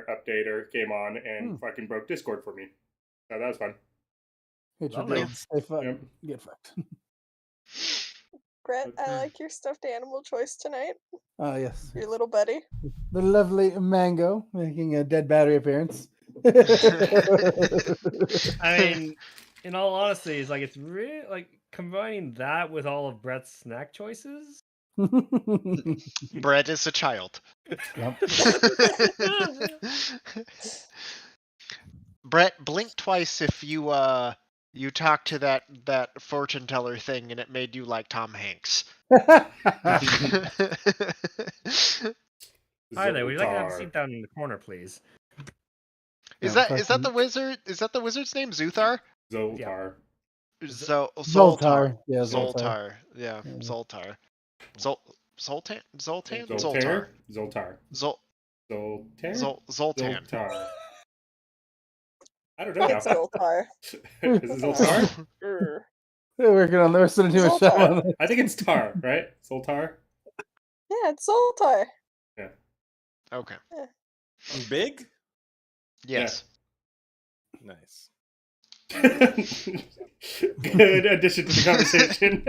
updater came on and fucking broke Discord for me. So that was fun. Yep. Get fucked. Brett, I like your stuffed animal choice tonight. Oh, yes. Your little buddy. The lovely Mango making a dead battery appearance. I mean, in all honesty, it's really like combining that with all of Brett's snack choices. Brett is a child. Brett, blink twice if you talk to that fortune teller thing and it made you like Tom Hanks. Hi there, would you like to have a seat down in the corner, please? Is that the wizard? Is that the wizard's name? Zuthar? Zoltar. Zoltar. Yeah, Zoltar. Yeah, Zoltar. Zoltan? Zoltar. Zoltan. I don't know. It's Zoltar. Is it Zoltar? We're working on the rest of the new show. I think it's Tar, right? Zoltar? Yeah, it's Zoltar. Yeah. Okay. Yeah. Big? Yes. Yeah. Nice. Good addition to the conversation.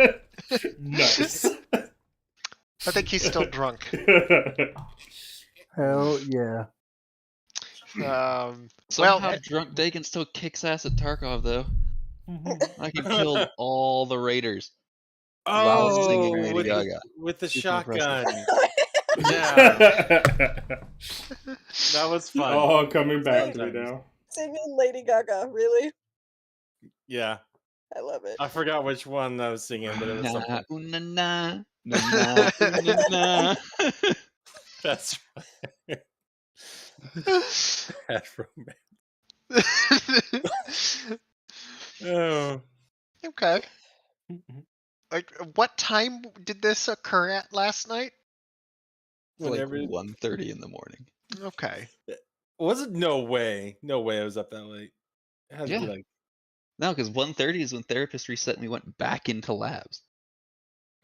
Nice. I think he's still drunk. Hell yeah. Somehow drunk Dagon still kicks ass at Tarkov though. I can kill all the raiders. while singing Lady Gaga. With the Super shotgun. Yeah. That was fun. Oh, coming back to me now. Singing Lady Gaga, really? Yeah. I love it. I forgot which one I was singing, but it was something. That's right. Bad romance. Oh. Okay. Like, what time did this occur at last night? Like 1:30 in the morning. Okay. Was it? No way. No way I was up that late. It had to be like... No, because 1:30 is when therapist reset and we went back into labs.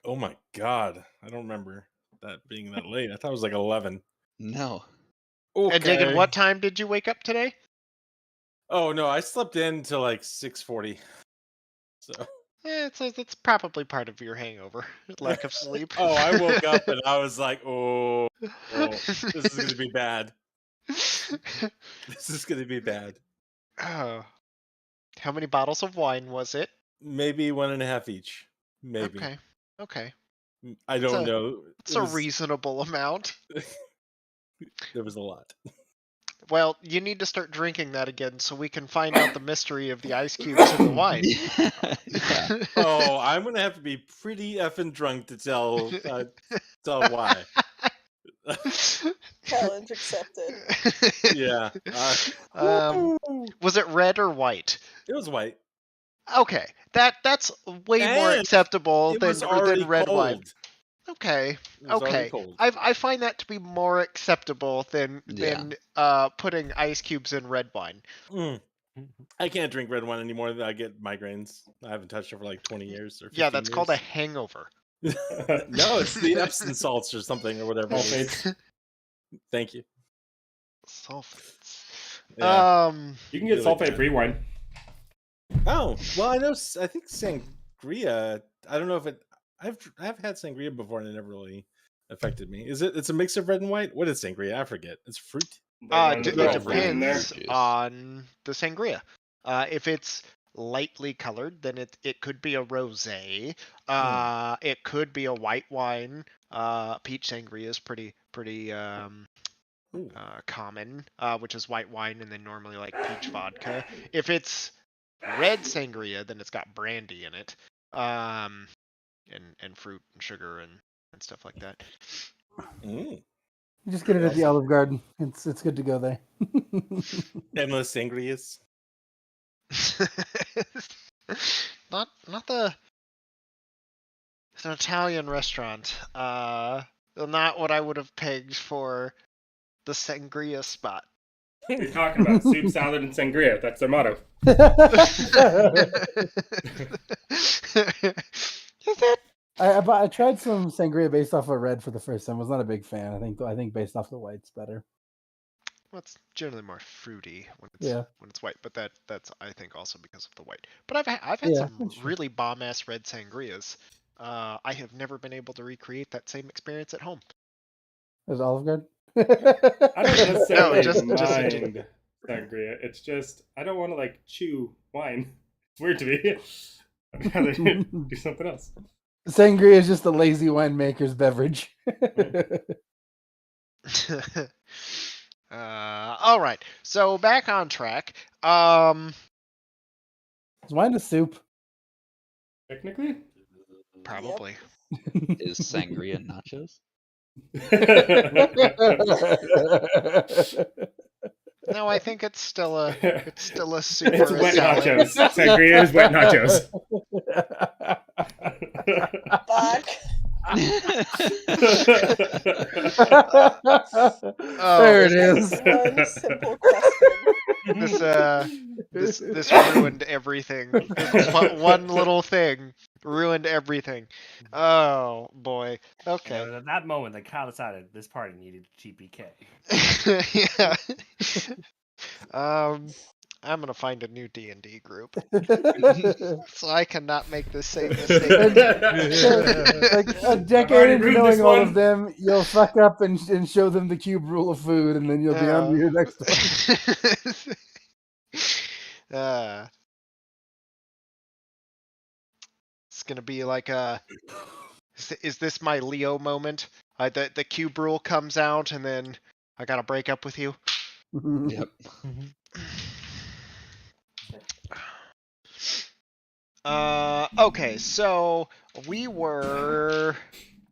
Oh my god. I don't remember that being that late. I thought it was like 11. No. Okay. And Dagan, what time did you wake up today? Oh no, I slept in till like 6:40. So it's probably part of your hangover, lack of sleep. Oh, I woke up and I was like, oh, this is gonna be bad. This is gonna be bad. Oh. How many bottles of wine was it? Maybe 1.5 each. Maybe. Okay. I don't know. It's a reasonable amount. There was a lot. Well, you need to start drinking that again so we can find out the mystery of the ice cubes in the wine. Yeah. Oh, I'm gonna have to be pretty effing drunk to tell why. Challenge accepted. Yeah. Was it red or white? It was white. Okay, that's way more acceptable than red wine. Okay. I find that to be more acceptable than putting ice cubes in red wine. I can't drink red wine anymore. I get migraines. I haven't touched it for like 20 years. Or 15 that's years. called a hangover. No, it's the Epsom salts or something or whatever. Sulfates. Thank you. Sulfates. Yeah. You can get sulfate-free wine. Oh well, I know. I think sangria. I don't know if it. I've had sangria before and it never really affected me. It's a mix of red and white. What is sangria? I forget. It's fruit. It depends on the sangria. If it's lightly colored, then it could be a rosé. It could be a white wine. Peach sangria is pretty common, which is white wine and then normally like peach vodka. If it's red sangria, then it's got brandy in it, and fruit and sugar and stuff like that. You just get it at the Olive Garden. It's good to go there. Endless sangrias. Not it's an Italian restaurant. Not what I would have pegged for the sangria spot. What are you talking about? Soup, salad, and sangria. That's their motto. Is it? I tried some sangria based off of red for the first time. I was not a big fan. I think based off the white's better. it's generally more fruity when Yeah. it's white, but that's I think also because of the white. But I've had Yeah, some that's true. really bomb ass red sangrias. I have never been able to recreate that same experience at home. There's Olive Garden. I don't necessarily just mind sangria. It's just I don't want to like chew wine. It's weird to me. I'd rather do something else. Sangria is just a lazy winemaker's beverage. All right, so back on track. Is wine a soup? Technically. Probably. Is sangria nachos? No, I think it's still a soup It's or a wet salad. nachos. Sangria is wet nachos. Fuck. There it is. One simple question. This ruined everything. One little thing ruined everything. Oh boy. Okay. At that moment, the cow decided this party needed GPK. Yeah. I'm gonna find a new D&D group, so I cannot make the same mistake. Like a decade into knowing all of them, you'll fuck up and show them the cube rule of food, and then you'll be on to your next one. It's gonna be like is this my Leo moment? The cube rule comes out, and then I gotta break up with you. Yep. Okay, so we were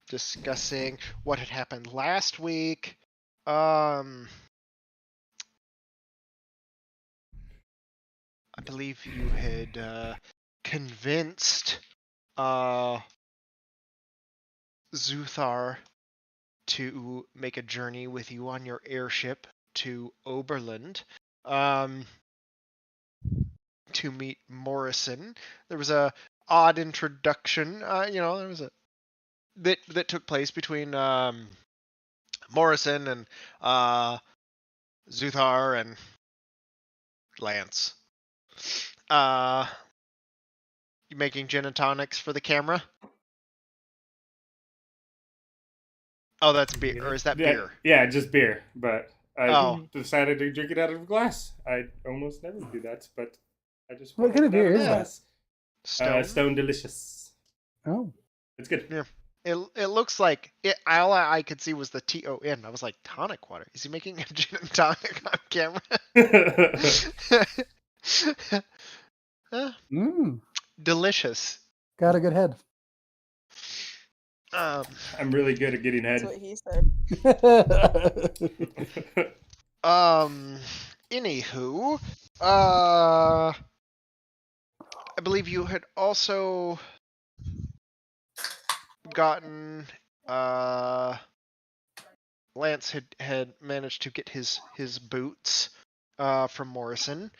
discussing what had happened last week. I believe you had convinced Zuthar to make a journey with you on your airship to Oberland. To meet Morrison. There was a odd introduction. There was that took place between Morrison and Zuthar and Lance. You making gin and tonics for the camera? Oh, that's beer, or is that beer? Yeah, just beer. But I Oh. decided to drink it out of a glass. I almost never do that, but I just What kind of beer is that? Stone. Delicious. Oh. It's good. Yeah. It looks like it. All I could see was the TON. I was like, tonic water. Is he making a gin and tonic on camera? Delicious. Got a good head. I'm really good at getting That's head. what he said. Anywho, I believe you had also gotten Lance had managed to get his boots from Morrison.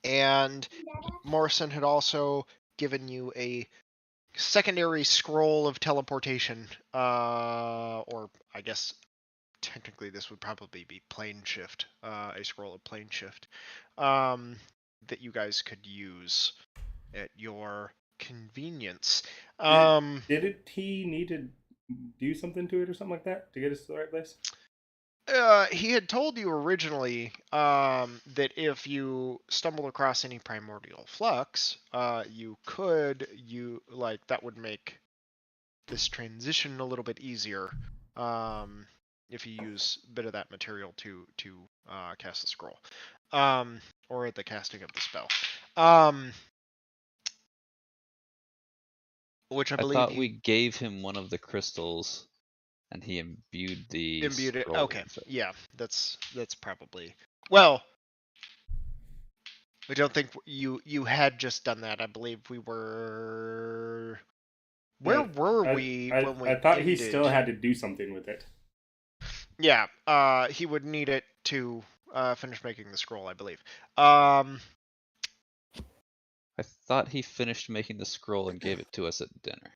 And Morrison had also given you a secondary scroll of teleportation, or I guess technically this would probably be plane shift, a scroll of plane shift, that you guys could use at your convenience. Did he need to do something to it or something like that to get us to the right place? He had told you originally that if you stumbled across any primordial flux, that would make this transition a little bit easier. If you use a bit of that material to cast the scroll, or the casting of the spell. Which I believe thought we gave him one of the crystals, and he imbued the it. scroll Okay, with it. yeah, that's probably well. I don't think you had just done that. I believe we were. Where were we when we? I thought he ended? still had to do something with it. Yeah, he would need it to finish making the scroll, I believe. I thought he finished making the scroll and gave it to us at dinner.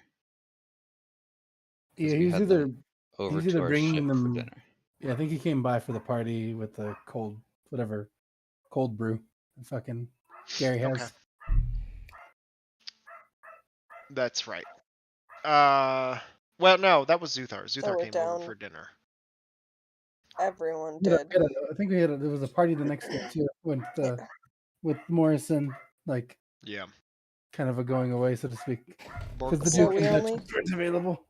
Yeah, We he's had either them over he's either to our bringing ship them for dinner. Yeah, I think he came by for the party with the cold brew. Fucking Gary has. Okay. That's right. Well, no, that was Zuthar. Zuthar we're came over down. for dinner. Everyone We had did. I think there was a party the next day too with Morrison, like Yeah. kind of a going away, so to speak, because the So Duke we and only- Duchess weren't available.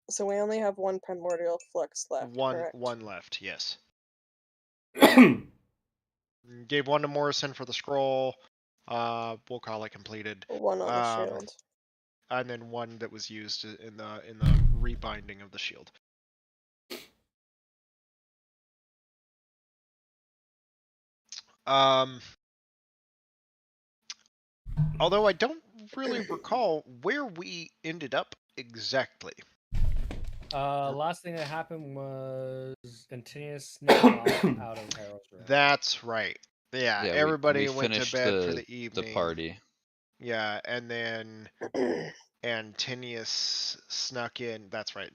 So we only have one primordial flux left, correct? One left. Yes. Gave one to Morrison for the scroll. We'll call it completed. One on the shield. And then one that was used in the rebinding of the shield. Although I don't really recall where we ended up exactly. Last thing that happened was Antinius sneaking off out of Harold's room. That's right. Yeah, everybody we went to finished bed for the evening. The party. Yeah, and then Antinius snuck in. That's right.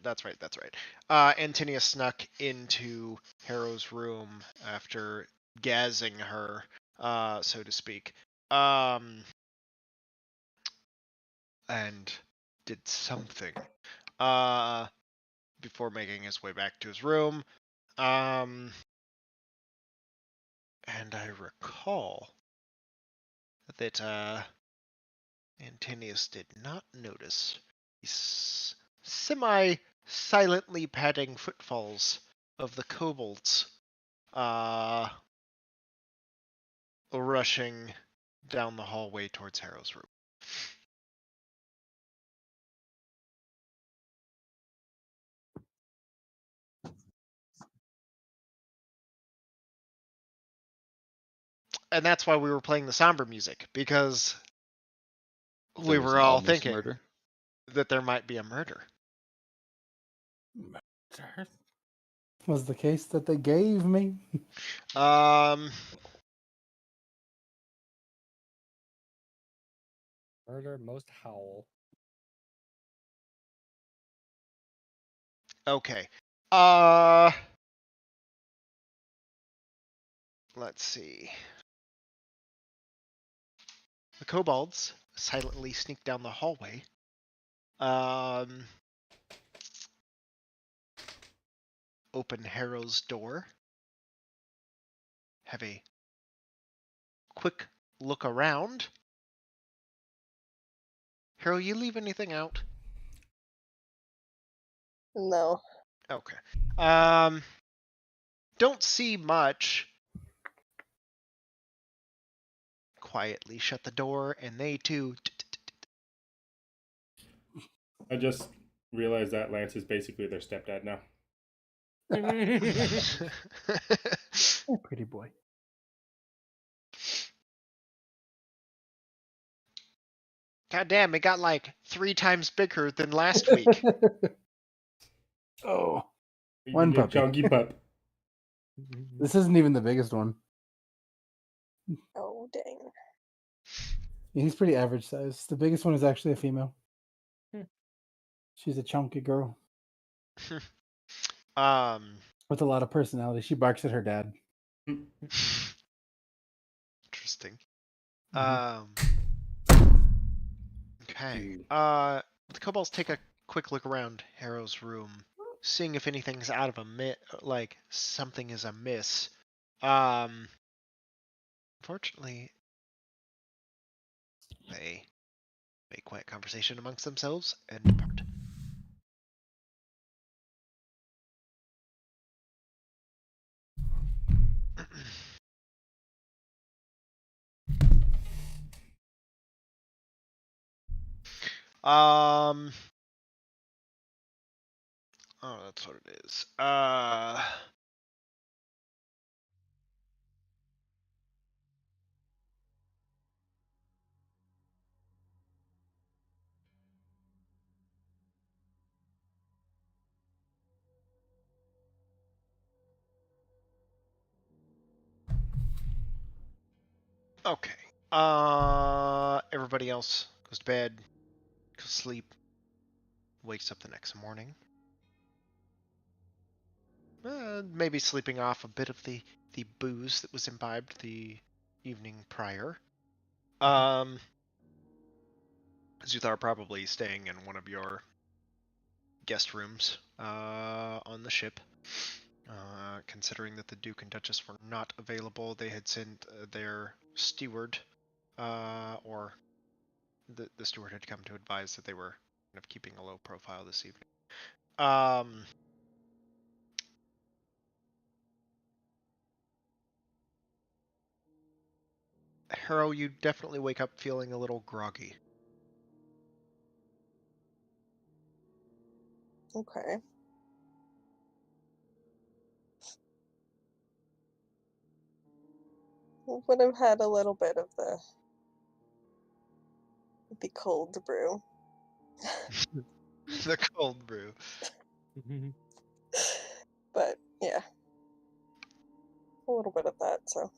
Antinius snuck into Harrow's room after gazzing her, so to speak. And did something. Before making his way back to his room. And I recall that Antinius did not notice these semi-silently padding footfalls of the kobolds rushing down the hallway towards Harrow's room. And that's why we were playing the somber music, because we There was were an all almost thinking murder. that there might be a murder. Was the case that they gave me. Murder, most howl. Okay. Let's see. The kobolds silently sneak down the hallway. Open Harrow's door. Have a quick look around. Harrow, you leave anything out? No. Okay. Don't see much. Quietly shut the door, and they too. I just realized that Lance is basically their stepdad now. Oh, pretty boy. God damn, it got like 3 times bigger than last week. Oh, You one big puppy. chunky pup. This isn't even the biggest one. Oh, dang. Yeah, he's pretty average size. The biggest one is actually a female. She's a chunky girl with a lot of personality. She barks at her dad. Interesting. Mm-hmm. Okay. The kobolds take a quick look around Harrow's room, seeing if anything's out of like something is amiss. Unfortunately, they make quiet conversation amongst themselves and depart. Oh, that's what it is. Okay. Everybody else goes to bed, goes to sleep, wakes up the next morning. maybe sleeping off a bit of the booze that was imbibed the evening prior. Zuthar probably staying in one of your guest rooms on the ship. Considering that the Duke and Duchess were not available, they had sent their steward, or the steward had come to advise that they were kind of keeping a low profile this evening. Harrow, you definitely wake up feeling a little groggy. Okay. Would have had a little bit of the cold brew. The cold brew. But yeah, a little bit of that, so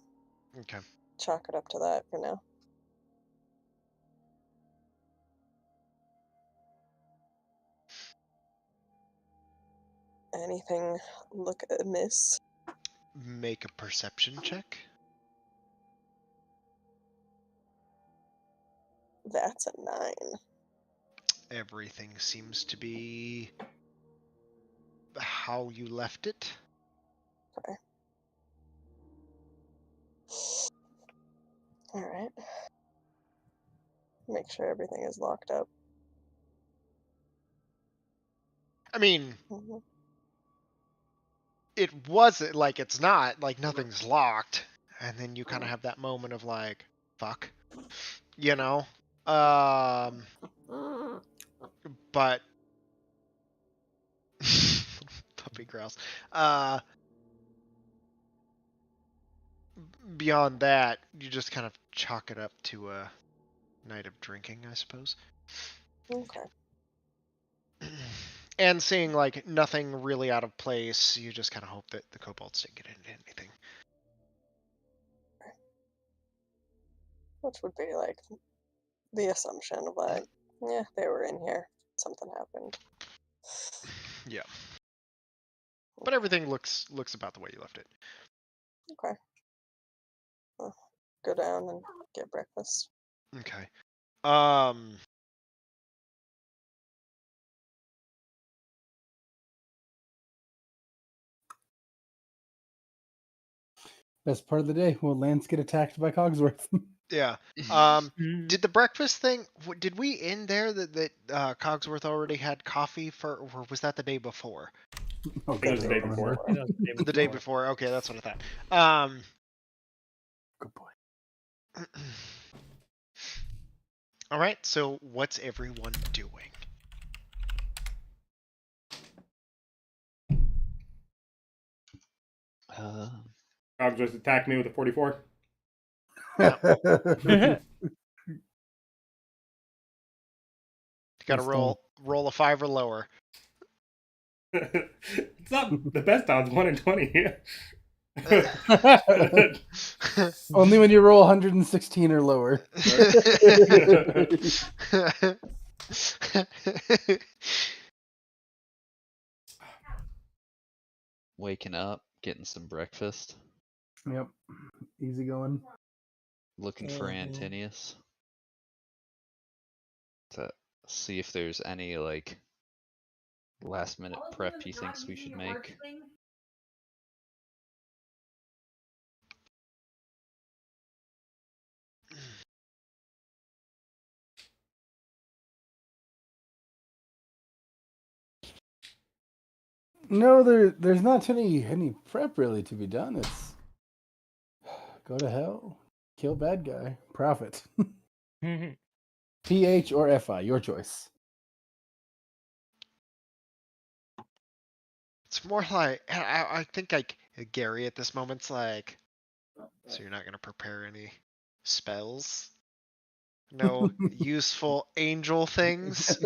Okay. chalk it up to that for now. Anything look amiss? Make a perception check. That's a 9. Everything seems to be how you left it. Okay. Alright. Make sure everything is locked up. I mean, Mhm. it wasn't like it's not like nothing's locked, and then you kind of have that moment of like, fuck, you know. But puppy growls. Beyond that, you just kind of chalk it up to a night of drinking, I suppose. Okay. And seeing like nothing really out of place, you just kind of hope that the kobolds didn't get into anything. Which would be like the assumption of like, yeah, they were in here. Something happened. Yeah. But everything looks about the way you left it. Okay. Well, go down and get breakfast. Okay. Best part of the day. Will Lance get attacked by Cogsworth? Yeah. Did the breakfast thing? Did we end there that Cogsworth already had coffee for, or was that the day before? Okay, It was the day before. The day before. Okay, that's what I thought. Good boy. All right. So what's everyone doing? Cogs just attacked me with a 44. You got to roll a 5 or lower. It's not the best odds, 1 in 20. Only when you roll 116 or lower. Waking up, getting some breakfast, Yep. Easy going. looking for Antinius to see if there's any like last minute prep he thinks we should make. No, there's not any prep really to be done. It's go to hell, kill bad guy, profit. PH or FI, your choice. It's more like I think like Gary at this moment's like, so you're not gonna prepare any spells? No useful angel things?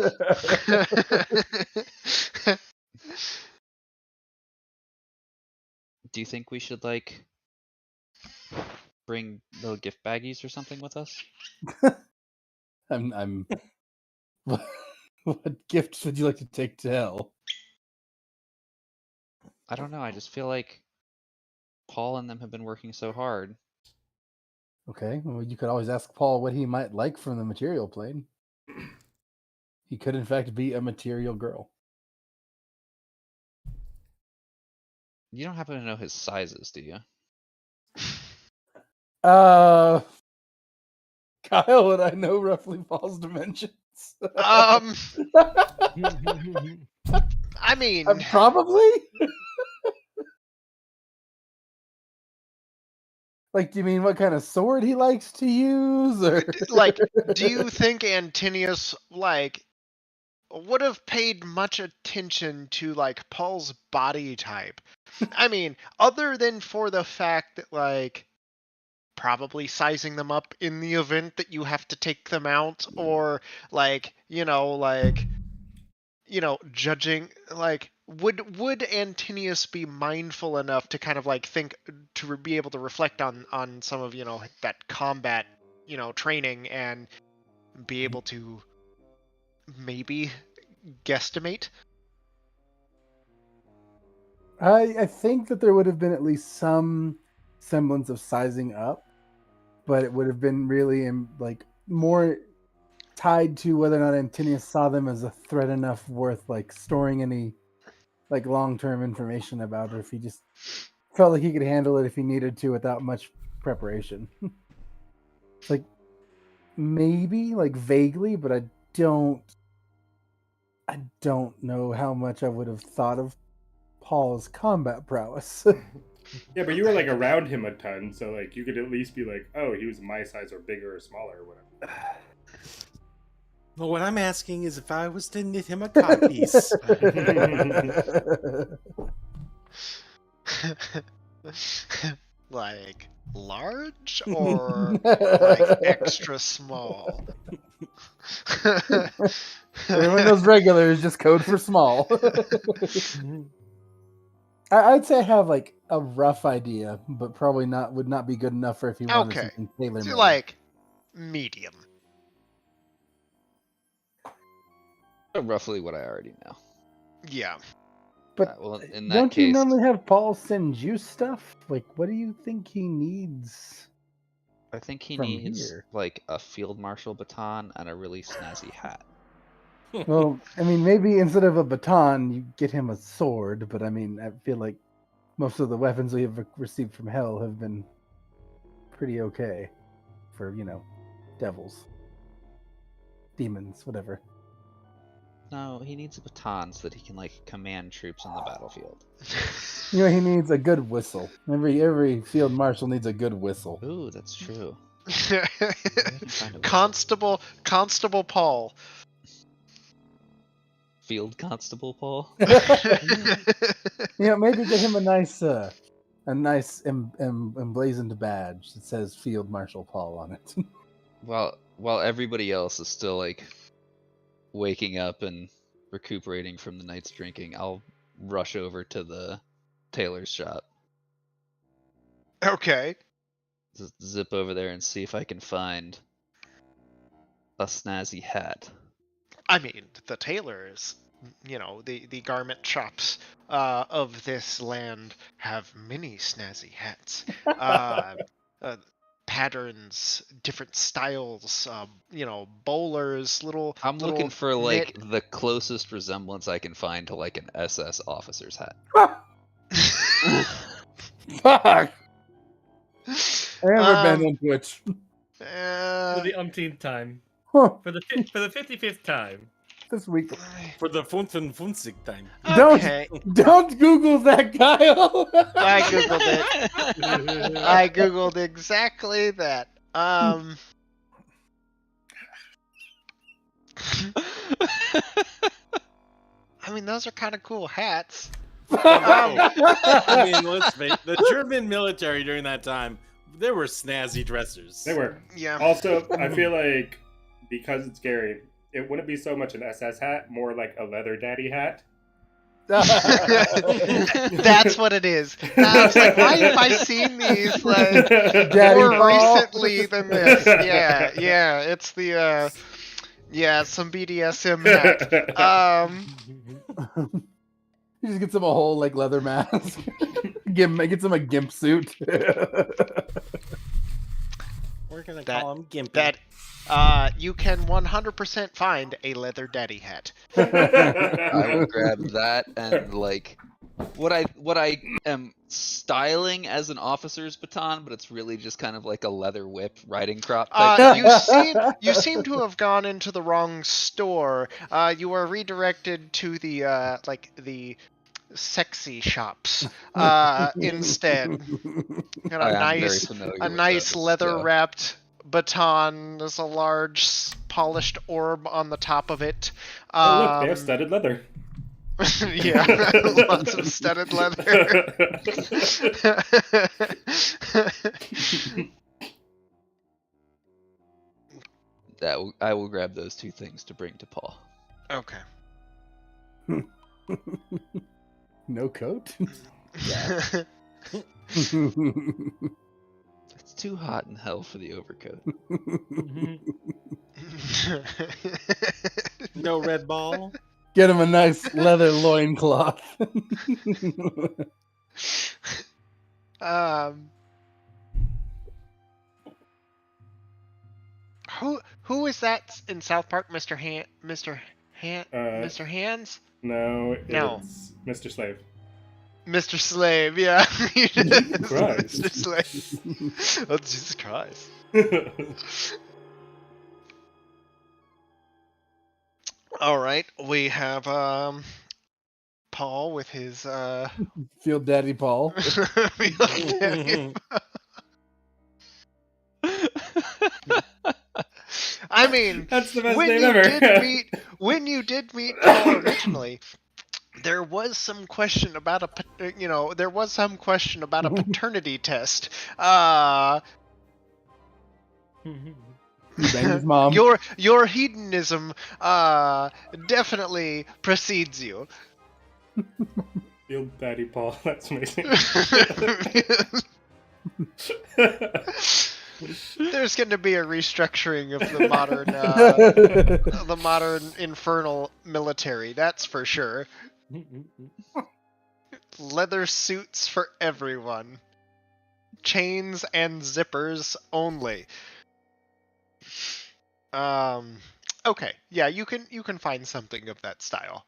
Do you think we should like bring little gift baggies or something with us? I'm what gifts would you like to take to hell? I don't know. I just feel like Paul and them have been working so hard. Okay, well, you could always ask Paul what he might like from the material plane. He could, in fact, be a material girl. You don't happen to know his sizes, do you? Kyle and I know roughly Paul's dimensions. I mean, Probably. Like, do you mean what kind of sword he likes to use, or like, do you think Antinius like would have paid much attention to like Paul's body type? I mean, other than for the fact that like probably sizing them up in the event that you have to take them out, or like judging, like would Antinius be mindful enough to kind of like think to be able to reflect on some of that combat training and be able to maybe guesstimate? I think that there would have been at least some semblance of sizing up, but it would have been really like more tied to whether or not Antinius saw them as a threat enough worth like storing any like long-term information about, or if he just felt like he could handle it if he needed to without much preparation. It's like maybe like vaguely, but I don't know how much I would have thought of Paul's combat prowess. Yeah, but you were like around him a ton, so like you could at least be like, oh, he was my size or bigger or smaller or whatever. Well, what I'm asking is if I was to knit him a codpiece. Like large or like extra small? Everyone knows regular is just code for small. I'd say I have like a rough idea, but probably would not be good enough for if he wanted Okay. something tailor-made. So like medium. Roughly what I already know. Yeah. But well, in that don't case, you normally have Paul send you stuff? Like, what do you think he needs? I think he from needs here? like a field marshal baton and a really snazzy hat. Well, I mean, maybe instead of a baton, you get him a sword. But I mean, I feel like most of the weapons we have received from Hell have been pretty okay for, devils, demons, whatever. No, he needs a baton so that he can like command troops on the battlefield. He needs a good whistle. Every field marshal needs a good whistle. Ooh, that's true. Constable Paul. Field Constable Paul. Maybe get him a nice emblazoned badge that says Field Marshal Paul on it. While everybody else is still like waking up and recuperating from the night's drinking, I'll rush over to the tailor's shop. Okay. Just zip over there and see if I can find a snazzy hat. I mean, the tailors, the garment shops of this land have many snazzy hats. Patterns, different styles, bowlers, I'm little looking for like knit. the closest resemblance I can find to like an SS officer's hat. Fuck! I never been on Twitch. For the umpteenth time. Huh. For the 55th time. This week. For the 55th time. Okay. Don't Google that, Kyle. I googled it. I googled exactly that. I mean, those are kind of cool hats. I mean, let's face it, the German military during that time, there were snazzy dressers. They were. Yeah. Also, I feel like because it's Gary, it wouldn't be so much an SS hat, more like a leather daddy hat. That's what it is. I was like, why have I seen these like Daddy more Paul. recently than this? Yeah, it's the some BDSM hat. He just gets him a whole like leather mask. Gets him a gimp suit. We're gonna That- call him Gimpy. That you can 100% find a leather daddy hat. I will grab that and like what I am styling as an officer's baton, but it's really just kind of like a leather whip riding crop type thing. You seem to have gone into the wrong store. You are redirected to the the sexy shops instead. Got I a am very nice familiar with nice those, leather so. wrapped baton. There's a large polished orb on the top of it. Oh, look, they have studded leather. Yeah, lots of studded leather. I will grab those two things to bring to Paul. Okay. No coat. It's too hot in hell for the overcoat. No red ball. Get him a nice leather loincloth. Who is that in South Park, Mr. Mr. Hands? No, No. it's Mr. Slave. Mr. Slave, yeah. Christ. Mr. Slave. Oh, Jesus Christ. All right, we have Paul with his Field Daddy Paul. I mean, That's the best name ever. When you did meet Paul originally, there was some question about a paternity test. He banged his mom. Your hedonism definitely precedes you. Field Daddy Paul. That's amazing. There's going to be a restructuring of the modern infernal military. That's for sure. Leather suits for everyone. Chains and zippers only. Okay, yeah, you can find something of that style.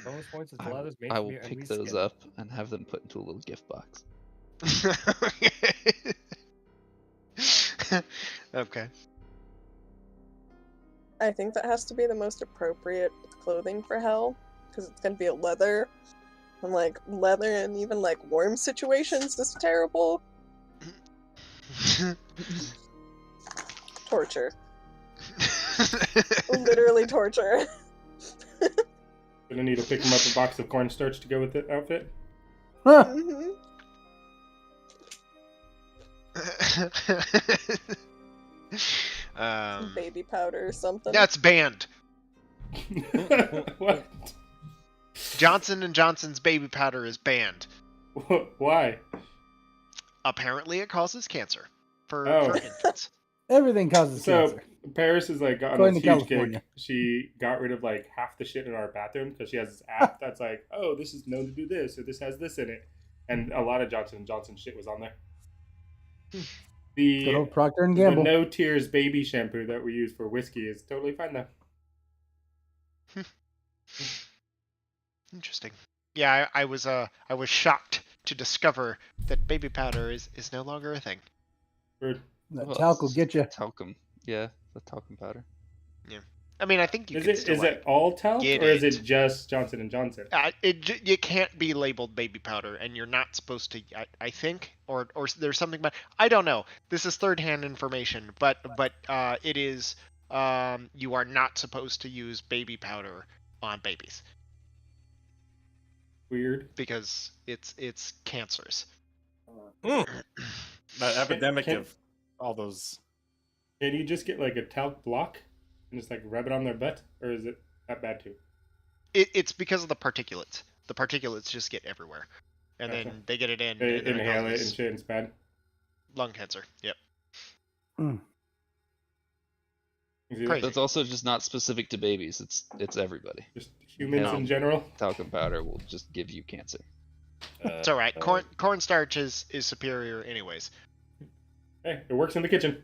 Bonus points is I leathers made I from will your pick enemy's those skin. up and have them put into a little gift box. Okay. I think that has to be the most appropriate clothing for hell, because it's gonna be a leather, and like leather and even like warm situations is terrible. Torture. Literally torture. Gonna need to pick him up a box of cornstarch to go with the outfit. Huh. Mhm. Baby powder or something. That's banned. What? Johnson & Johnson's baby powder is banned. Why? Apparently it causes cancer for infants. Everything causes So cancer. Paris is like on According this to huge California. gig. She got rid of like half the shit in our bathroom because she has this app that's like, oh, this is known to do this, or this has this in it, and a lot of Johnson & Johnson shit was on there. Good The old Procter and the Gamble. No Tears baby shampoo that we use for whiskey is totally fine though. Interesting. Yeah, I was shocked to discover that baby powder is no longer a thing. Weird. That Well, talc will it's get you. Talcum. Yeah, the talcum powder. I mean, I think you Is can it still it all talc get or is it. it just Johnson & Johnson? You can't be labeled baby powder, and you're not supposed to. I think, or there's something about. I don't know. This is third-hand information, but it is. You are not supposed to use baby powder on babies Weird. because it's cancerous. That epidemic Can- of all those. Can you just get like a talc block and just like rub it on their butt, or is it that bad too? It's because of the particulates. The particulates just get everywhere, and Gotcha. then they get it in. They and then inhale it causes and shit, and it's bad. lung cancer. Yep. Crazy. That's also just not specific to babies. It's everybody. Just humans No. in general. Talcum powder will just give you cancer. It's all right. Cornstarch is superior, anyways. Hey, it works in the kitchen.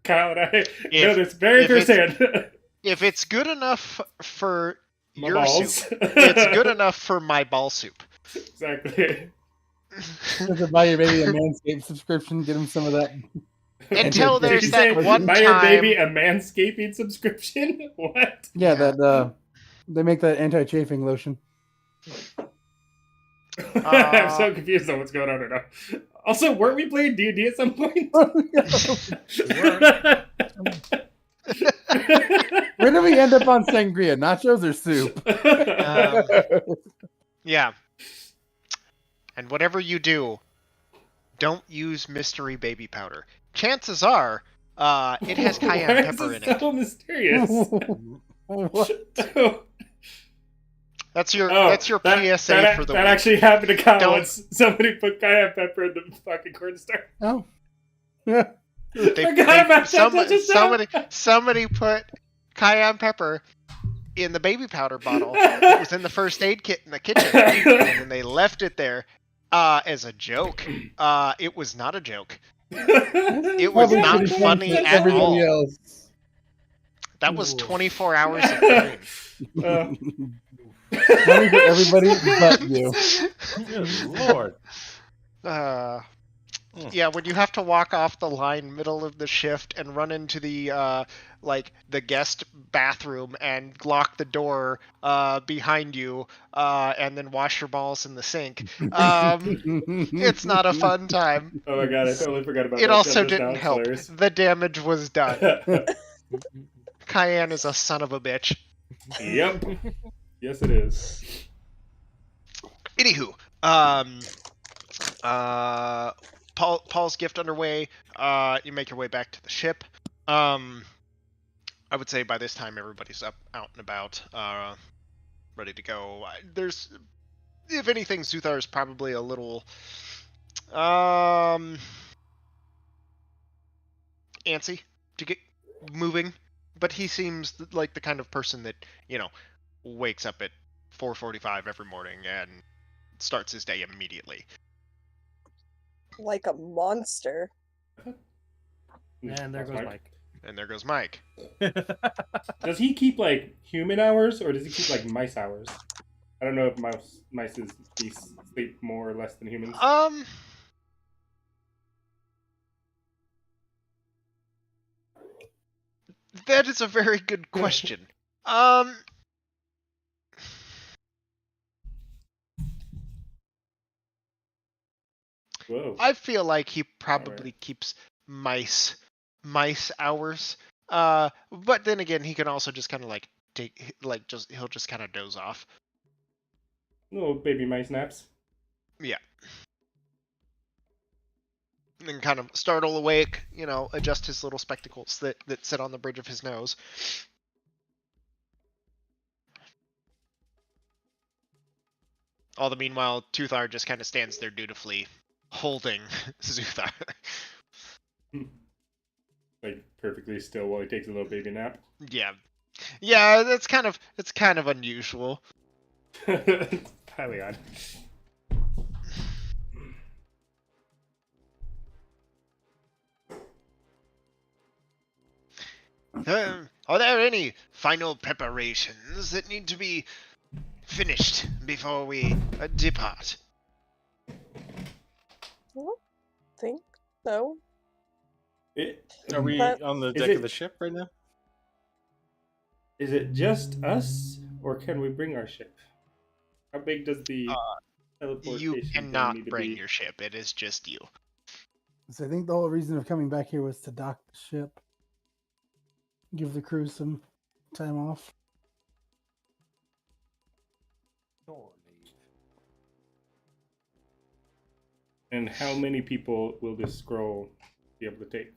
Kyle and I know this very if firsthand. If it's good enough for My your balls. soup, it's good enough for my ball soup. Exactly. Just buy your baby a Manscaped subscription, get him some of that. Until Did there's you that say, one buy your time. baby a manscaping subscription? What? Yeah, that they make that anti-chafing lotion. I'm so confused on what's going on right now. Also, weren't we playing D&D at some point? Where do we end up on sangria? Nachos or soup? Yeah. And whatever you do, don't use mystery baby powder. Chances are, it has cayenne pepper in it. So mysterious. What? That's your PSA for the that week. actually happened to Kyle Don't- once. Somebody put cayenne pepper in the fucking cornstarch. Oh. Forgot about that just now. Somebody put cayenne pepper in the baby powder bottle. It was in the first aid kit in the kitchen, and then they left it there as a joke. It was not a joke. It was Probably not pretty funny to at everybody all. else. That was 24 hours of pain. Funny for everybody but you. Good Lord. Yeah, when you have to walk off the line middle of the shift and run into the the guest bathroom and lock the door behind you and then wash your balls in the sink, it's not a fun time. Oh my god, I totally forgot about that. It also just now. didn't It's help. hilarious. The damage was done. Cayenne is a son of a bitch. Yep. Yes, it is. Anywho, Paul's gift underway. You make your way back to the ship. I would say by this time everybody's up, out and about, ready to go. There's, if anything, Zuthar is probably a little antsy to get moving, but he seems like the kind of person that, wakes up at 4:45 every morning and starts his day immediately. Like a monster. And there goes Mike. And there goes Mike. Does he keep like human hours or does he keep like mice hours? I don't know if mice sleep more or less than humans. That is a very good question. Whoa. I feel like he probably keeps mice hours. But then again, he can also just kind of he'll just kind of doze off. Little baby mice naps. Yeah. And then kind of startle awake, adjust his little spectacles that sit on the bridge of his nose. All the meanwhile, Tuthar just kind of stands there dutifully, holding Zuthar. Like perfectly still while he takes a little baby nap. Yeah, it's kind of unusual. Highly odd. Are there any final preparations that need to be finished before we depart? I don't think so. Are we But- on the Is deck it- of the ship right now? Is it just us, or can we bring our ship? How big does the teleportation You thing cannot need to bring be? your ship. It is just you. So I think the whole reason of coming back here was to dock the ship. Give the crew some time off. And how many people will this scroll be able to take?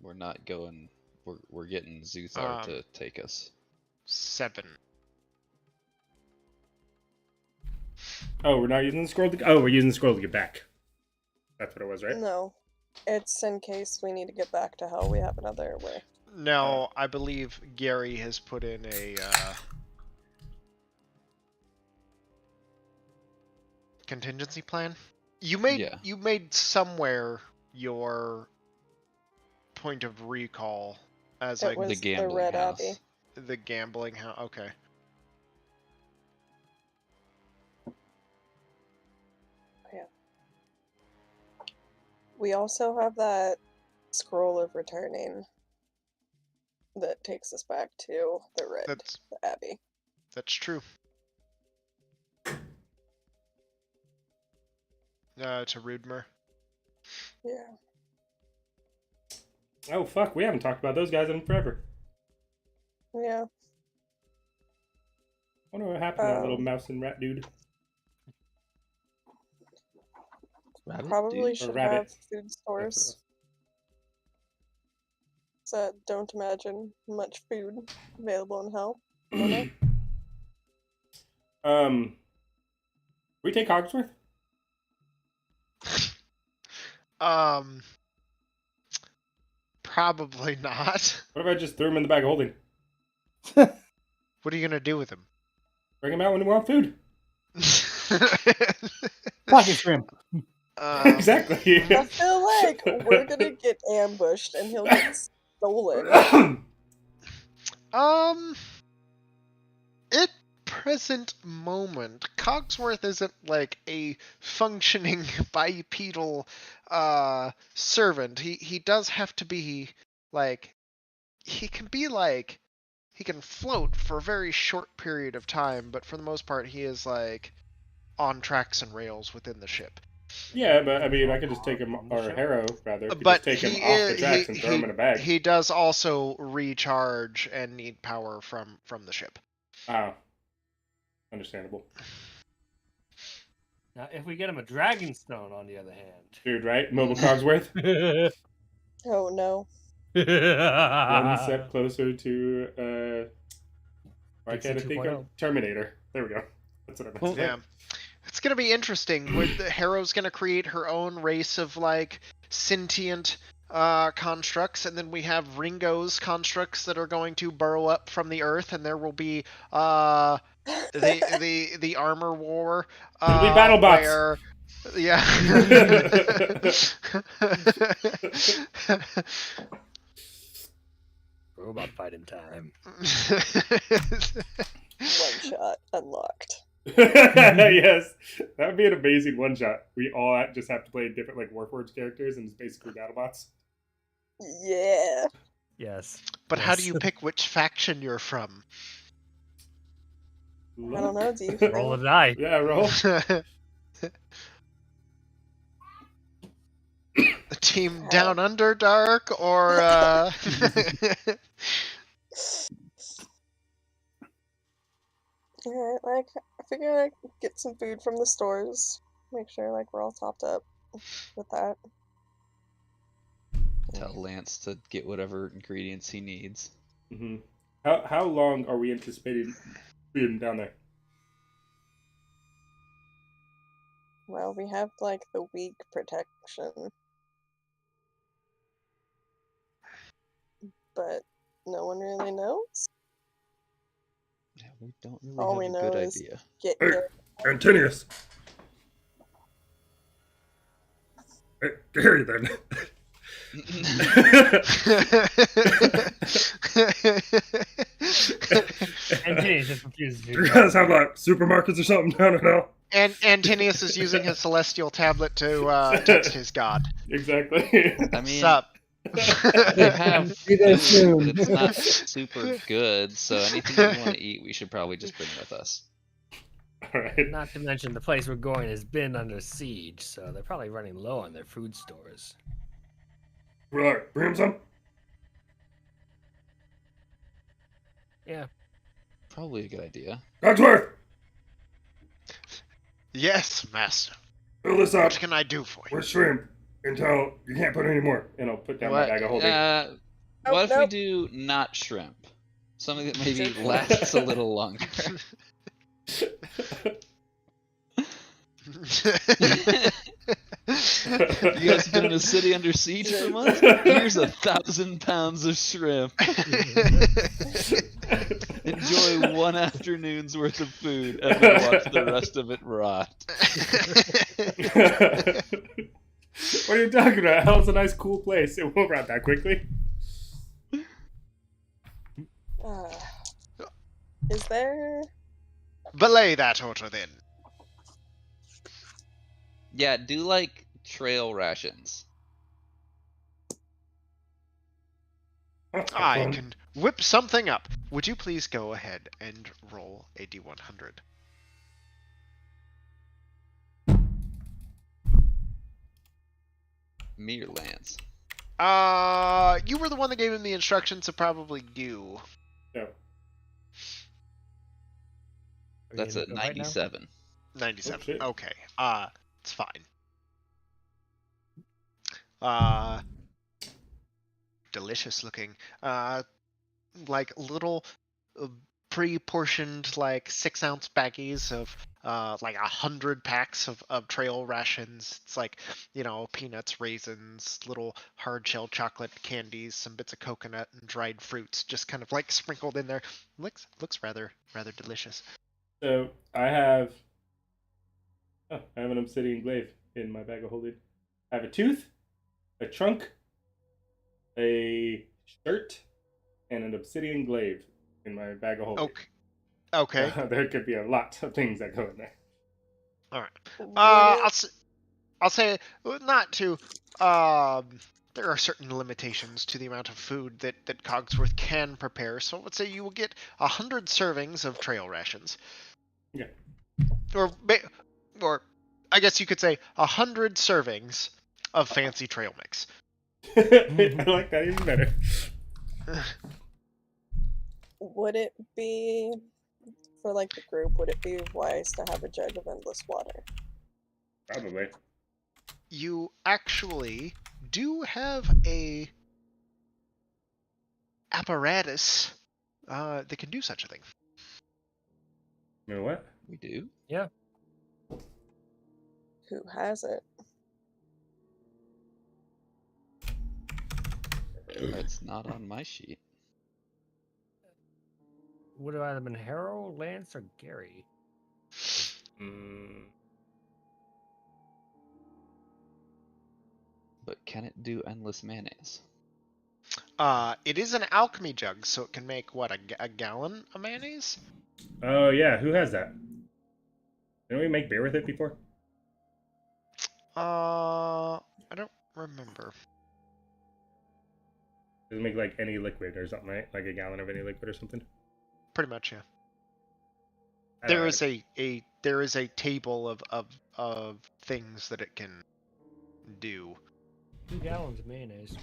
We're not going. We're getting Zuthar to take us. 7. Oh, we're not using the scroll to... Oh, we're using the scroll to get back. That's what it was, right? No. It's in case we need to get back to hell. We have another way. No, I believe Gary has put in a contingency plan. You made somewhere your point of recall as It like was The gambling Red house. Abbey. the gambling house. Okay. We also have that scroll of returning that takes us back to the Abbey. That's true. To Rudmer. Yeah. Oh fuck, we haven't talked about those guys in forever. Yeah. Wonder what happened to that little mouse and rat dude. Rabbit, Probably dude? should rabbit. have food stores. So don't imagine much food available in hell. I don't know. We take Cogsworth? Probably not. What if I just threw him in the bag of holding? What are you gonna do with him? Bring him out when we want food. Pocket shrimp. Exactly. I feel like we're gonna get ambushed and he'll get stolen. At present moment, Cogsworth isn't like a functioning bipedal servant. He does have to be like he can float for a very short period of time, but for the most part he is like on tracks and rails within the ship. Yeah, but I mean, I could just take him, or Harrow rather, could But just take him off the tracks and throw him in a bag. He does also recharge and need power from the ship. Oh, understandable. Now, if we get him a dragon stone, on the other hand, Dude, right? Mobile Cogsworth. Oh no. One step closer to why Dicey can't I think of 2.0. Terminator? There we go. That's what I meant to say. Yeah. It's gonna be interesting. Harrow's gonna create her own race of like sentient constructs, and then we have Ringo's constructs that are going to burrow up from the earth, and there will be the armor war. It'll be battle bots. Where, yeah. Robot fighting time. One shot unlocked. Yes, that would be an amazing one shot. We all just have to play different like Warforged characters, and it's basically BattleBots. Yeah. Yes. But how do Yes. you pick which faction you're from? I don't know. Do you Roll a die. Yeah, roll. Team Down Under Dark or Alright, like I figure I could get some food from the stores. Make sure like we're all topped up with that. Tell Lance to get whatever ingredients he needs. Mm-hmm. How long are we anticipating being down there? Well, we have like the weak protection. But no one really knows. Yeah, we don't really All have we a know good is idea. get Hey. there. Antinius. Hey, Gary, then. Antinius just refuses You to. guys have like supermarkets or something down there now? And Antinius is using his celestial tablet to text his god. Exactly. I mean, Sup? they have Be there food, but soon. it's not super good, so anything we want to eat, we should probably just bring with us. All right. Not to mention the place we're going has been under siege, so they're probably running low on their food stores. Right. Bring him some. Yeah. Probably a good idea. Cogsworth, Yes, master. fill this up What can I do for you? with shrimp until you can't put any more. And I'll put down my What? bag of holding. What if we nope. do not shrimp? Something that maybe Sure. lasts a little longer. You guys been in a city under siege for months? Here's 1,000 pounds of shrimp. Enjoy one afternoon's worth of food and then watch the rest of it rot. What are you talking about? Hell's a nice, cool place. It won't rot that quickly. Is there? Belay that order then. Yeah, do like trail rations. I can whip something up. Would you please go ahead and roll a d100? Me or Lance? You were the one that gave him the instructions, so probably you. No. That's a 97. 97. Oh, shit. Okay. It's fine. Delicious looking. Like little pre-portioned, like 6-ounce baggies of like 100 packs of trail rations. It's like, peanuts, raisins, little hard shell chocolate candies, some bits of coconut and dried fruits, just kind of like sprinkled in there. Looks rather delicious. So I have an obsidian glaive in my bag of holding. I have a tooth, a trunk, a shirt, and an obsidian glaive in my bag of holding. Okay. There could be a lot of things that go in there. All right. I'll say not to. There are certain limitations to the amount of food that Cogsworth can prepare. So I would say you will get 100 servings of trail rations. Yeah. Or I guess you could say 100 servings of fancy trail mix. I like that even better. Would it be, for like the group, would it be wise to have a jug of endless water? Probably. You actually do have a apparatus that can do such a thing. You know what? We do? Yeah. Who has it? It's not on my sheet. Would it have been Harrow, Lance, or Gary? But can it do endless mayonnaise? It is an alchemy jug, so it can make, what, a gallon of mayonnaise? Oh, yeah. Who has that? Didn't we make beer with it before? I don't remember. Does it make like any liquid or something, right? Like a gallon of any liquid or something? Pretty much, yeah. I There don't is there is a table of things that it can do. 2 gallons of mayonnaise.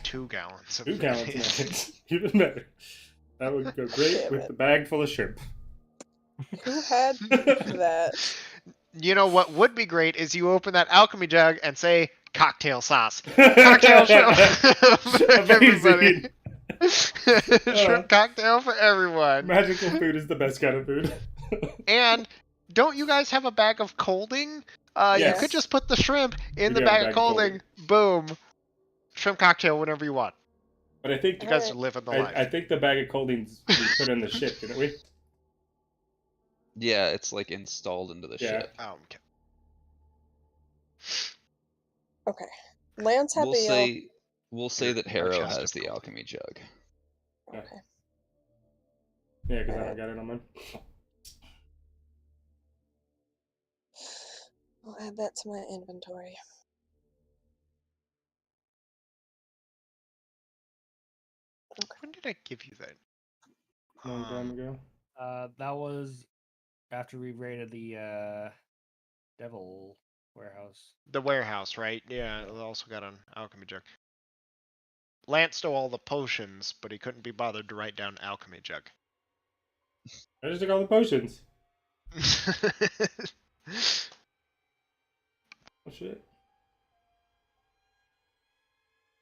2 gallons of 2 gallons of mayonnaise. mayonnaise. Even better. That would go great Damn with it. the bag full of shrimp. Who had that? You know what would be great is you open that alchemy jug and say cocktail sauce. Cocktail shrimp for everybody. Shrimp cocktail for everyone. Magical food is the best kind of food. And don't you guys have a bag of colding? You Yes. could just put the shrimp in We the do have a bag of colding. Boom. Shrimp cocktail whenever you want. But I think You guys are living the life. I think the bag of coldings we put in the ship, didn't we? Yeah, it's like installed into the Yeah. ship. Oh, okay. Okay. Lance had We'll say that Harrow chest has of the gold. alchemy jug. Yeah. Okay. Yeah, because I don't got it on mine. I'll add that to my inventory. When did I give you that? Long time ago. That was after we raided the Devil warehouse. The warehouse, right? Yeah, it also got an alchemy jug. Lance stole all the potions, but he couldn't be bothered to write down alchemy jug. I just took all the potions. Oh shit.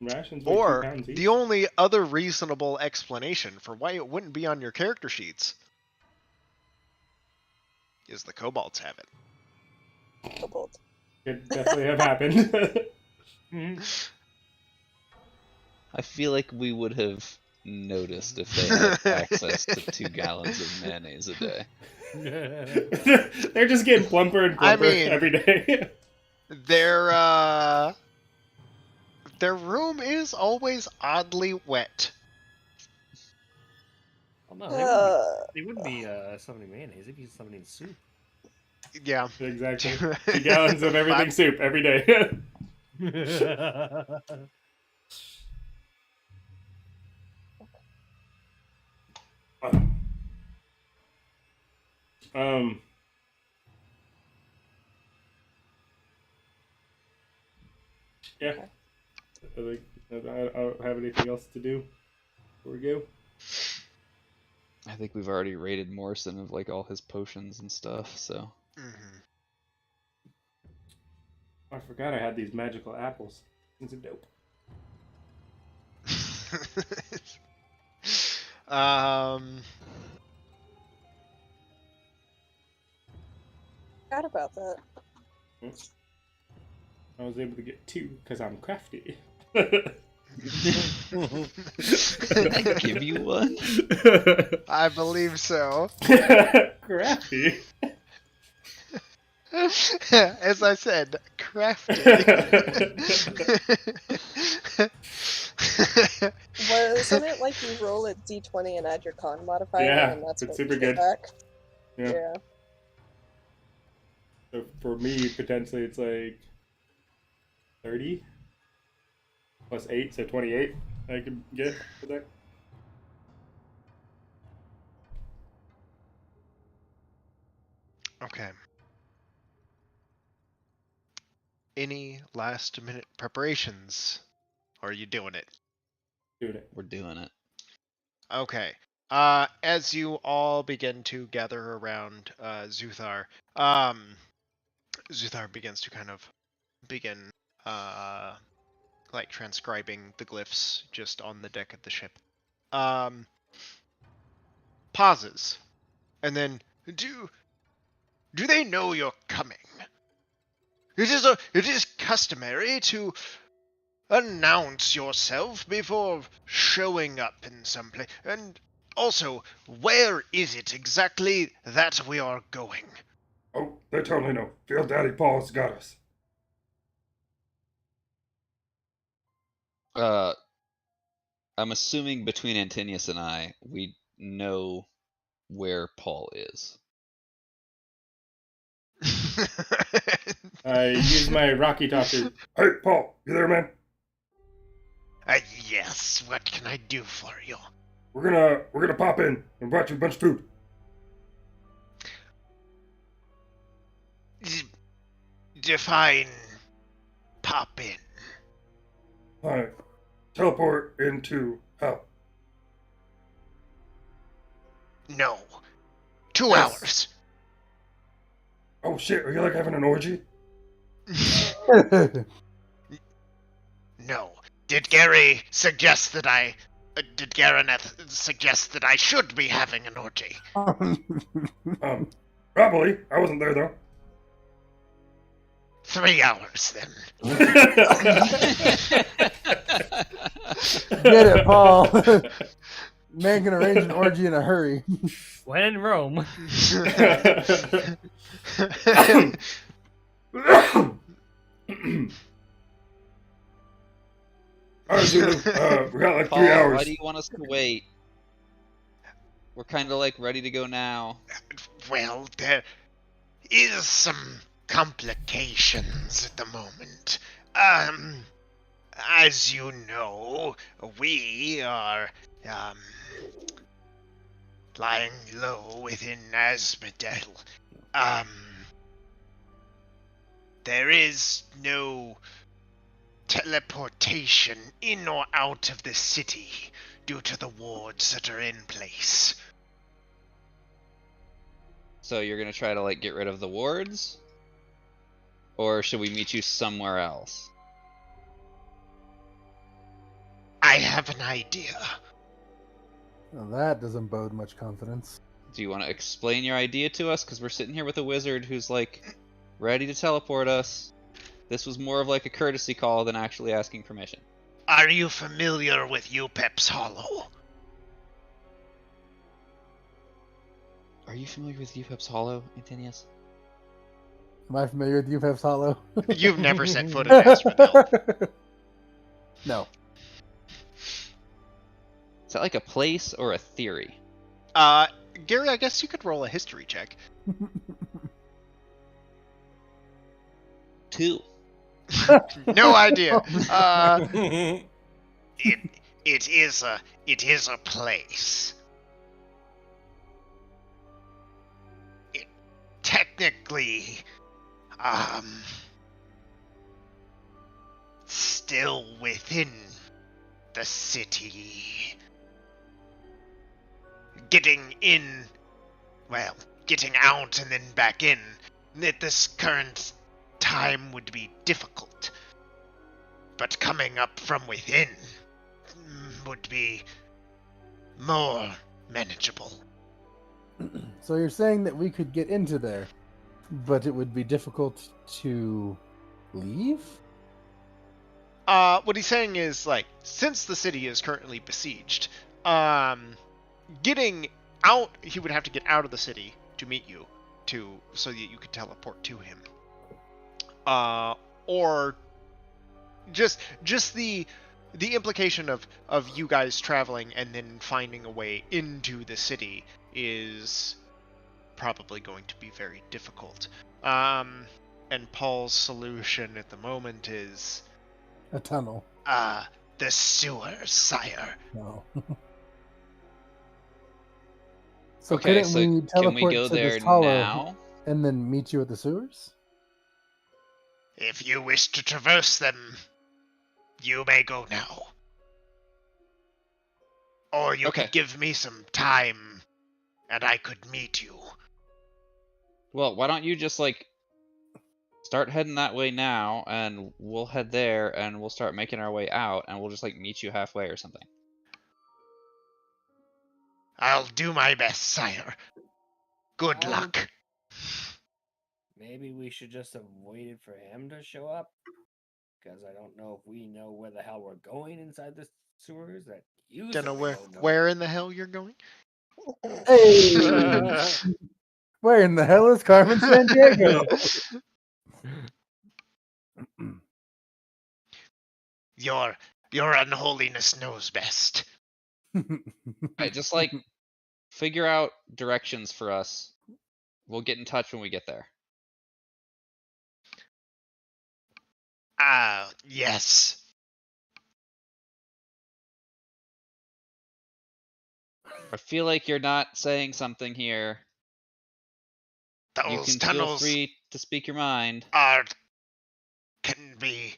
Rations weigh 2 Or pounds each. the only other reasonable explanation for why it wouldn't be on your character sheets is the kobolds have it. Kobold. Could definitely have happened. I feel like we would have noticed if they had access to 2 gallons of mayonnaise a day. They're just getting plumper and plumper every day. Their room is always oddly wet. Oh, no, they wouldn't be summoning mayonnaise. They'd be summoning soup. Yeah. Exactly. 2 gallons of everything soup every day. Yeah. I don't have anything else to do before we go. I think we've already raided Morrison of like all his potions and stuff, so. I forgot I had these magical apples. These are dope. Forgot about that. I was able to get 2 because I'm crafty. Can I give you one? I believe so. Crafty. As I said, crafty. Wasn't it like you roll a d20 and add your con modifier, Yeah, and that's it's what super you get good. back? Yeah. So for me, potentially, it's like 30 plus 8, so 28 I could get for that. Okay. Any last minute preparations? Or are you doing it? Doing it. We're doing it. Okay. As you all begin to gather around Zuthar, Zuthar begins to kind of begin like transcribing the glyphs just on the deck of the ship. Pauses. And then do they know you're coming? It is customary to announce yourself before showing up in some place. And also, where is it exactly that we are going? Oh, they totally know. Field Daddy Paul's got us. I'm assuming between Antinius and I, we know where Paul is. I use my Rocky Talker. Hey, Paul, you there, man? Yes, what can I do for you? We're gonna pop in and brought you a bunch of food. Define pop in. Alright. Teleport into hell. No. 2 Yes. hours. Oh shit, are you like having an orgy? No. Did Gary suggest that did Garaneth suggest that I should be having an orgy? Probably. I wasn't there though. 3 hours then. Get it, Paul. Man can arrange an orgy in a hurry. When in Rome. Alright, Zulu. We got like Paul, 3 hours. why do you want us to wait? We're kind of like ready to go now. Well, there is some complications at the moment. As you know, we are, lying low within Asmodel. There is no teleportation in or out of the city due to the wards that are in place. So you're gonna try to like get rid of the wards? Or should we meet you somewhere else? I have an idea. Well, that doesn't bode much confidence. Do you want to explain your idea to us? Because we're sitting here with a wizard who's like ready to teleport us. This was more of like a courtesy call than actually asking permission. Are you familiar with Upep's Hollow? Are you familiar with Upep's Hollow, Antinius? Am I familiar with Upep's Hollow? You've never set foot in Asphodel. No. Is that like a place or a theory? Gary, I guess you could roll a history check. 2. No idea. It is a place. It technically still within the city. Getting out and then back in at this current time would be difficult. But coming up from within would be more manageable. So you're saying that we could get into there, but it would be difficult to leave? What he's saying is, like, since the city is currently besieged, getting out, he would have to get out of the city to meet you, so that you could teleport to him. Or just the implication of you guys traveling and then finding a way into the city is probably going to be very difficult. And Paul's solution at the moment is A tunnel. the sewers, sire. No. So Okay, couldn't so we can teleport we go to there this hollow now? and then meet you at the sewers? If you wish to traverse them, you may go now. Or you Okay. could give me some time, and I could meet you. Well, why don't you just like start heading that way now, and we'll head there, and we'll start making our way out, and we'll just like meet you halfway or something. I'll do my best, sire. Good luck. Maybe we should just have waited for him to show up. Because I don't know if we know where the hell we're going inside the sewers. That you Don't know certainly don't know. where in the hell you're going. Hey! Where in the hell is Carmen Sandiego? Your unholiness knows best. Alright, just like figure out directions for us. We'll get in touch when we get there. Yes. I feel like you're not saying something here. You Those can tunnels feel free to speak your mind. can be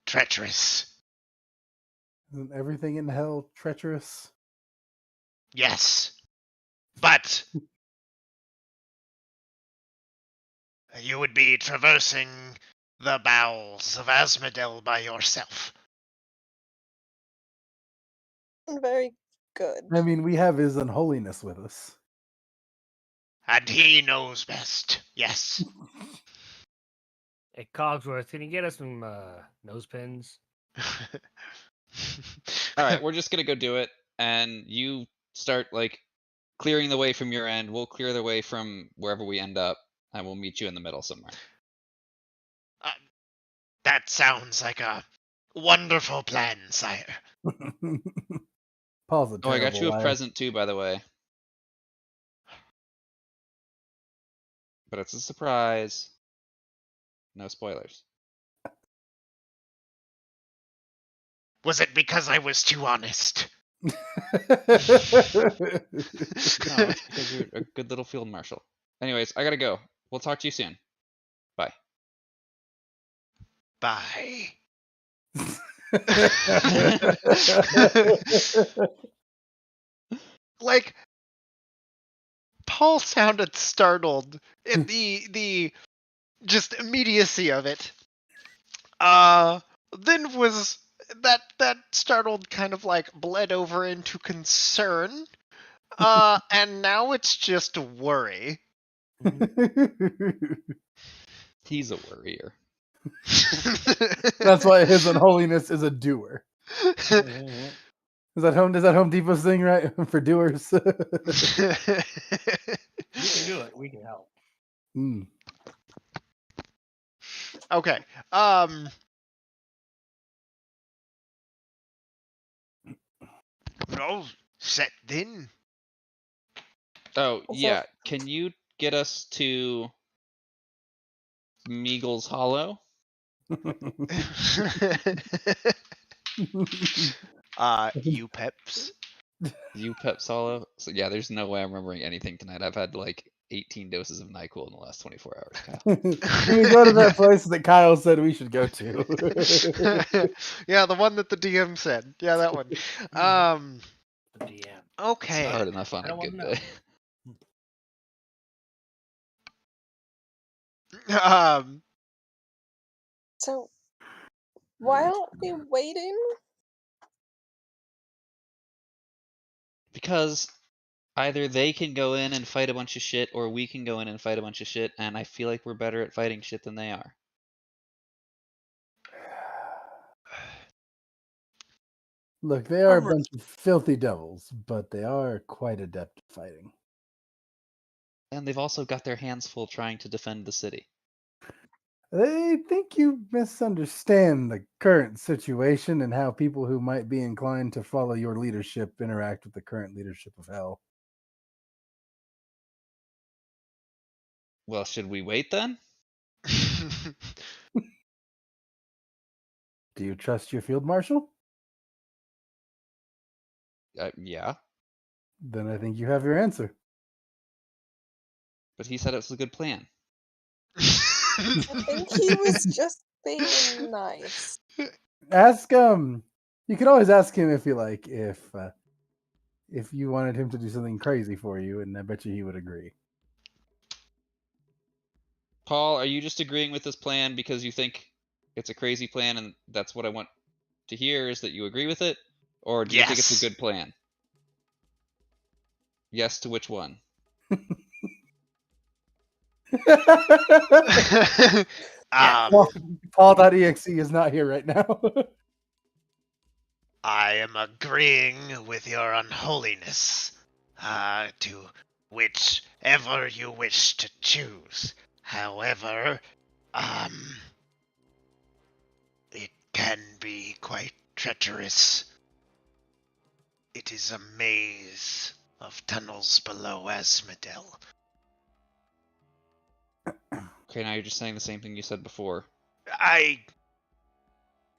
treacherous. Isn't everything in hell treacherous? Yes. But you would be traversing the bowels of Asmodel by yourself. Very good. I mean, we have his unholiness with us. And he knows best. Yes. Hey, Cogsworth, can you get us some nose pins? Alright, we're just gonna go do it, and you start like clearing the way from your end. We'll clear the way from wherever we end up, and we'll meet you in the middle somewhere. That sounds like a wonderful plan, sire. Paul's a Oh, I got terrible you a liar. present too, by the way. But it's a surprise. No spoilers. Was it because I was too honest? No, it's because you're a good little field marshal. Anyways, I gotta go. We'll talk to you soon. Bye. Bye. Like, Paul sounded startled at the just immediacy of it. Then was that startled kind of like bled over into concern. And now it's just worry. He's a worrier. That's why his unholiness is a doer. Is that Home Depot's thing, right? For doers. You can do it. We can help. Mm. Okay. Well, set then. Oh, Also- yeah. Can you get us to Meagle's Hollow? You peps. You Pep's Hollow? So yeah, there's no way I'm remembering anything tonight. I've had like 18 doses of NyQuil in the last 24 hours, Kyle. Can we go to that place that Kyle said we should go to? Yeah, the one that the DM said. Yeah, that one. The DM. It's Okay. hard enough on I a don't good wanna know. day. So, why aren't we waiting? Because either they can go in and fight a bunch of shit, or we can go in and fight a bunch of shit, and I feel like we're better at fighting shit than they are. Look, they are a bunch of filthy devils, but they are quite adept at fighting. And they've also got their hands full trying to defend the city. I think you misunderstand the current situation and how people who might be inclined to follow your leadership interact with the current leadership of Hell. Well, should we wait then? Do you trust your field marshal? Yeah, Then I think you have your answer. but he said it was a good plan. I think he was just being nice. Ask you could always ask him if you like if you wanted him to do something crazy for you, and I bet you he would agree. Paul, are you just agreeing with this plan because you think it's a crazy plan and that's what I want to hear is that you agree with it? Or do you think it's a Yes. good plan? Yes to which one? Paul.exe is not here right now. I am agreeing with your unholiness, to whichever you wish to choose. However, it can be quite treacherous. It is a maze of tunnels below Asmodel. Okay, now you're just saying the same thing you said before.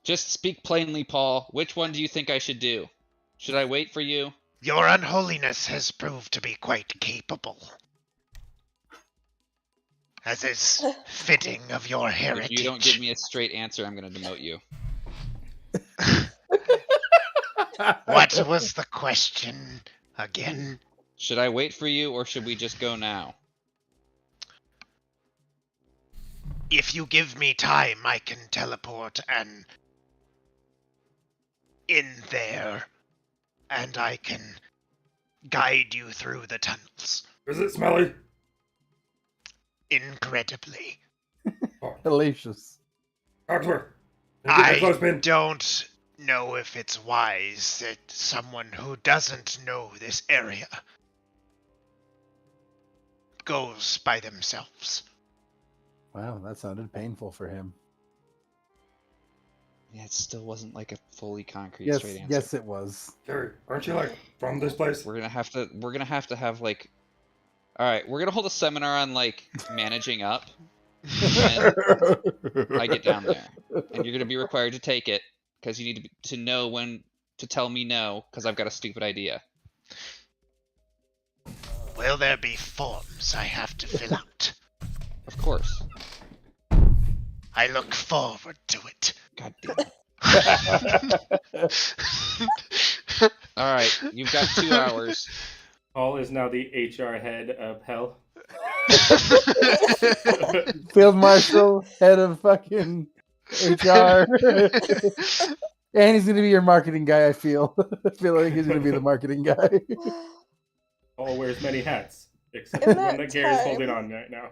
Just speak plainly, Paul. Which one do you think I should do? Should I wait for you? Your unholiness has proved to be quite capable, as is fitting of your heritage. If you don't give me a straight answer, I'm going to demote you. What was the question again? Should I wait for you, or should we just go now? If you give me time, I can teleport and in there, and I can guide you through the tunnels. Is it smelly? Incredibly. Hellacious. Cogsworth. I don't know if it's wise that someone who doesn't know this area goes by themselves. Wow, that sounded painful for him. Yeah, it still wasn't like a fully concrete Yes, straight answer. yes, it was. Jerry, aren't you like from this place? We're gonna have to have like, all right, we're gonna hold a seminar on like managing up. When I get down there, and you're gonna be required to take it because you need to know when to tell me no because I've got a stupid idea. Will there be forms I have to fill out? Of course. I look forward to it. God damn it. All right, you've got 2 hours. Paul is now the HR head of Hell. Field Marshal, head of fucking HR. And he's going to be your marketing guy, I feel. I feel like he's going to be the marketing guy. Paul wears many hats, except In the one that that Gary's time- holding on right now.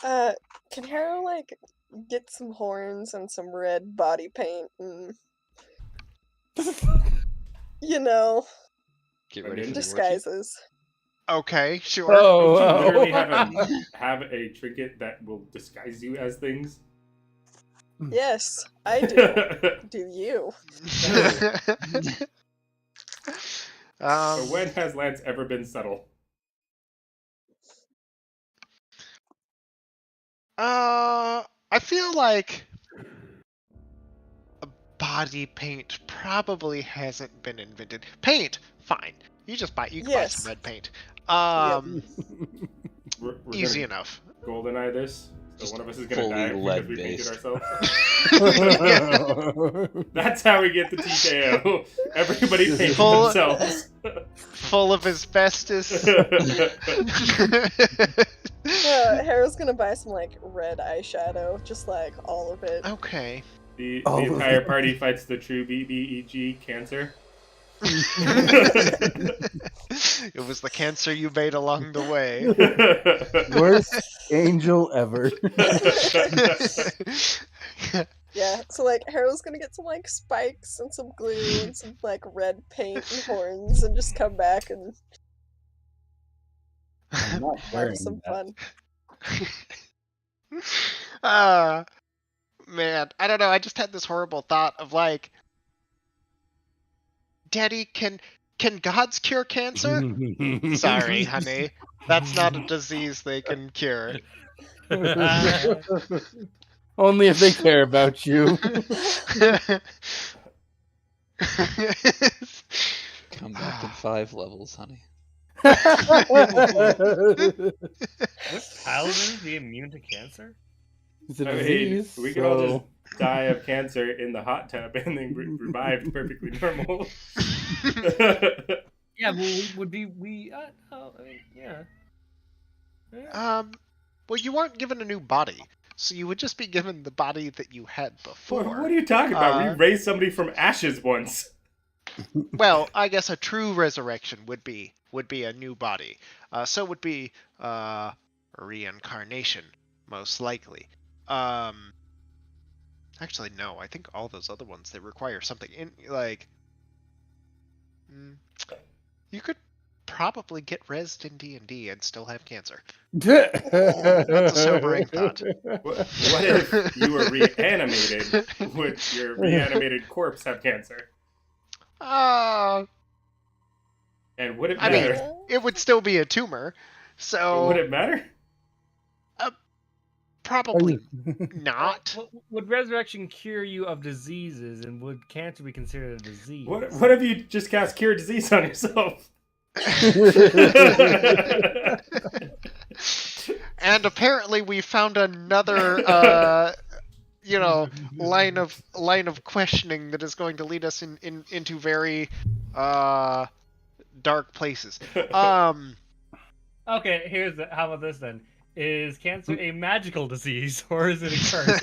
Can Harrow like get some horns and some red body paint and you know Get ready for the orgy. disguises? Okay, sure. Oh, Don't you literally wow. have a trinket that will disguise you as things? Yes, I do. Do you? But when has Lance ever been subtle? I feel like a body paint probably hasn't been invented. Paint, fine. You can buy Yes. some red paint. We're Easy gonna enough. GoldenEye this. So Just one of us is gonna die because we painted lead-based. ourselves. That's how we get the TKO. Everybody painted Full- themselves. Full of asbestos. Harrow's gonna buy some like red eyeshadow, just like all of it. Okay. The Oh, entire the- party fights the true BBEG cancer. It was the cancer you made along the way. Worst angel ever. Yeah, so like Harrow's gonna get some like spikes and some glue and some like red paint and horns and just come back and I'm not have wearing some that. fun. Man, I don't know. I just had this horrible thought of like, Daddy, can gods cure cancer? Sorry, honey, that's not a disease they can cure. Only if they care about you. Come back in 5 levels, honey. Would paladins be immune to cancer? It's a I mean, disease. we could all just die of cancer in the hot tub and then revived perfectly normal. Yeah, well, would be I mean, yeah. Well, you weren't given a new body, so you would just be given the body that you had before. What are you talking about? We raised somebody from ashes once. Well, I guess a true resurrection would be a new body. So would be reincarnation, most likely. Actually, no. I think all those other ones, they require something in like. You could probably get rezzed in D&D and still have cancer. That's a sobering thought. What if you were reanimated? Would your reanimated corpse have cancer? And would it I matter? mean, it would still be a tumor. So Would it matter? Probably not. Would resurrection cure you of diseases, and would cancer be considered a disease? What if you just cast cure disease on yourself? And apparently we found another line of questioning that is going to lead us into very dark places. Okay, how about this then? Is cancer a magical disease, or is it a curse?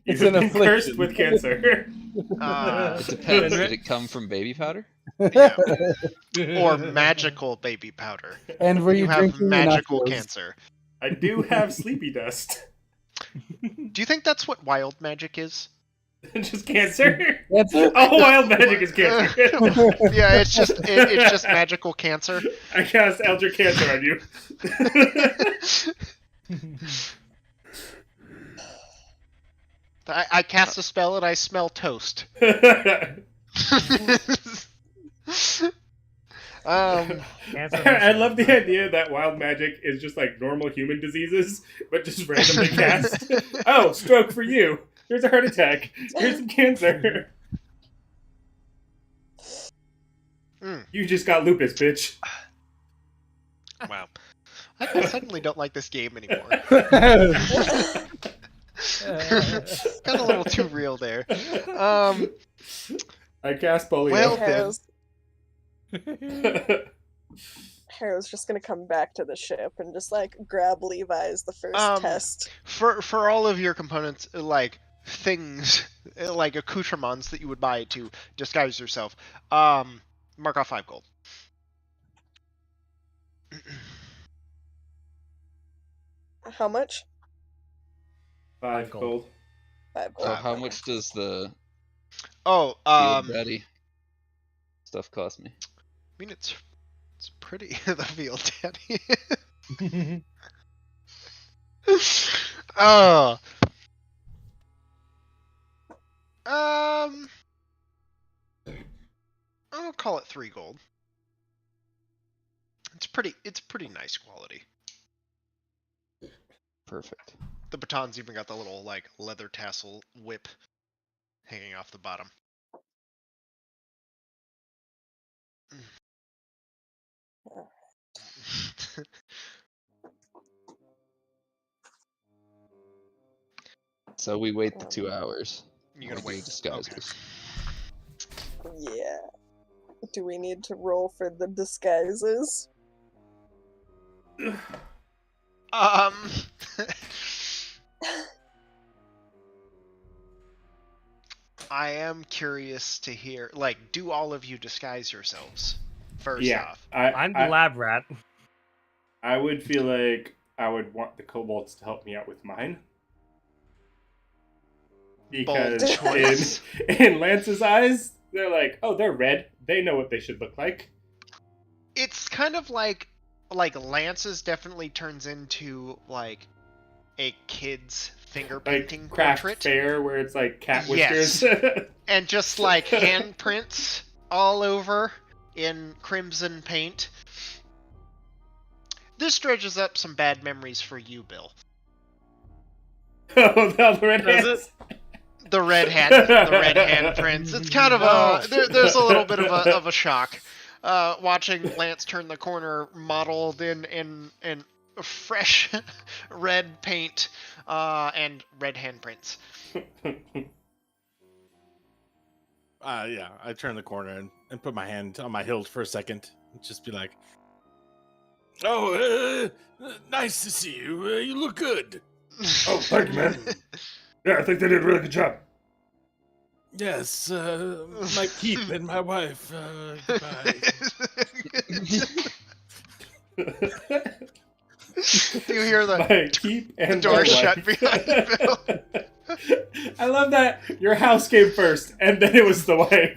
It's You've an been cursed affliction. with cancer. It depends. Did it come from baby powder? Yeah. Or magical baby powder. And were you have drinking magical inoculates? cancer. I do have sleepy dust. Do you think that's what wild magic is? Just cancer? Cancer? All wild magic is cancer. Yeah, it's just magical cancer. I cast Eldritch Cancer on you. I cast a spell and I smell toast. I love the idea that wild magic is just like normal human diseases, but just randomly cast. Oh, stroke for you. Here's a heart attack. Here's some cancer. You just got lupus, bitch. Wow. I suddenly don't like this game anymore. Got a little too real there. I cast polio. Well, Harrow's just gonna come back to the ship and just like grab Levi's the first test. For all of your components, like things, like accoutrements that you would buy to disguise yourself, mark off 5 gold. How much? 5 gold. 5 So gold. how much does the Oh, field ready stuff cost me? I mean, it's pretty, the field daddy. Oh. I'll call it 3 gold. It's pretty nice quality. Perfect. The baton's even got the little, like, leather tassel whip hanging off the bottom. So we wait the 2 hours. You're gonna Or do wait. disguises. Yeah. Do we need to roll for the disguises? I am curious to hear, like, do all of you disguise yourselves? First off. I'm the lab rat. I would feel like I would want the kobolds to help me out with mine. Because in Lance's eyes, they're like, oh, they're red. They know what they should look like. It's kind of like Lance's definitely turns into, like, a kid's finger painting like craft portrait. fair where it's like cat whiskers. Yes. And just like handprints all over in crimson paint. This dredges up some bad memories for you, Bill. Oh, the red hands. The red handprints. It's kind of there's a little bit of a shock. Watching Lance turn the corner, modeled in fresh red paint and red handprints. Yeah, I turn the corner and put my hand on my hilt for a second. And just be like, "Oh, nice to see you. You look good." Oh, thank you, man. Yeah, I think they did a really good job. Yes, my keep and my wife. Goodbye. You hear my keep and the door my shut wife. behind Bill. I love that your house came first, and then it was the wife.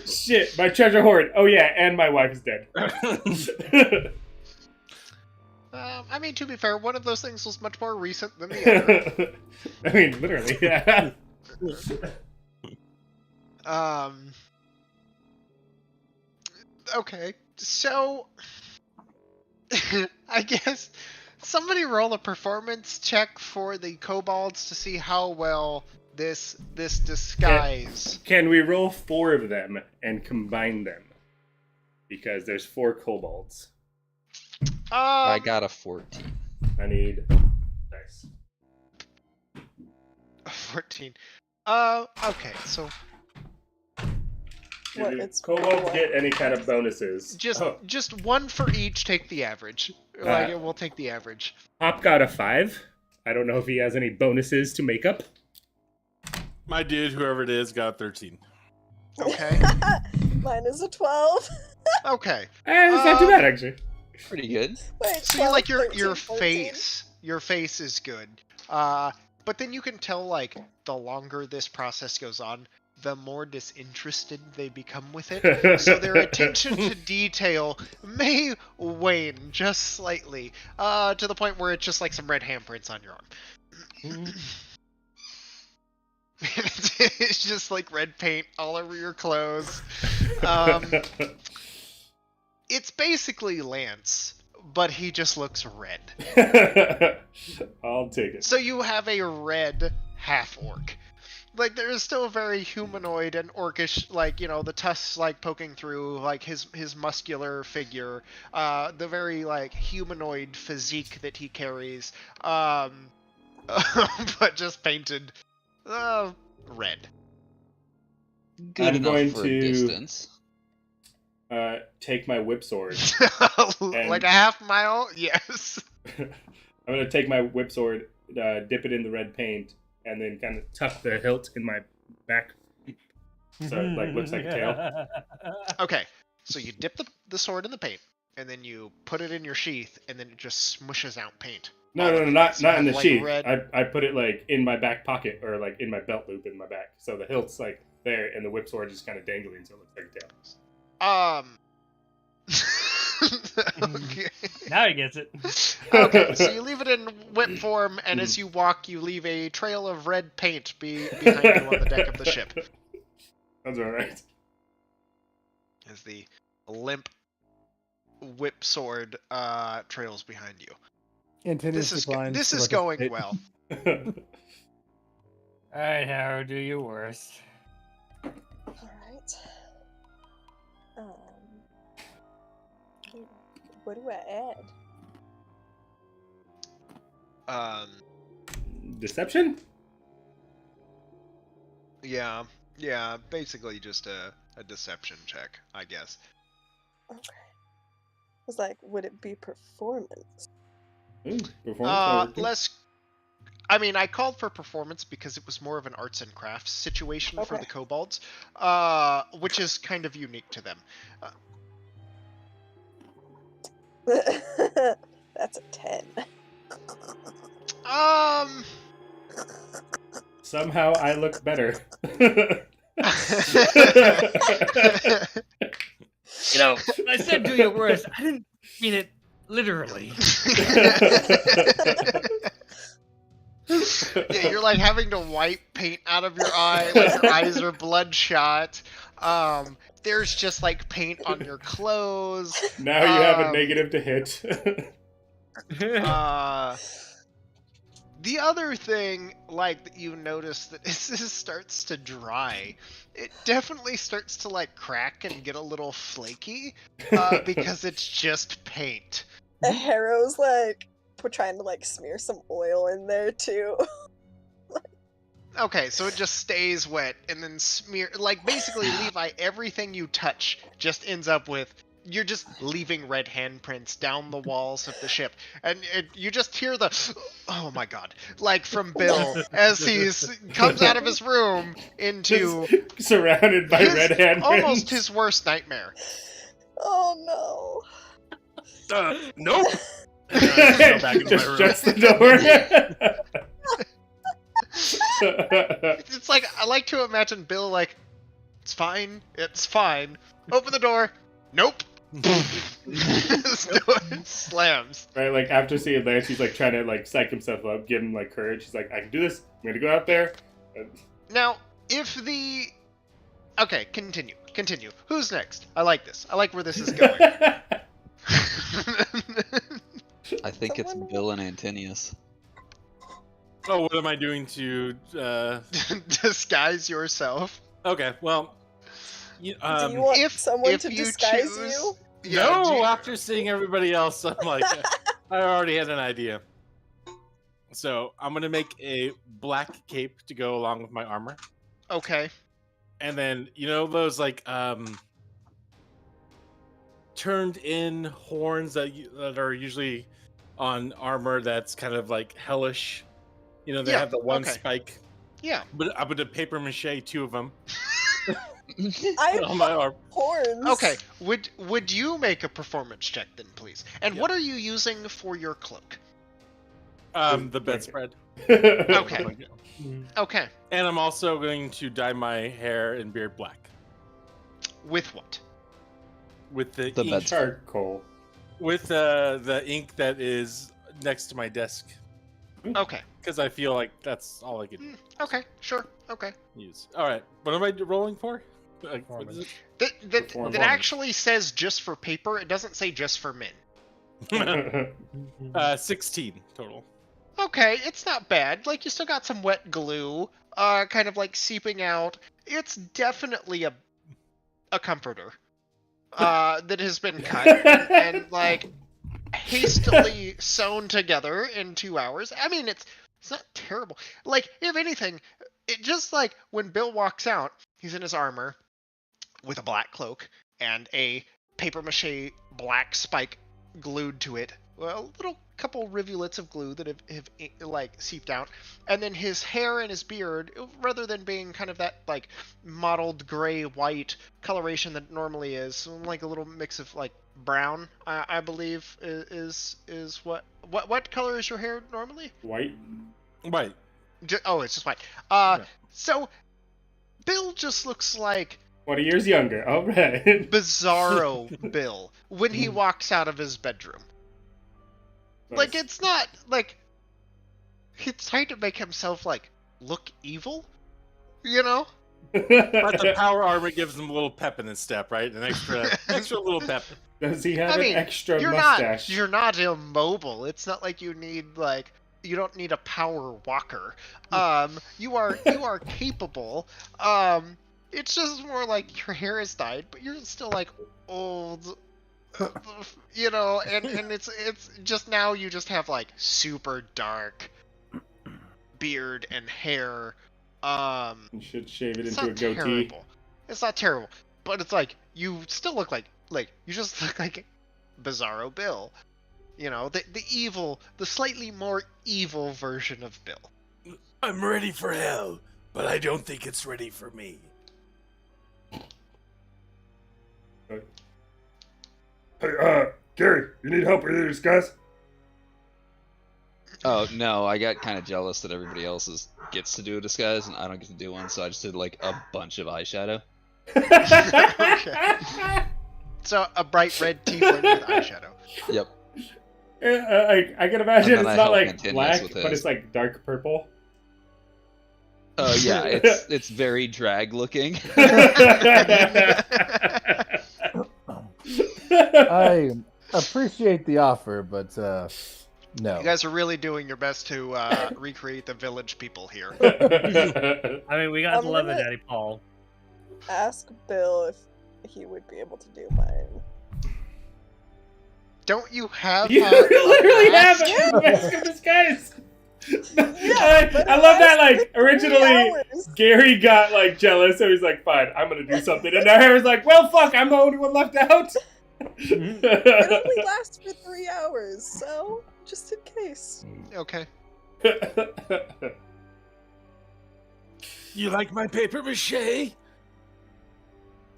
Shit, my treasure hoard. Oh yeah, and my wife is dead. I mean, to be fair, one of those things was much more recent than the other. I mean, literally, yeah. Okay, so I guess somebody roll a performance check for the kobolds to see how well this disguise. Can we roll 4 of them and combine them? Because there's 4 kobolds. I got a 14. I need dice. 14. Okay, so Do kobolds get any kind of bonuses? just one for each. Take the average. We'll take the average. Hop got a 5. I don't know if he has any bonuses to make up. My dude, whoever it is, got 13. Okay. Mine is a 12. Okay. It's not too bad, actually. Pretty good. Wait, So 12, your 13, 14? your face is good. But then you can tell, like, the longer this process goes on, the more disinterested they become with it. So their attention to detail may wane just slightly, to the point where it's just like some red handprints on your arm. It's just like red paint all over your clothes. It's basically Lance, but he just looks red. I'll take it. So you have a red half-orc. Like, there is still very humanoid and orcish, like, you know, the tusks, like, poking through, like, his muscular figure, the very, like, humanoid physique that he carries, but just painted red. Good I'm enough going for to a distance. Take my whip sword. Like a half mile? Yes. I'm going to take my whip sword, dip it in the red paint, and then kind of tuck the hilt in my back so it like looks like a tail. Okay, so you dip the sword in the paint, and then you put it in your sheath, and then it just smushes out paint. No, not in the like sheath. red- I put it like in my back pocket or like in my belt loop in my back, so the hilt's like there, and the whip sword is kind of dangling, so it looks like a tail. Okay. Now he gets it. Okay, so you leave it in whip form, and as you walk, you leave a trail of red paint behind you on the deck of the ship. Sounds alright. As the limp whip sword trails behind you. Antinius declines This to is going participate. well. All right, Harold, do your worst. Alright. What do I add? Deception? Yeah, basically just a deception check, I guess. Okay. I was like, would it be performance? Performance. I mean, I called for performance because it was more of an arts and crafts situation for Okay. the kobolds, which is kind of unique to them. That's a 10. Somehow I look better. You know, I said do your worst. I didn't mean it literally. Yeah, you're like having to wipe paint out of your eye, like your eyes are bloodshot. There's just like paint on your clothes. Now you have a negative to hit. The other thing, like, that you notice that as this starts to dry, it definitely starts to like crack and get a little flaky, because it's just paint. Harrow's like trying to like smear some oil in there too. Okay, so it just stays wet and then like basically Levi, everything you touch just ends up with, you're just leaving red handprints down the walls of the ship, and you just hear the, oh my god, like from Bill as he comes out of his room into surrounded by red handprints. Almost his worst nightmare. Oh no. Nope. Just shuts the door. It's like, I like to imagine Bill like, it's fine. Open the door. Nope. The door slams. Right, like after seeing Lance, he's like trying to like psych himself up, give him like courage. He's like, I can do this. I'm gonna go out there. Now, okay, continue. Who's next? I like this. I like where this is going. I think it's Bill and Antinius. Oh, what am I doing to disguise yourself? Okay, well, do you want someone to disguise you? Yeah, no, after seeing everybody else, I'm like, I already had an idea. So I'm gonna make a black cape to go along with my armor. Okay. And then those like turned in horns that are usually on armor that's kind of like hellish. They have the one spike. Yeah. But I'm gonna paper mache 2 of them. I on my arm. Horns. Okay. Would you make a performance check then, please? And what are you using for your cloak? The bedspread. Okay. Okay. And I'm also going to dye my hair and beard black. With what? With the ink. Charcoal. With the ink that is next to my desk. Okay. Because I feel like that's all I can Okay, sure. Okay. use. All right. What am I rolling for? What is it? That actually says just for paper. It doesn't say just for men. 16 total. Okay, it's not bad. Like, you still got some wet glue, kind of like seeping out. It's definitely a comforter that has been cut and like hastily sewn together in 2 hours. I mean, it's not terrible. Like, if anything, it just like when Bill walks out, he's in his armor with a black cloak and a paper mache black spike glued to it. Well, a little couple rivulets of glue that have like seeped out, and then his hair and his beard, rather than being kind of that like mottled gray white coloration that normally is, like a little mix of like brown, I believe is what color is your hair normally? White. Right. Oh, it's just white. Yeah. So Bill just looks like 20 years younger. All right. Bizarro Bill when he walks out of his bedroom. Like, it's not like he's trying to make himself like look evil, you know? But the power armor gives him a little pep in his step, right? An extra little pep. Does he have I mean, an extra you're mustache? you're not immobile. It's not like you don't need a power walker. You are capable. It's just more like your hair has dyed, but you're still like old, you know. And it's just now you just have like super dark beard and hair. You should shave it It's into a not goatee. terrible. It's not terrible, but it's like you still look like you just look like Bizarro Bill. You know, the evil, the slightly more evil version of Bill. I'm ready for hell, but I don't think it's ready for me. Hey, Gary, you need help with your disguise? Oh no, I got kind of jealous that everybody else gets to do a disguise and I don't get to do one, so I just did like a bunch of eyeshadow. Okay. So a bright red tiefling with eyeshadow. Yep. I can imagine And it's then I not help like Antinous black, with but his. it's like dark purple. Oh yeah, it's very drag looking. I appreciate the offer, but no. You guys are really doing your best to recreate the village people here. I mean, we got I'm to love it, gonna- Daddy Paul. Ask Bill if he would be able to do mine. Don't you have? You a literally have mask? a mask of disguise. but I it love that. lasts Like for 3 originally, hours. Gary got like jealous, so he's like, "Fine, I'm gonna do something." And now Harry's like, "Well, fuck, I'm the only one left out." It only lasts for 3 hours, so just in case. Okay. You like my paper mache?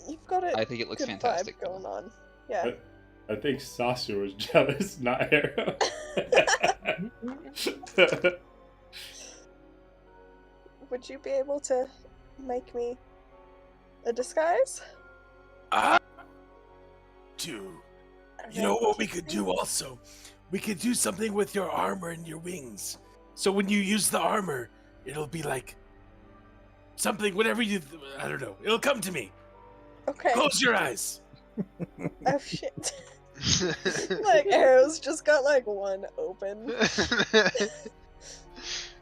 You've got a I think it looks good fantastic. vibe going on. Yeah. I think Sasha was jealous, not Harrow. Would you be able to make me a disguise? You know what we could do also? We could do something with your armor and your wings. So when you use the armor, it'll be like something, whatever I don't know. It'll come to me. Okay. Close your eyes. Oh shit. Like Arrow's just got like one open.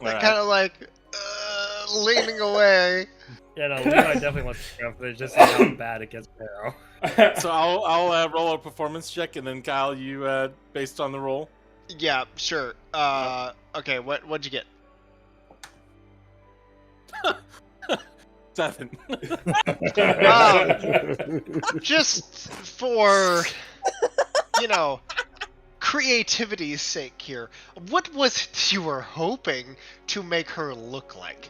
Like kind of like leaning away. Yeah, no, Levi definitely wants to go, but it's just how bad it gets for Arrow. So I'll roll a performance check, and then Kyle, you based on the roll. Yeah, sure. Okay, what'd you get? 7. Just for, you know, creativity's sake here, what was it you were hoping to make her look like?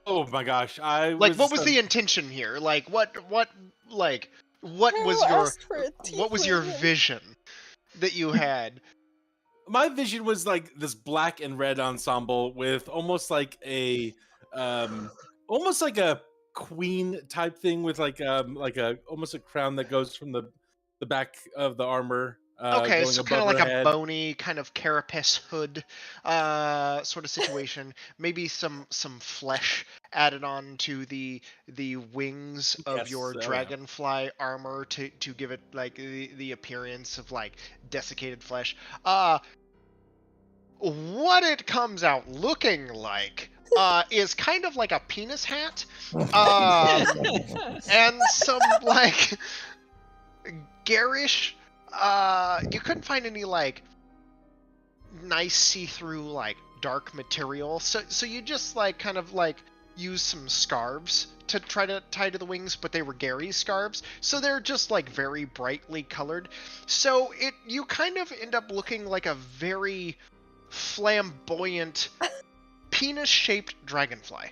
Oh my gosh, Like, what was the intention here? Like, what was Arrow asked for a what was your tiefling. vision that you had? My vision was like this black and red ensemble with almost like a queen type thing with like a almost a crown that goes from the back of the armor. Okay, going so kind of above like her a head. bony kind of carapace hood sort of situation. Maybe some flesh added on to the wings of Yes, your oh, yeah. dragonfly armor to give it like the appearance of like desiccated flesh. What it comes out looking like is kind of like a penis hat, and some like garish. You couldn't find any like nice see-through like dark material, so you just like kind of like use some scarves to try to tie to the wings, but they were Gary's scarves, so they're just like very brightly colored. So you kind of end up looking like a very flamboyant penis-shaped dragonfly.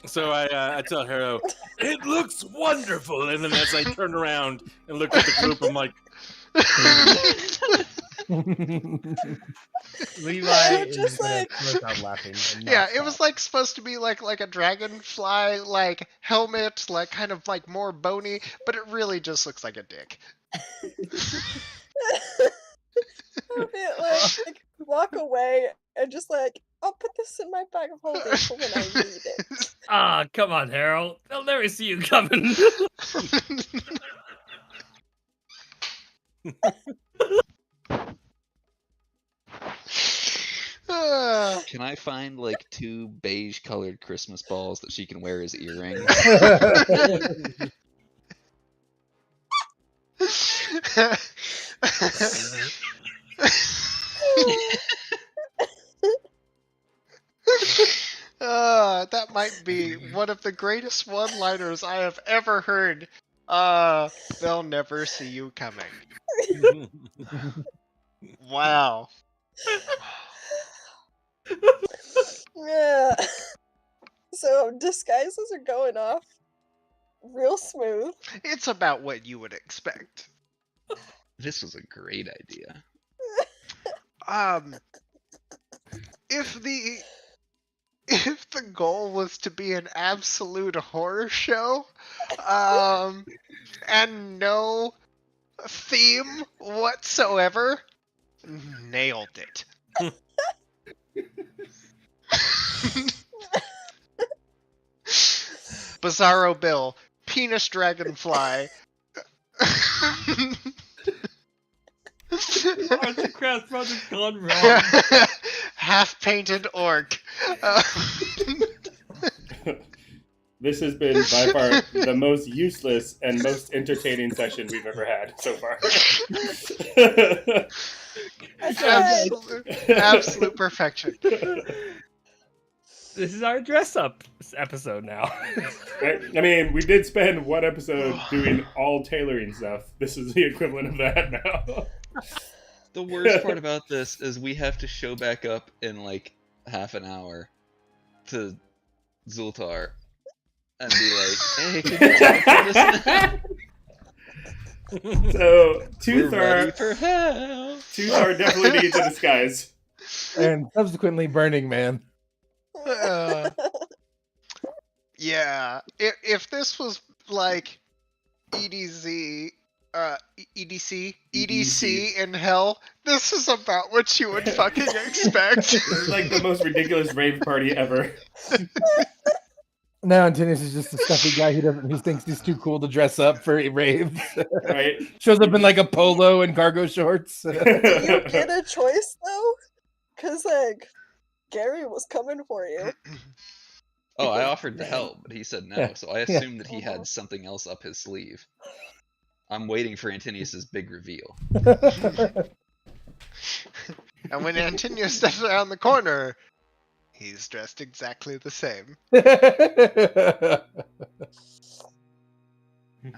So I tell Harrow, it looks wonderful, and then as I turn around and look at the group, I'm like, Levi just like out laughing. Yeah, it was like supposed to be like a dragonfly like helmet, like kind of like more bony, but it really just looks like a dick. I'll be like walk away and just like, I'll put this in my bag of holding for when I need it. Ah, come on, Harold. They'll never see you coming. Can I find like 2 beige colored Christmas balls that she can wear as earrings? That might be one of the greatest one-liners I have ever heard. They'll never see you coming. Wow. Yeah. So disguises are going off real smooth. It's about what you would expect. This was a great idea. If the goal was to be an absolute horror show, and no theme whatsoever, nailed it. Bizarro Bill, penis dragonfly. Aristocrat project gone wrong. Half-painted orc. This has been by far the most useless and most entertaining session we've ever had so far. Absolute perfection. This is our dress-up episode now. Right? I mean, we did spend one episode doing all tailoring stuff. This is the equivalent of that now. The worst part about this is we have to show back up in like half an hour to Zultar and be like, hey, could you talk to us now? So, We're ready for hell. Toothar definitely needs a disguise. And subsequently Burning Man. Yeah, if this was like EDC in hell, this is about what you would fucking expect. This is like the most ridiculous rave party ever. Now Antonius is just a stuffy guy who thinks he's too cool to dress up for a rave. Right? Shows up in like a polo and cargo shorts. You get a choice though, because like Gary was coming for you. Oh, I offered to help, but he said no, so I assumed that he had something else up his sleeve. I'm waiting for Antonius's big reveal. And when Antonius steps around the corner, he's dressed exactly the same.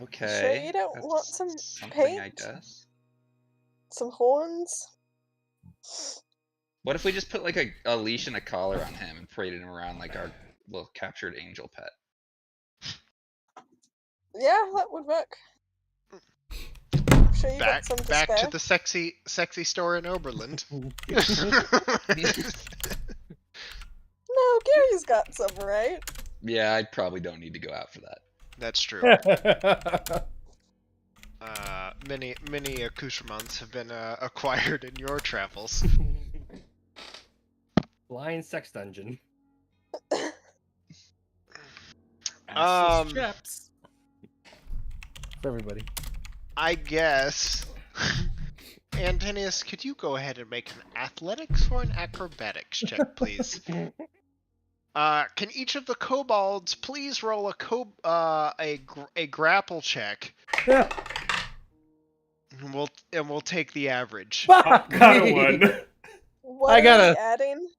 Okay. Sure you don't want some something, I paint? guess. Some horns? What if we just put like a leash and a collar on him and paraded him around like our little captured angel pet? Yeah, that would work. I'm sure you got some to Back to spare. the sexy store in Oberland. No, Gary's got some, right? Yeah, I probably don't need to go out for that. That's true. Many accoutrements have been acquired in your travels. Blind sex dungeon. straps. For everybody. I guess. Antonius, could you go ahead and make an athletics or an acrobatics check, please? Can each of the kobolds please roll a grapple check? Yeah. And we'll take the average. Got a one. What I are gotta- we adding?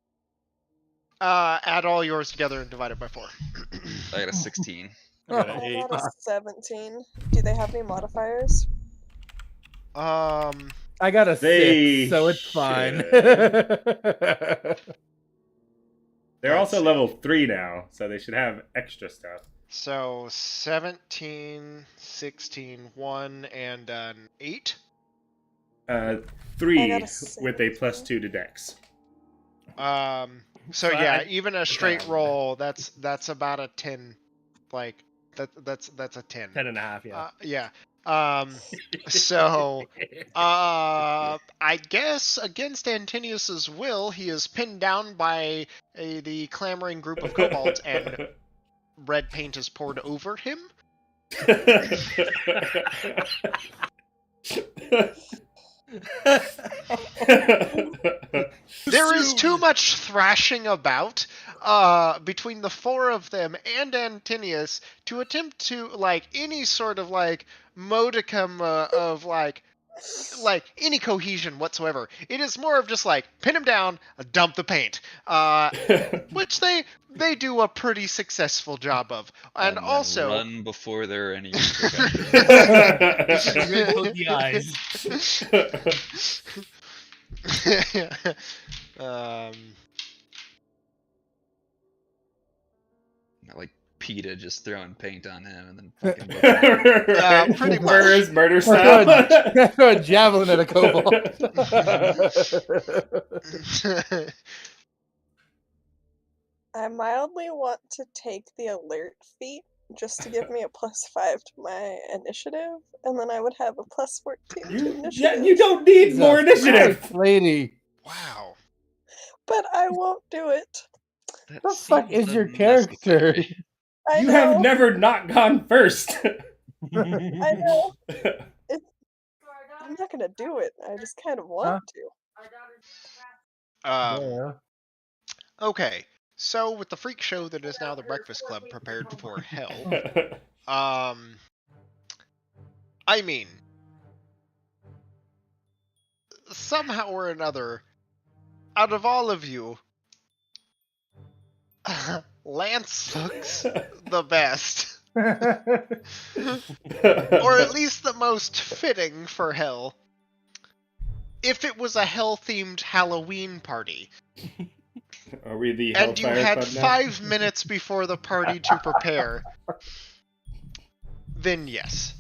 Add all yours together and divide it by 4. I got a 16. I got an I 8. got a 17. Do they have any modifiers? I got a They 6, so it's fine. They're Let's also see. level 3 now, so they should have extra stuff. So 17, 16, 1, and an 8. 3 got a with a +2 to Dex. So So yeah, I- even a straight roll, that's about a 10. Like that's a 10. 10.5, yeah. Yeah. So I guess against Antinius's will, he is pinned down by the clamoring group of kobolds, and red paint is poured over him. There is too much thrashing about between the 4 of them and Antinius to attempt to like any sort of like modicum of like any cohesion whatsoever. It is more of just like pin him down, dump the paint, which they do a pretty successful job of, and then also run before there are any. Close the eyes. Like PETA just throwing paint on him and then fucking pretty much. Murder style. Throw a javelin at a kobold. I mildly want to take the alert feat just to give me a +5 to my initiative, and then I would have a +14 to initiative. You don't need more initiative. Lady. Wow. But I won't do it. That What the fuck seems is your character? unnecessary. I You know. have never not gone first. I know. I'm not gonna do it. I just kind of want to. Okay, so with the freak show that is now the Breakfast Club prepared for hell, I mean, somehow or another, out of all of you, Lance looks the best. Or at least the most fitting for hell. If it was a hell-themed Halloween party, Are we the and you Hellfire had Club now? 5 minutes before the party to prepare, then yes.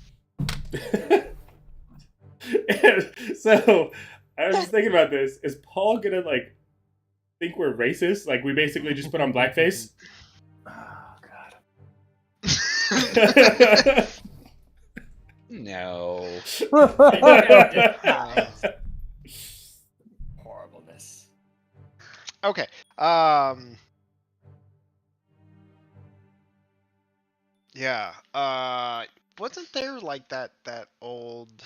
So, I was just thinking about this. Is Paul gonna, like, think we're racist? Like, we basically just put on blackface? Oh god. No. Horribleness. Okay. Yeah. Wasn't there like that old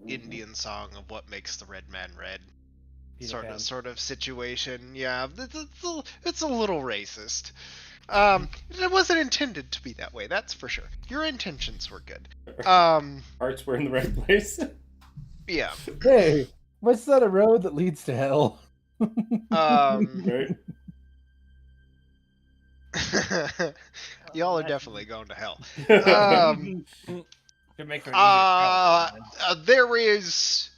Indian song of what makes the red man red? Peter Pan. Sort of situation. Yeah, it's a little racist. It wasn't intended to be that way, that's for sure. Your intentions were good. Hearts were in the right place. Yeah. Hey, what's that a road that leads to hell? Right? Y'all are definitely going to hell. To make her There is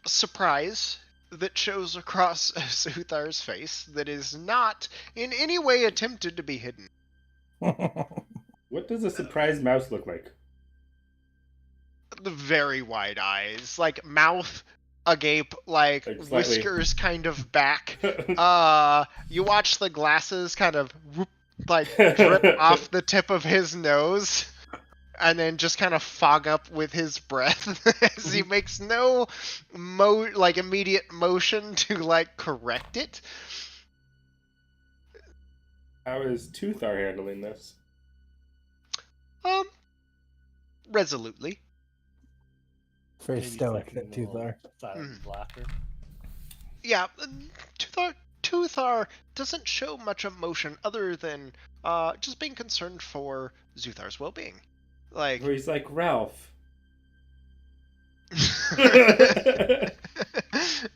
surprise that shows across Suthar's face that is not in any way attempted to be hidden. What does a surprised mouse look like? The very wide eyes, like mouth agape, like Like slightly. whiskers kind of back. You watch the glasses kind of whoop, like drip off the tip of his nose, and then just kind of fog up with his breath as he makes no immediate motion to like correct it. How is Toothar handling this? Resolutely. Very stoic, that Toothar. Silent laughter. Yeah, Toothar doesn't show much emotion other than just being concerned for Zuthar's well-being. Like, Or he's like Ralph.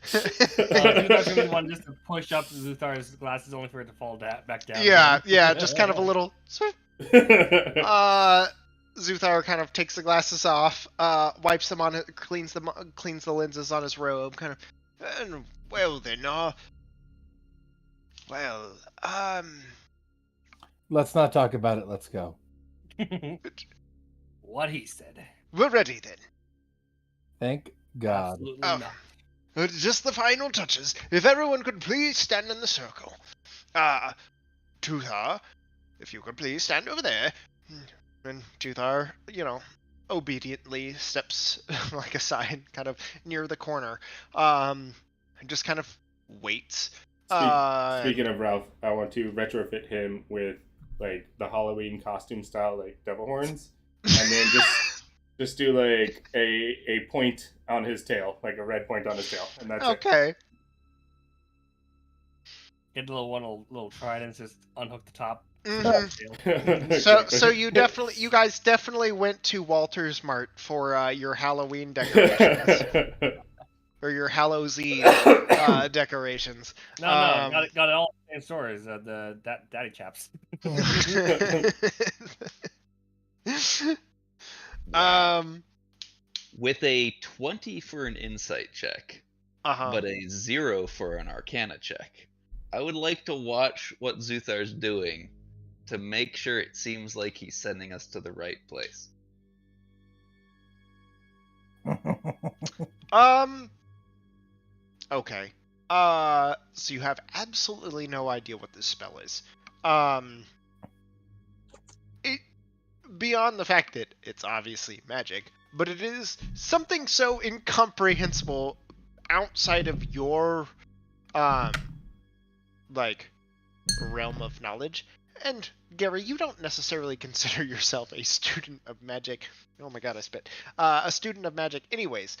Zuthar's gonna be the one just to push up Zuthar's glasses, only for it to fall back down. Yeah, just kind of a little. Zuthar kind of takes the glasses off, wipes them on it, cleans the lenses on his robe, kind of. And well then, Let's not talk about it. Let's go. What he said. We're ready then. Thank God. Absolutely not. Just the final touches. If everyone could please stand in the circle. Tuthar, if you could please stand over there. And Tuthar, obediently steps like aside, kind of near the corner, and just kind of waits. Speaking of Ralph, I want to retrofit him with like the Halloween costume style, like devil horns, and then just do like a point on his tail, like a red point on his tail, and that's okay. Get a little trident, just unhook the top. Mm-hmm. So you guys definitely went to Walter's Mart for your Halloween decorations. Or your Hallows Eve decorations. No, got it all in stores. The Daddy Chaps. With a 20 for an insight check, but a 0 for an Arcana check, I would like to watch what Zuthar's doing to make sure it seems like he's sending us to the right place. Okay. So you have absolutely no idea what this spell is. Beyond the fact that it's obviously magic, but it is something so incomprehensible outside of your realm of knowledge. And Gary, you don't necessarily consider yourself a student of magic. Oh my god, I spit. A student of magic anyways.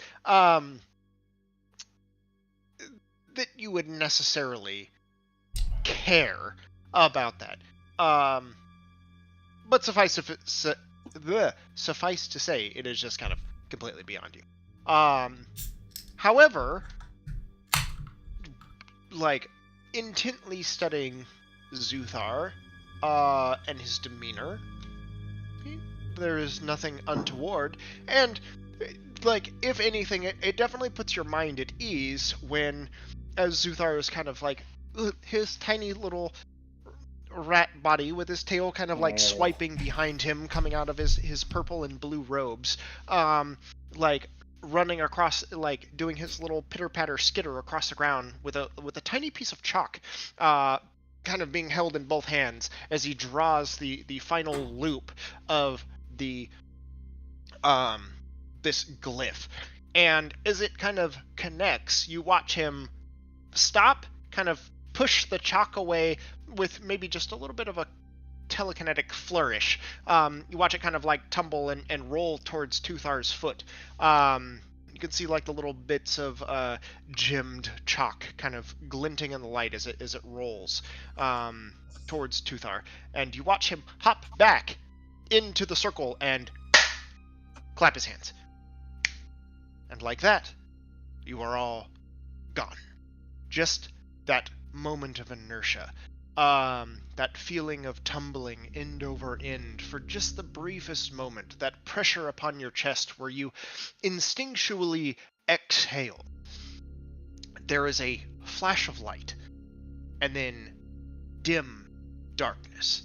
That you would necessarily care about that. But suffice to say, it is just kind of completely beyond you. However, intently studying Zuthar and his demeanor, there is nothing untoward, and if anything, it definitely puts your mind at ease when, as Zuthar is kind of his tiny little rat body with his tail kind of swiping behind him, coming out of his purple and blue robes, running across, doing his little pitter-patter skitter across the ground with a tiny piece of chalk, kind of being held in both hands as he draws the final loop of the this glyph. And as it kind of connects, you watch him stop, kind of push the chalk away with maybe just a little bit of a telekinetic flourish. You watch it kind of tumble and roll towards Tuthar's foot. You can see the little bits of gemmed chalk kind of glinting in the light as it rolls towards Tuthar. And you watch him hop back into the circle and clap his hands. And like that, you are all gone. Just that moment of inertia. That feeling of tumbling end over end for just the briefest moment. That pressure upon your chest where you instinctually exhale. There is a flash of light. And then dim darkness.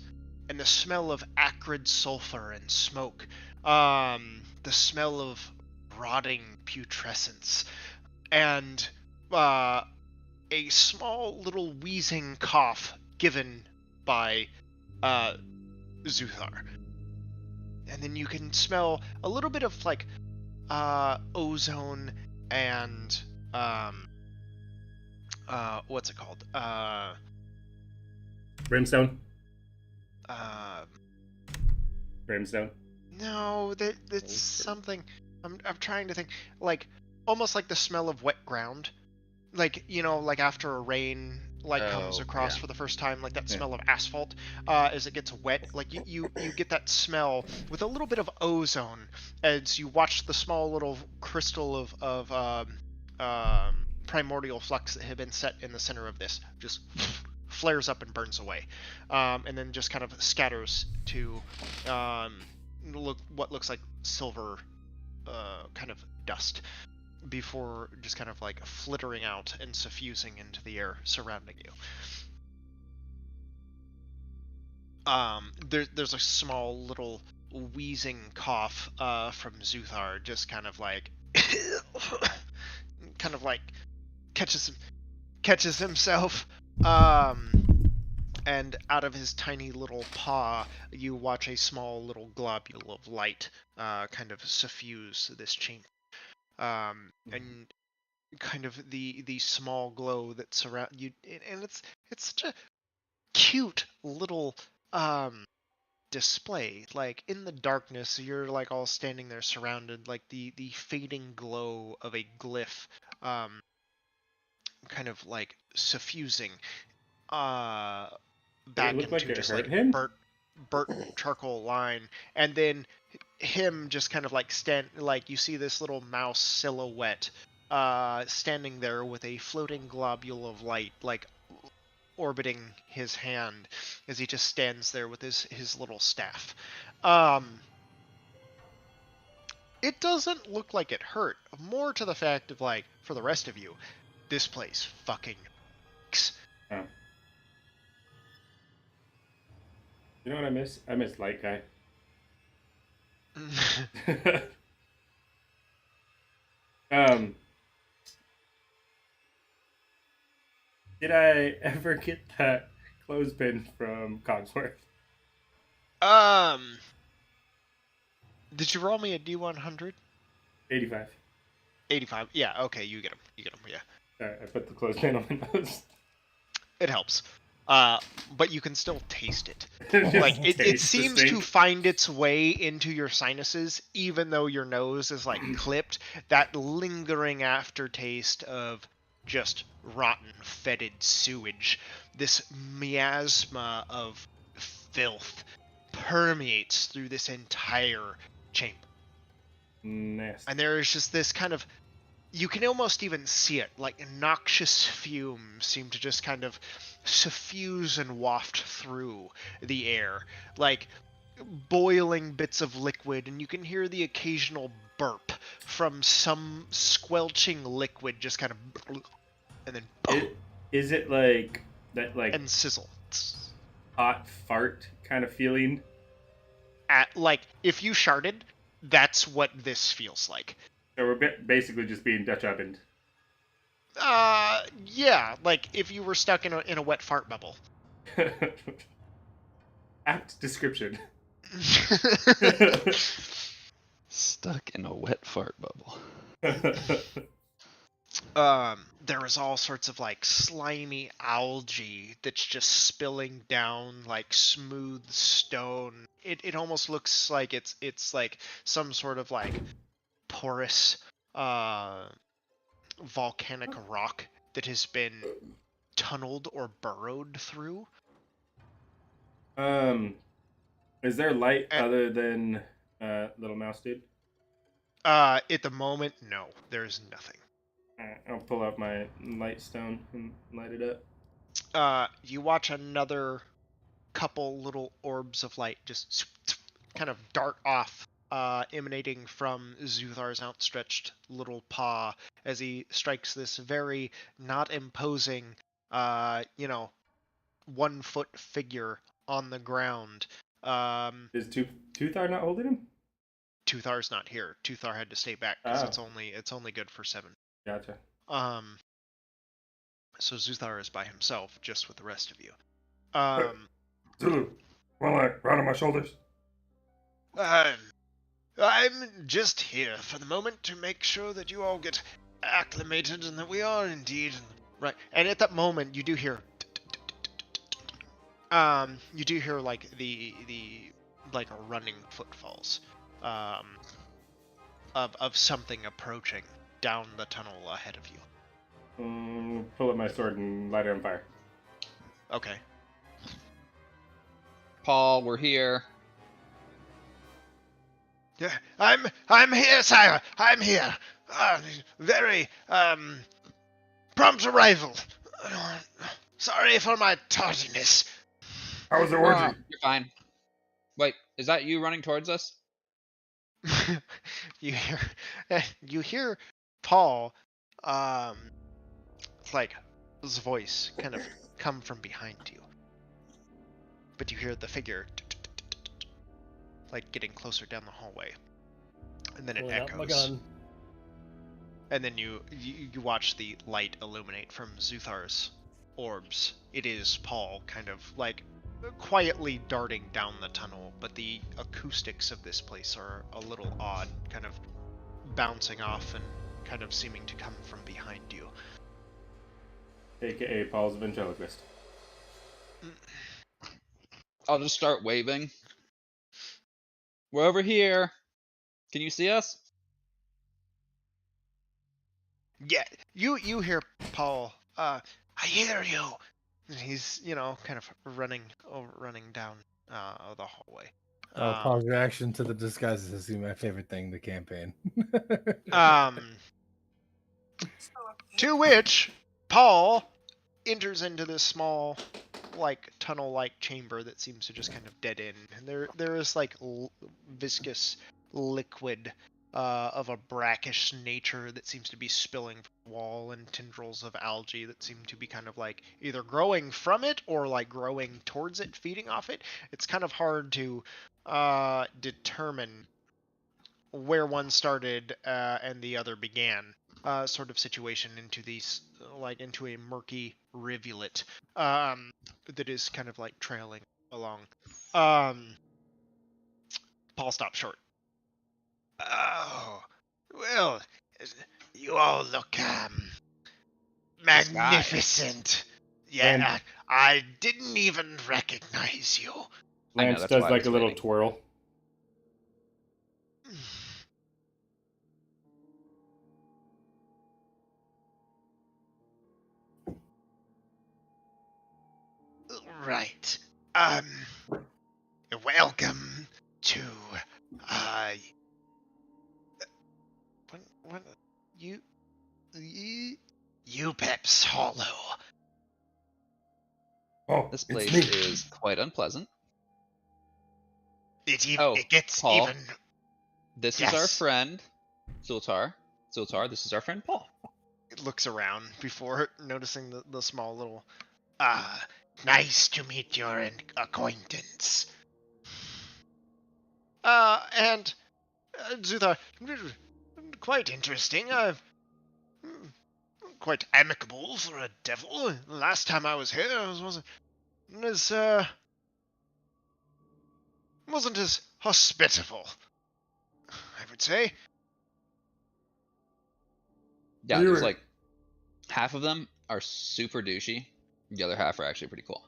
And the smell of acrid sulfur and smoke. The smell of rotting putrescence, and a small little wheezing cough given by Zuthar. And then you can smell a little bit of ozone and what's it called? Brimstone? Brimstone? No, that's something. I'm trying to think, almost like the smell of wet ground, after a rain comes across for the first time, that smell of asphalt as it gets wet. You get that smell with a little bit of ozone as you watch the small little crystal of primordial flux that had been set in the center of this just flares up and burns away, and then just kind of scatters to what looks like silver kind of dust before just kind of like flittering out and suffusing into the air surrounding you. There's a small little wheezing cough from Zuthar, just kind of like catches himself, and out of his tiny little paw you watch a small little globule of light kind of suffuse this chamber, and kind of the small glow that surround you, and it's such a cute little display. Like in the darkness you're like all standing there surrounded, like the fading glow of a glyph kind of like suffusing back look like into it just hurt like him? burnt charcoal line, and then him just kind of like you see this little mouse silhouette standing there with a floating globule of light like orbiting his hand as he just stands there with his little staff. It doesn't look like it hurt, more to the fact of like, for the rest of you, this place fucking Oh. You know what I miss? I miss Light Guy. Did I ever get that clothespin from Cogsworth? Did you roll me a D100? 85. 85. Yeah, okay, you get him. Yeah. I put the clothespin on my nose. It helps. But you can still taste it. Like it seems to find its way into your sinuses, even though your nose is like clipped. That lingering aftertaste of just rotten, fetid sewage, this miasma of filth, permeates through this entire chamber. Nasty. And there is just this kind of, you can almost even see it, like noxious fumes seem to just kind of suffuse and waft through the air, like boiling bits of liquid, and you can hear the occasional burp from some squelching liquid just kind of, and then is it like that, like, and sizzle, hot fart kind of feeling? Like if you sharted, that's what this feels like. So we're basically just being Dutch ovened. Yeah, like if you were stuck in a wet fart bubble. Apt description. Stuck in a wet fart bubble. There is all sorts of like slimy algae that's just spilling down like smooth stone. It almost looks like it's like some sort of like porous volcanic rock that has been tunneled or burrowed through. Is there light other than little mouse dude? At the moment, no, there's nothing. I'll pull out my light stone and light it up. You watch another couple little orbs of light just kind of dart off, emanating from Zuthar's outstretched little paw as he strikes this very not imposing, 1 foot figure on the ground. Is Tuthar not holding him? Tuthar's not here. Tuthar had to stay back because it's only good for 7. Gotcha. So Zuthar is by himself, just with the rest of you. Zulu, well, right on my shoulders. I'm just here for the moment to make sure that you all get acclimated and that we are indeed right. And at that moment, you do hear, like the like running footfalls, of something approaching down the tunnel ahead of you. Pull up my sword and light it on fire. Okay. Paul, we're here. Yeah, I'm here, sire. I'm here. Very Prompt arrival. Sorry for my tardiness. How was the No, orgy? you're fine. Wait, is that you running towards us? You hear Paul, like his voice kind of come from behind you, but you hear the figure like getting closer down the hallway, and then it Pulling out my echoes. gun. And then you watch the light illuminate from Zuthar's orbs. It is Paul, kind of like quietly darting down the tunnel, but the acoustics of this place are a little odd, kind of bouncing off and kind of seeming to come from behind you. AKA Paul's ventriloquist. I'll just start waving. We're over here. Can you see us? Yeah, you hear Paul. I hear you. And he's kind of running down the hallway. Paul's reaction to the disguises has been my favorite thing in the campaign. To which Paul enters into this small, like tunnel-like chamber that seems to just kind of dead end. And there is like viscous liquid of a brackish nature that seems to be spilling from the wall, and tendrils of algae that seem to be kind of like either growing from it or like growing towards it, feeding off it. It's kind of hard to determine where one started and the other began. Sort of situation into these, like into a murky rivulet that is kind of like trailing along. Paul stopped short. Oh, well, you all look magnificent. Yeah, I didn't even recognize you. Lance does like a little twirl. Right. Welcome to what you Pep's Hollow. Oh, This place me. is quite unpleasant. It gets Paul, even. This is our friend Zoltar. Zoltar, this is our friend Paul. It looks around before noticing the small little. Nice to meet your acquaintance. And Zuthar, quite interesting. Quite amicable for a devil. Last time I was here, wasn't as hospitable, I would say. Yeah, there's like half of them are super douchey. The other half are actually pretty cool.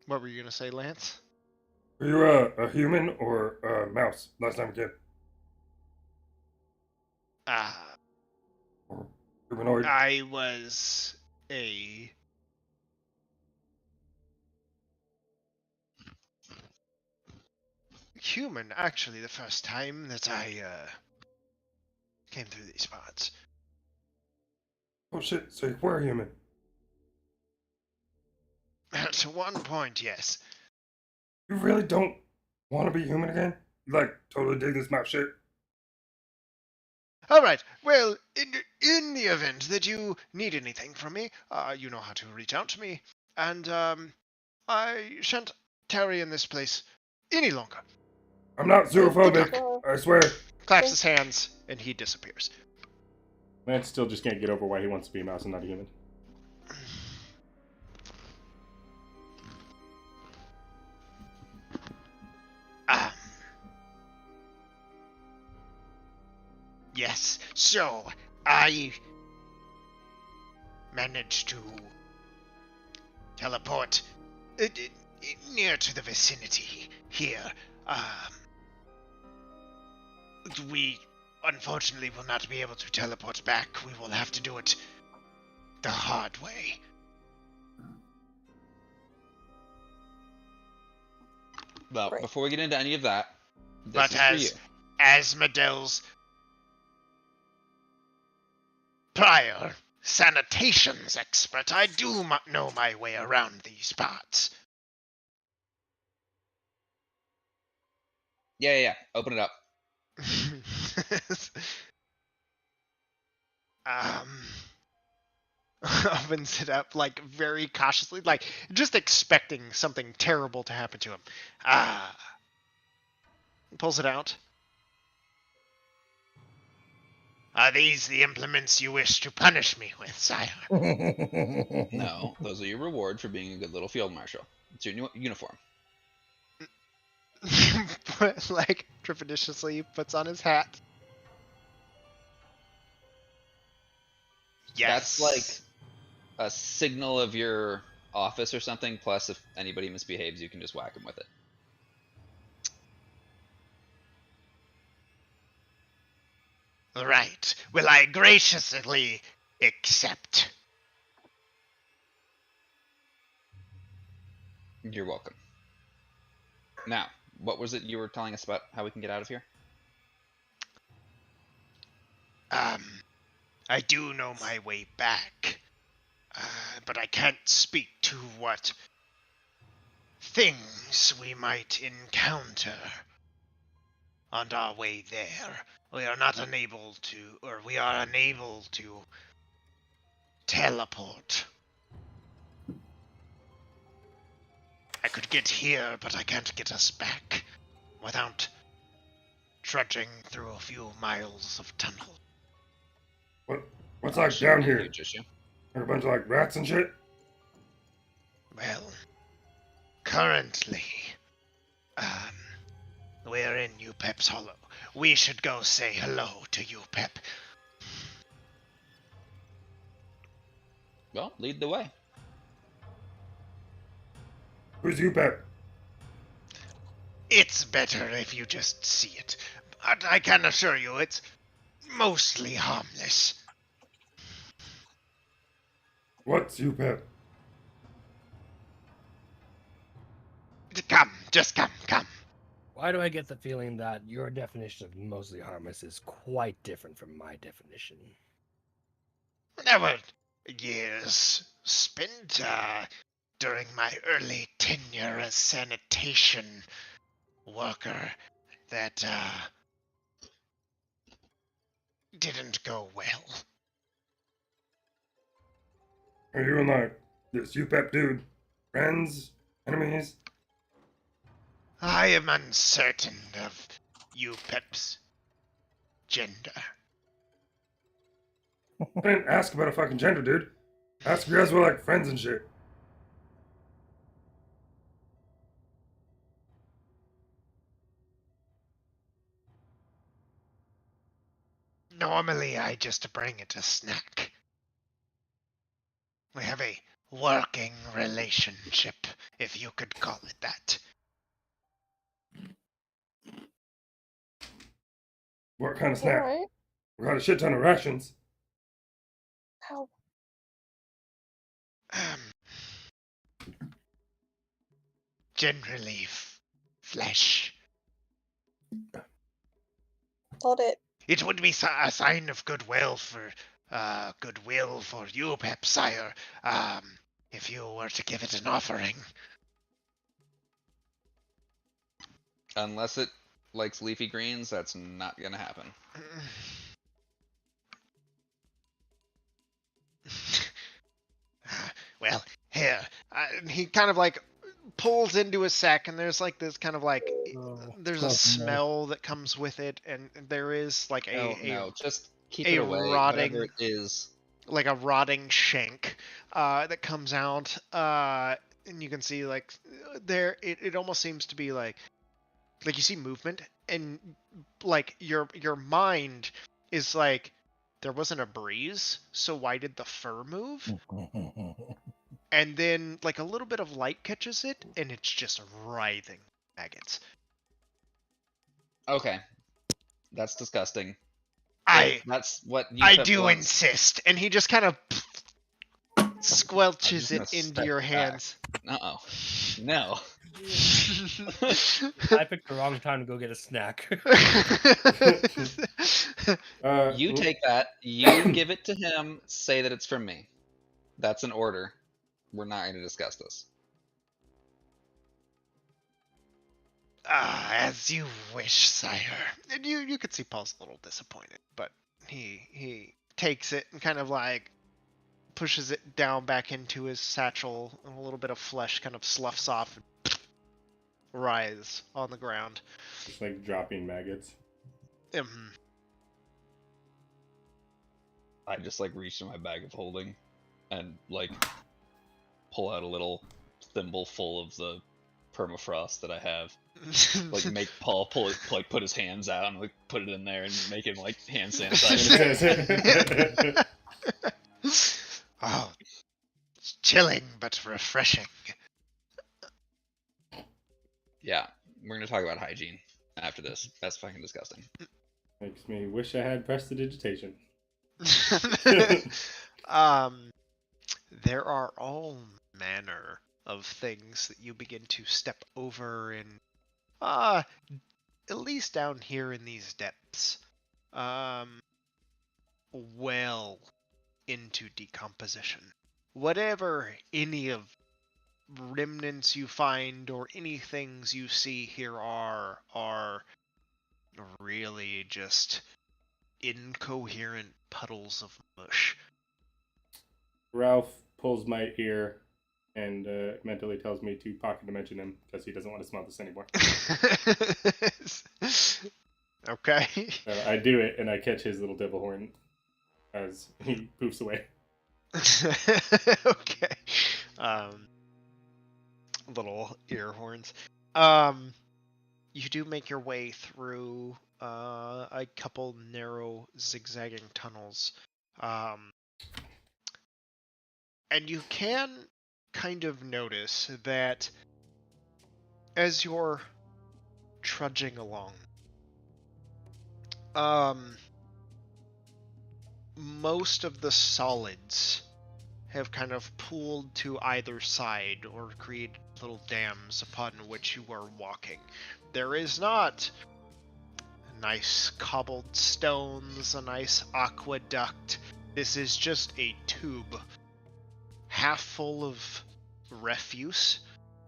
What were you gonna say, Lance? Were you a human or a mouse last time again? Or humanoid? I was a human, actually, the first time that I came through these parts. Oh shit, so you were a human. At one point, yes. You really don't want to be human again? You like totally dig this mouse shit? Alright, well, in the event that you need anything from me, you know how to reach out to me, and I shan't tarry in this place any longer. I'm not zoophobic, I swear. Claps his hands, and he disappears. Lance still just can't get over why he wants to be a mouse and not a human. Yes, so I managed to teleport near to the vicinity here. We unfortunately will not be able to teleport back. We will have to do it the hard way. Well, before we get into any of that, this But is for you. as Medel's prior sanitations expert. I do know my way around these parts. Yeah. Open it up. Opens it up like very cautiously, like just expecting something terrible to happen to him. Pulls it out. Are these the implements you wish to punish me with, sire? No, those are your reward for being a good little field marshal. It's your new uniform. Like trepidatiously puts on his hat. Yes. That's like a signal of your office or something. Plus, if anybody misbehaves, you can just whack them with it. Right. Will I graciously accept? You're welcome. Now, what was it you were telling us about how we can get out of here? I do know my way back, but I can't speak to what things we might encounter on our way there. We are unable to teleport. I could get here, but I can't get us back without trudging through a few miles of tunnel. What's like down here? Huge issue. Are a bunch of like rats and shit? Well, currently, we're in Upep's Hollow. We should go say hello to Upep. Well, lead the way. Who's Upep? It's better if you just see it, but I can assure you it's mostly harmless. What's Upep? Come, just come. Why do I get the feeling that your definition of mostly harmless is quite different from my definition? There were years spent during my early tenure as sanitation worker that didn't go well. Are you and like this Upep dude friends? Enemies? I am uncertain of Upep's gender. I didn't ask about a fucking gender, dude. Ask if you guys were like friends and shit. Normally, I just bring it a snack. We have a working relationship, if you could call it that. What kind of snack? Alright. We got a shit ton of rations. How? Generally flesh. Thought it. It would be a sign of goodwill for you, Pep, sire, if you were to give it an offering. Unless it likes leafy greens, that's not gonna happen. Well, here, he kind of like pulls into a sack, and there's like this kind of like there's a smell that comes with it, and there is like no, just keep it away. Rotting, whatever it is, like a rotting shank that comes out, and you can see like there it almost seems to be like you see movement, and like your mind is like, there wasn't a breeze, so why did the fur move? And then like a little bit of light catches it, and it's just writhing maggots. okay, that's disgusting. That's what I do insist. And he just kind of squelches it into your hands. No. I picked the wrong time to go get a snack. You take that, you give it to him, say that it's from me. That's an order. We're not going to discuss this. As you wish, sire. And you could see Paul's a little disappointed, but he takes it and kind of like pushes it down back into his satchel, and a little bit of flesh kind of sloughs off and writhes on the ground. Just like dropping maggots. I just like reach in my bag of holding and like pull out a little thimble full of the permafrost that I have. Like make Paul put his hands out and like put it in there and make him like hand sanitizer. Oh, it's chilling but refreshing. Yeah, we're gonna talk about hygiene after this. That's fucking disgusting. Makes me wish I had prestidigitation. There are all manner of things that you begin to step over in, at least down here in these depths, well into decomposition. Whatever any of remnants you find or any things you see here are really just incoherent puddles of mush. Ralph pulls my ear and mentally tells me to pocket dimension him because he doesn't want to smell this anymore. Okay. So I do it and I catch his little devil horn as he poofs away. Okay. Little ear horns. You do make your way through a couple narrow zigzagging tunnels. And you can kind of notice that as you're trudging along, most of the solids have kind of pooled to either side or created little dams upon which you are walking. There is not nice cobbled stones, a nice aqueduct. This is just a tube half full of refuse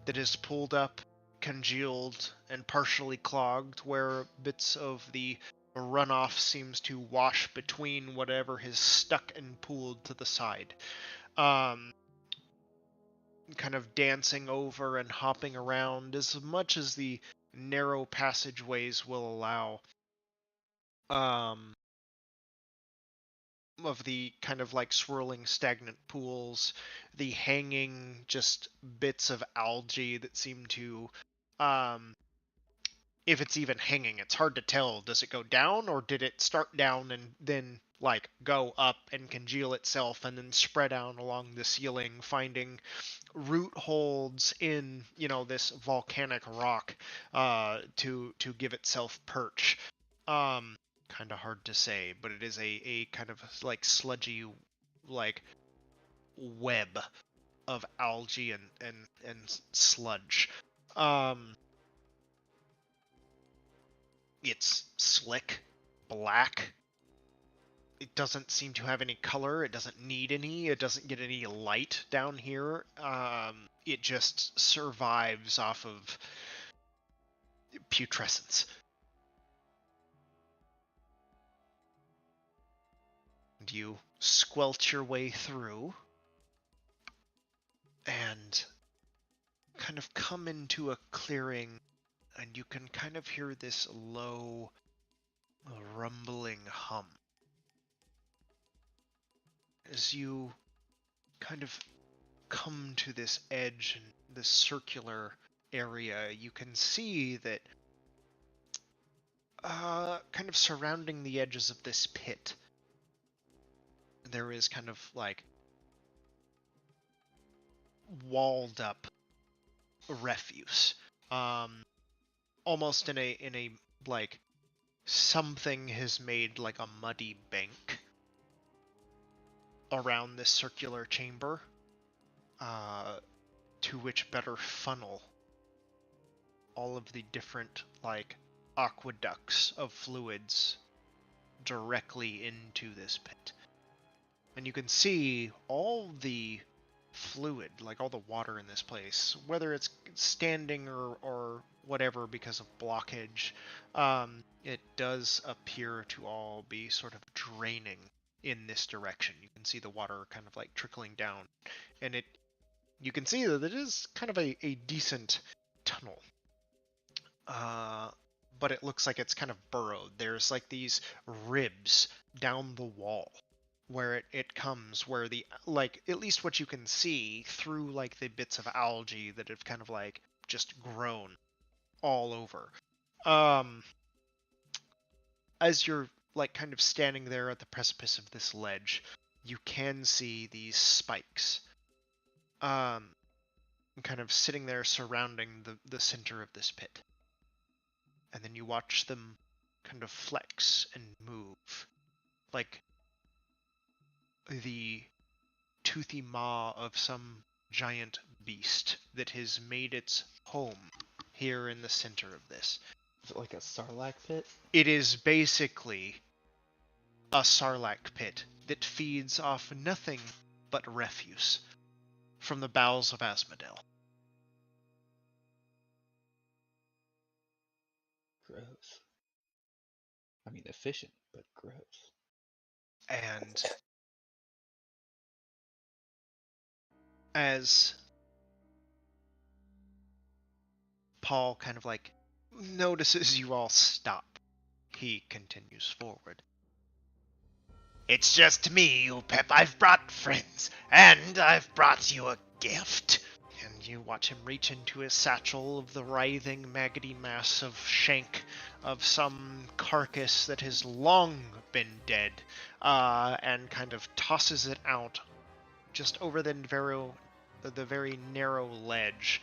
that is pulled up, congealed, and partially clogged, where bits of the runoff seems to wash between whatever is stuck and pooled to the side. Kind of dancing over and hopping around as much as the narrow passageways will allow. Of the kind of like swirling stagnant pools, the hanging just bits of algae that seem to, if it's even hanging, it's hard to tell. Does it go down, or did it start down and then like go up and congeal itself and then spread out along the ceiling, finding root holds in, this volcanic rock to give itself perch. Kind of hard to say, but it is a kind of like sludgy, like web of algae and sludge. It's slick, black. It doesn't seem to have any color. It doesn't need any. It doesn't get any light down here. It just survives off of putrescence. And you squelch your way through and kind of come into a clearing, and you can kind of hear this low, rumbling hum. As you kind of come to this edge and this circular area, you can see that kind of surrounding the edges of this pit, there is kind of like walled up refuse, almost in a like something has made like a muddy bank around this circular chamber, to which better funnel all of the different, like, aqueducts of fluids directly into this pit. And you can see all the fluid, like all the water in this place, whether it's standing or whatever because of blockage, it does appear to all be sort of draining in this direction. You can see the water kind of like trickling down, and you can see that it is kind of a decent tunnel. But it looks like it's kind of burrowed. There's like these ribs down the wall where it comes, where the, like, at least what you can see through like the bits of algae that have kind of like just grown all over. As you're like kind of standing there at the precipice of this ledge, you can see these spikes kind of sitting there surrounding the center of this pit. And then you watch them kind of flex and move, like the toothy maw of some giant beast that has made its home here in the center of this. Is it like a sarlacc pit? It is basically a sarlacc pit that feeds off nothing but refuse from the bowels of Asmodel. Gross. I mean, efficient, but gross. And as Paul kind of like notices you all stop, he continues forward. It's just me, you Pep. I've brought friends, and I've brought you a gift. And you watch him reach into his satchel of the writhing, maggoty mass of shank of some carcass that has long been dead, and kind of tosses it out just over the very narrow ledge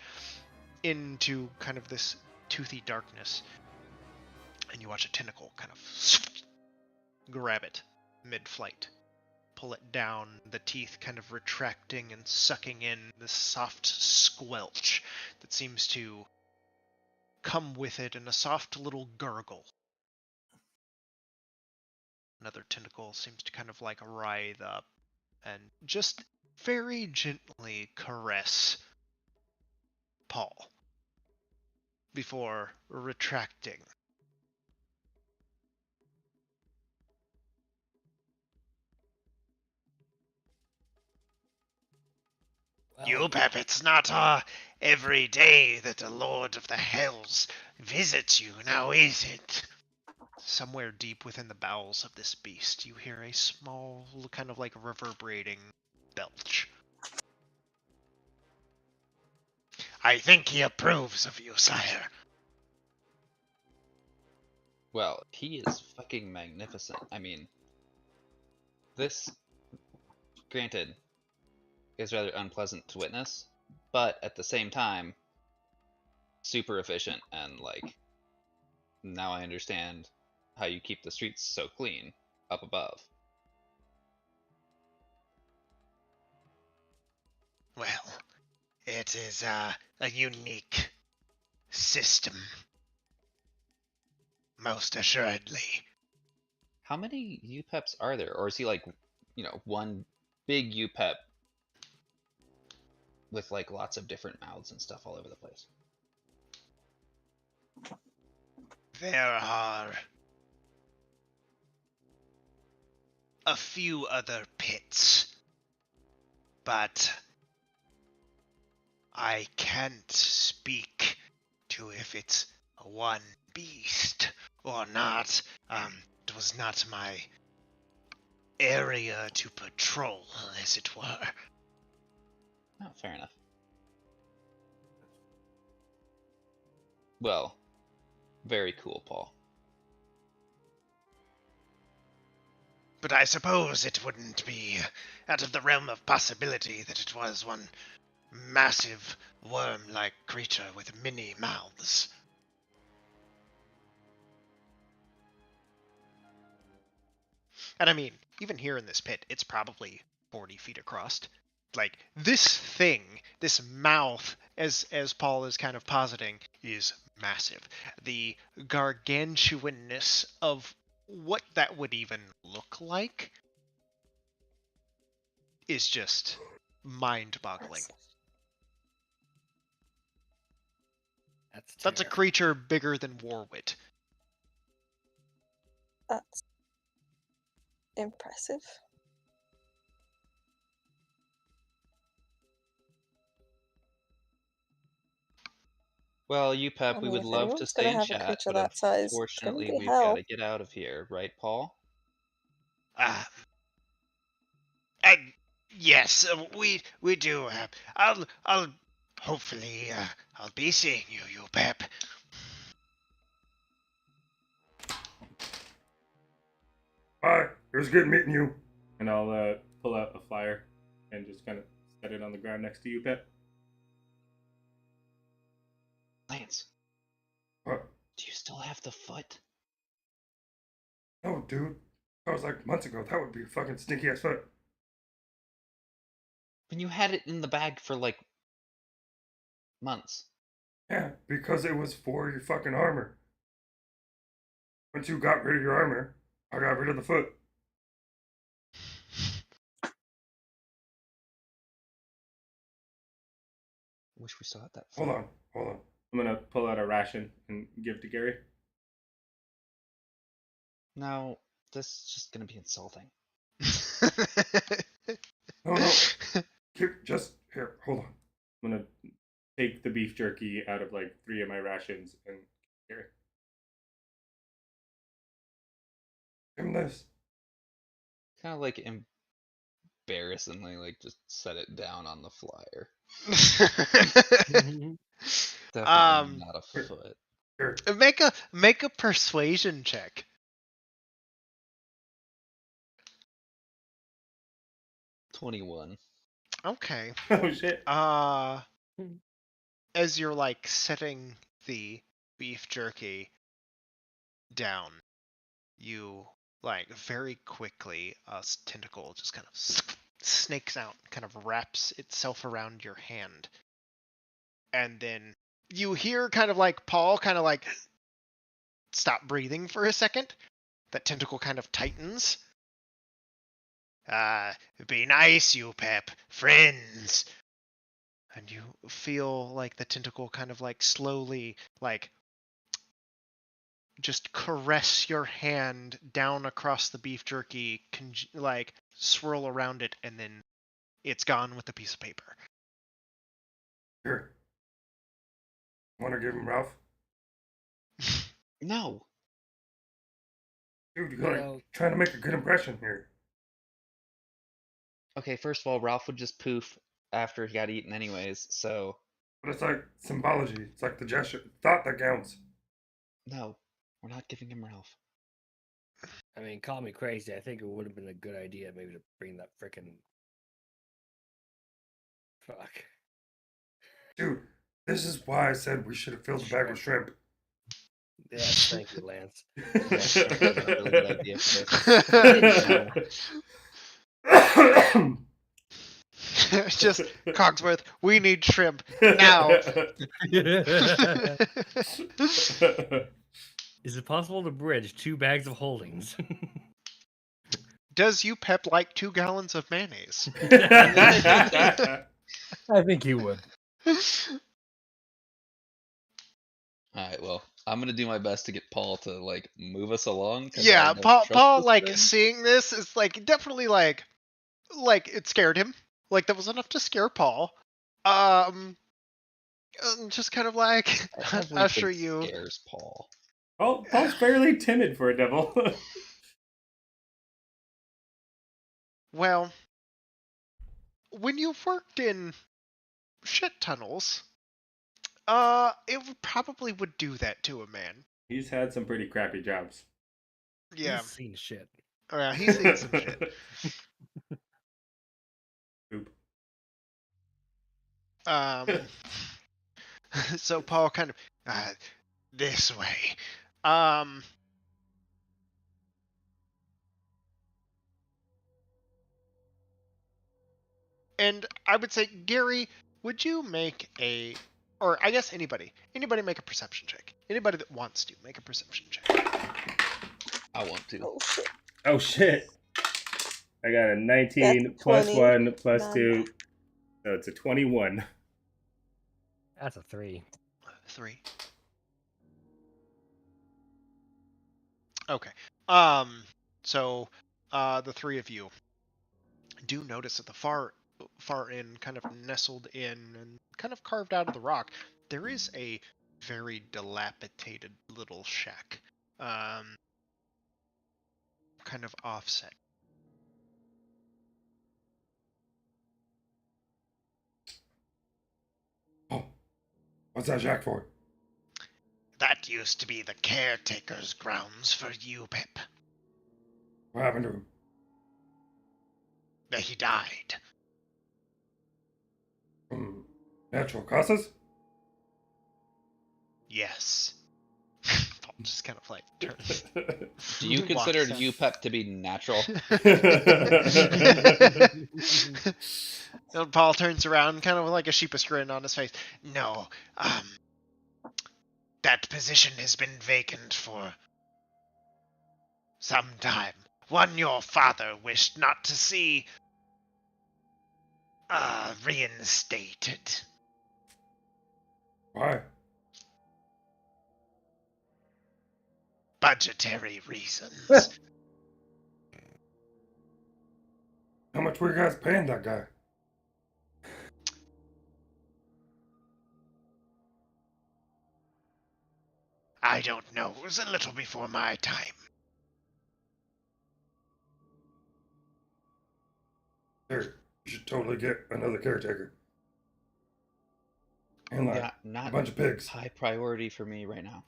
into kind of this toothy darkness. And you watch a tentacle kind of grab it mid-flight, pull it down, the teeth kind of retracting and sucking in this soft squelch that seems to come with it in a soft little gurgle. Another tentacle seems to kind of like writhe up and just very gently caress Paul before retracting. You, Pep, it's not every day that a Lord of the Hells visits you, now is it? Somewhere deep within the bowels of this beast, you hear a small, kind of like reverberating belch. I think he approves of you, sire. Well, he is fucking magnificent. I mean, this, granted, is rather unpleasant to witness, but at the same time, super efficient, and like, now I understand how you keep the streets so clean up above. Well, it is a unique system. Most assuredly. How many UPEPs are there? Or is he like, one big UPEP with like lots of different mouths and stuff all over the place? There are a few other pits, but I can't speak to if it's one beast or not. It was not my area to patrol, as it were. Oh, fair enough. Well, very cool, Paul. But I suppose it wouldn't be out of the realm of possibility that it was one massive worm-like creature with many mouths. And I mean, even here in this pit, it's probably 40 feet across. like this thing, this mouth, as Paul is kind of positing, is massive. The gargantuanness of what that would even look like is just mind-boggling. That's a creature bigger than Warwit. That's impressive. Well, you, Pep, I we mean, would if love to anyone's stay gonna in have a chat, creature but that size, it's gonna unfortunately be we've hell. got to get out of here, right, Paul? Yes, we do. I'll hopefully I'll be seeing you, Pep. Bye. It was good meeting you. And I'll pull out a flyer and just kind of set it on the ground next to you, Pep. Lance. What? Do you still have the foot? No, dude. That was like months ago. That would be a fucking stinky ass foot. When you had it in the bag for like months. Yeah, because it was for your fucking armor. Once you got rid of your armor, I got rid of the foot. Wish we still had that Hold foot. on. I'm gonna pull out a ration and give to Gary. No, this is just gonna be insulting. No. Just here. Hold on. I'm gonna take the beef jerky out of like 3 of my rations and Gary. Give him this. Kind of like embarrassingly, like just set it down on the flyer. Definitely not a foot. Here. Make a persuasion check. 21. Okay. Oh shit. As you're like setting the beef jerky down, you like very quickly a tentacle just kind of snakes out, kind of wraps itself around your hand. And then you hear kind of like Paul kind of like stop breathing for a second. That tentacle kind of tightens. Be nice, you Pep. Friends. And you feel like the tentacle kind of like slowly like just caress your hand down across the beef jerky, like swirl around it, and then it's gone with the piece of paper. Here. Want to give him Ralph? No. Dude, you're like trying to make a good impression here. Okay, first of all, Ralph would just poof after he got eaten anyways, so... But it's like symbology. It's like the gesture. Thought that counts. No, we're not giving him Ralph. I mean, call me crazy. I think it would have been a good idea maybe to bring that frickin' fuck. Dude, this is why I said we should have filled the bag with shrimp. Yes, thank you, Lance. Yes, that's a really good idea for this. Just Cogsworth, we need shrimp now. Is it possible to bridge 2 bags of holdings? Does you Pep like 2 gallons of mayonnaise? I think he would. Alright, well, I'm gonna do my best to get Paul to, like, move us along. Yeah, Paul like, seeing this is, like, definitely, like, it scared him. Like, that was enough to scare Paul. Just kind of, like, usher you. Scares Paul. Paul's fairly timid for a devil. Well, when you've worked in shit tunnels, it probably would do that to a man. He's had some pretty crappy jobs. Yeah. He's seen shit. Oh, yeah, he's seen some shit. Oop. So Paul kind of, this way. And I would say, Gary, would you make or I guess anybody make a perception check. Anybody that wants to make a perception check. I want to. Oh shit. Oh shit! I got a 19 That's plus 20. 1 plus None. 2, so it's a 21. That's a 3. 3. Okay. So, the three of you do notice at the far end, kind of nestled in and kind of carved out of the rock, there is a very dilapidated little shack, kind of offset. Oh, what's that shack for? That used to be the caretaker's grounds for you, Pip. What happened to him? He died. Natural causes? Yes. Paul just kind of like turns. Do you consider UPEP to be natural? And Paul turns around, kind of with like a sheepish grin on his face. No, that position has been vacant for some time. One your father wished not to see reinstated. Why? Budgetary reasons. How much were you guys paying that guy? I don't know. It was a little before my time. Here, you should totally get another caretaker. And like Yeah, not a bunch of pigs. high priority for me right now.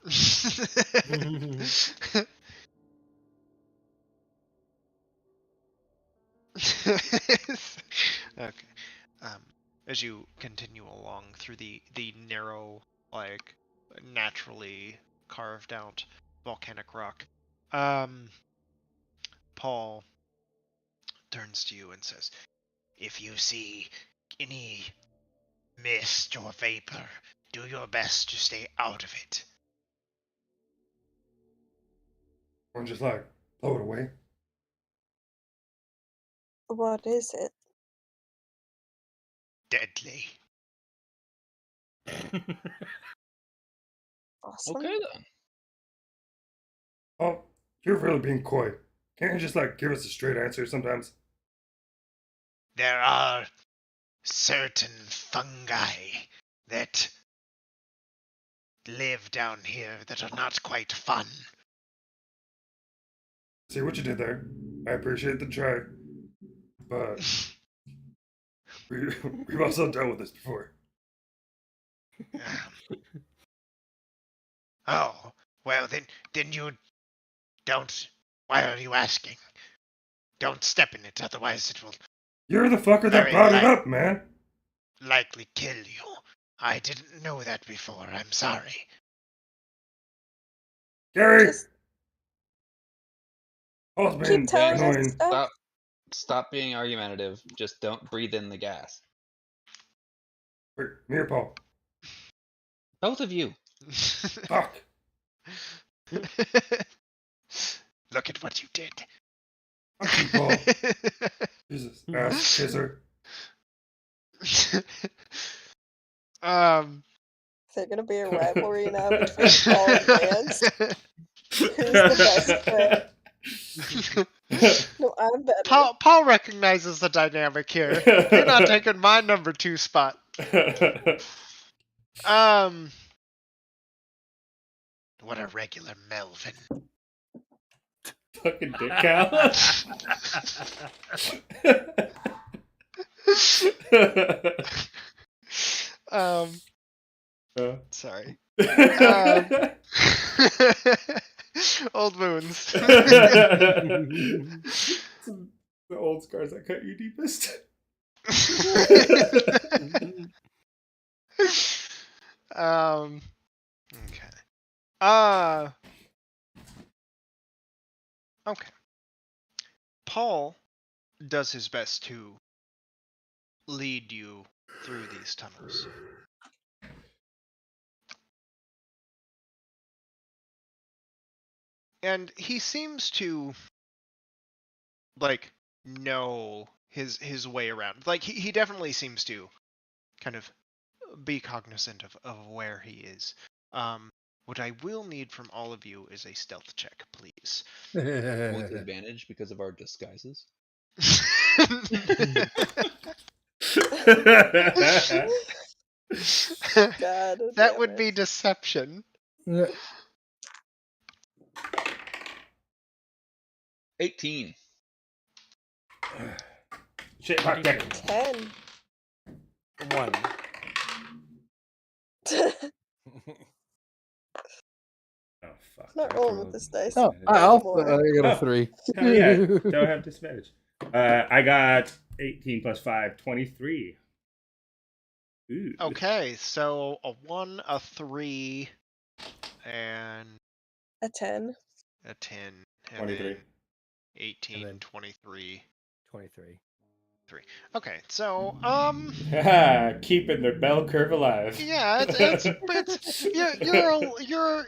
Okay. As you continue along through the narrow, like, naturally carved out volcanic rock, Paul turns to you and says, "If you see any mist or vapor, do your best to stay out of it." Or just like blow it away. What is it? Deadly. Awesome. Okay then. Oh, you're really being coy. Can't you just like give us a straight answer sometimes? There are certain fungi that live down here that are not quite fun. See what you did there. I appreciate the try. But we've also dealt with this before. Oh, well then you don't. Why are you asking? Don't step in it, otherwise it will You're the fucker that Very brought it light. up, man. likely kill you. I didn't know that before. I'm sorry. Gary! Just Paul's keep been telling us annoying. stuff. Stop being argumentative. Just don't breathe in the gas. Wait, me or Paul? Both of you. Fuck. Look at what you did. Fuck you, Paul. Jesus, ass kisser. Is there gonna be a rivalry now between Paul and Vance? Who's the best friend? No, I'm better. Paul recognizes the dynamic here. You're not taking my number 2 spot. What a regular Melvin. Fucking dick cow. Sorry. Old wounds. The old scars that cut you deepest. Okay. Okay. Paul does his best to lead you through these tunnels. And he seems to like know his way around. Like he definitely seems to kind of be cognizant of where he is. What I will need from all of you is a stealth check, please. With advantage because of our disguises. God that damn would it. be deception. 18. Shit, fuck, dick. 10. 1. Oh, fuck. Not I rolling rolled with this dice. Oh, I also More. I got a Oh, 3. Hell yeah. Don't have disadvantage. I got 18 plus 5, 23. Ooh. Okay, so a 1, a 3, and A 10. a 10. And 23. then 18, And then 23. 23. Okay, so Keeping the bell curve alive. yeah, it's you're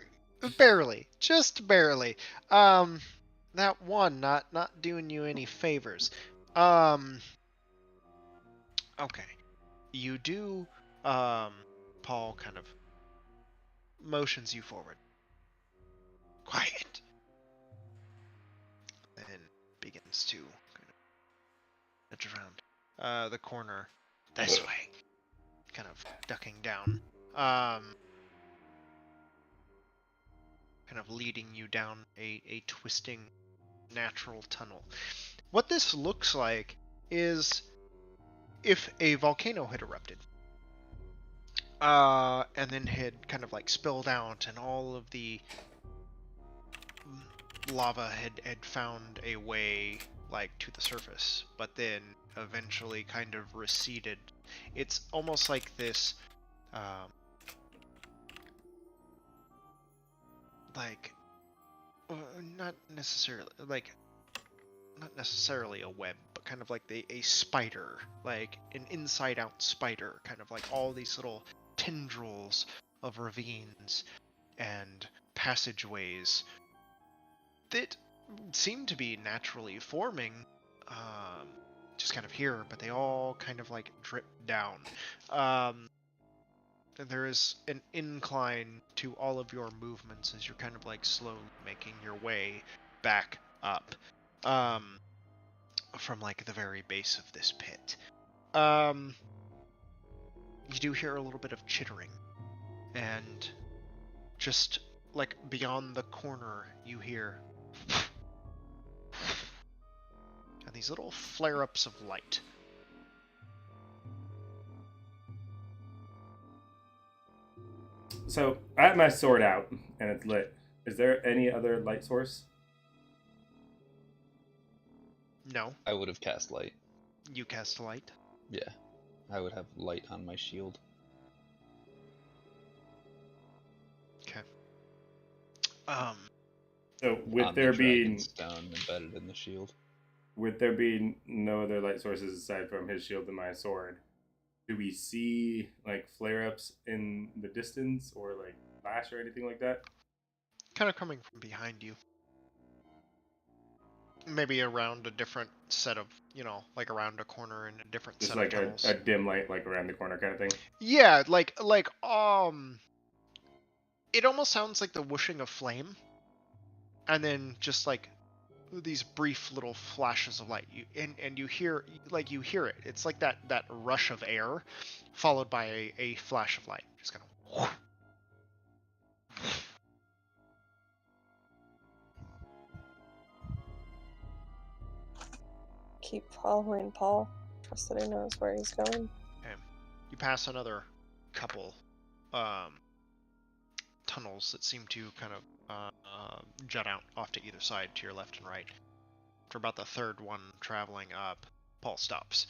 barely, just barely. That one not doing you any favors. Okay, you do. Paul kind of motions you forward. Quiet. And begins to kind of edge around the corner this way, kind of ducking down. Kind of leading you down a twisting natural tunnel. What this looks like is if a volcano had erupted. And then had kind of like spilled out and all of the lava had found a way like to the surface, but then eventually kind of receded. It's almost like this like not necessarily a web, but kind of like a spider, like an inside out spider, kind of like all these little tendrils of ravines and passageways that seem to be naturally forming just kind of here, but they all kind of like drip down. And there is an incline to all of your movements as you're kind of like slowly making your way back up from like the very base of this pit. You do hear a little bit of chittering, and just like beyond the corner you hear and these little flare-ups of light. So I have my sword out and it's lit. Is there any other light source? No. I would have cast light. You cast light? Yeah. I would have light on my shield. Okay. So with on there the being stone embedded in the shield. With there being no other light sources aside from his shield and my sword, do we see like flare-ups in the distance or like flash or anything like that? Kind of coming from behind you. Maybe around a different set of, like around a corner in a different Just set like of tunnels. a dim light like around the corner kind of thing? Yeah, it almost sounds like the whooshing of flame. And then just like these brief little flashes of light. And you hear it. It's like that rush of air followed by a flash of light. Just kind of Keep following Paul. Trust that he knows where he's going. Okay. You pass another couple tunnels that seem to kind of jut out off to either side, to your left and right. For about the third one traveling up, Paul stops.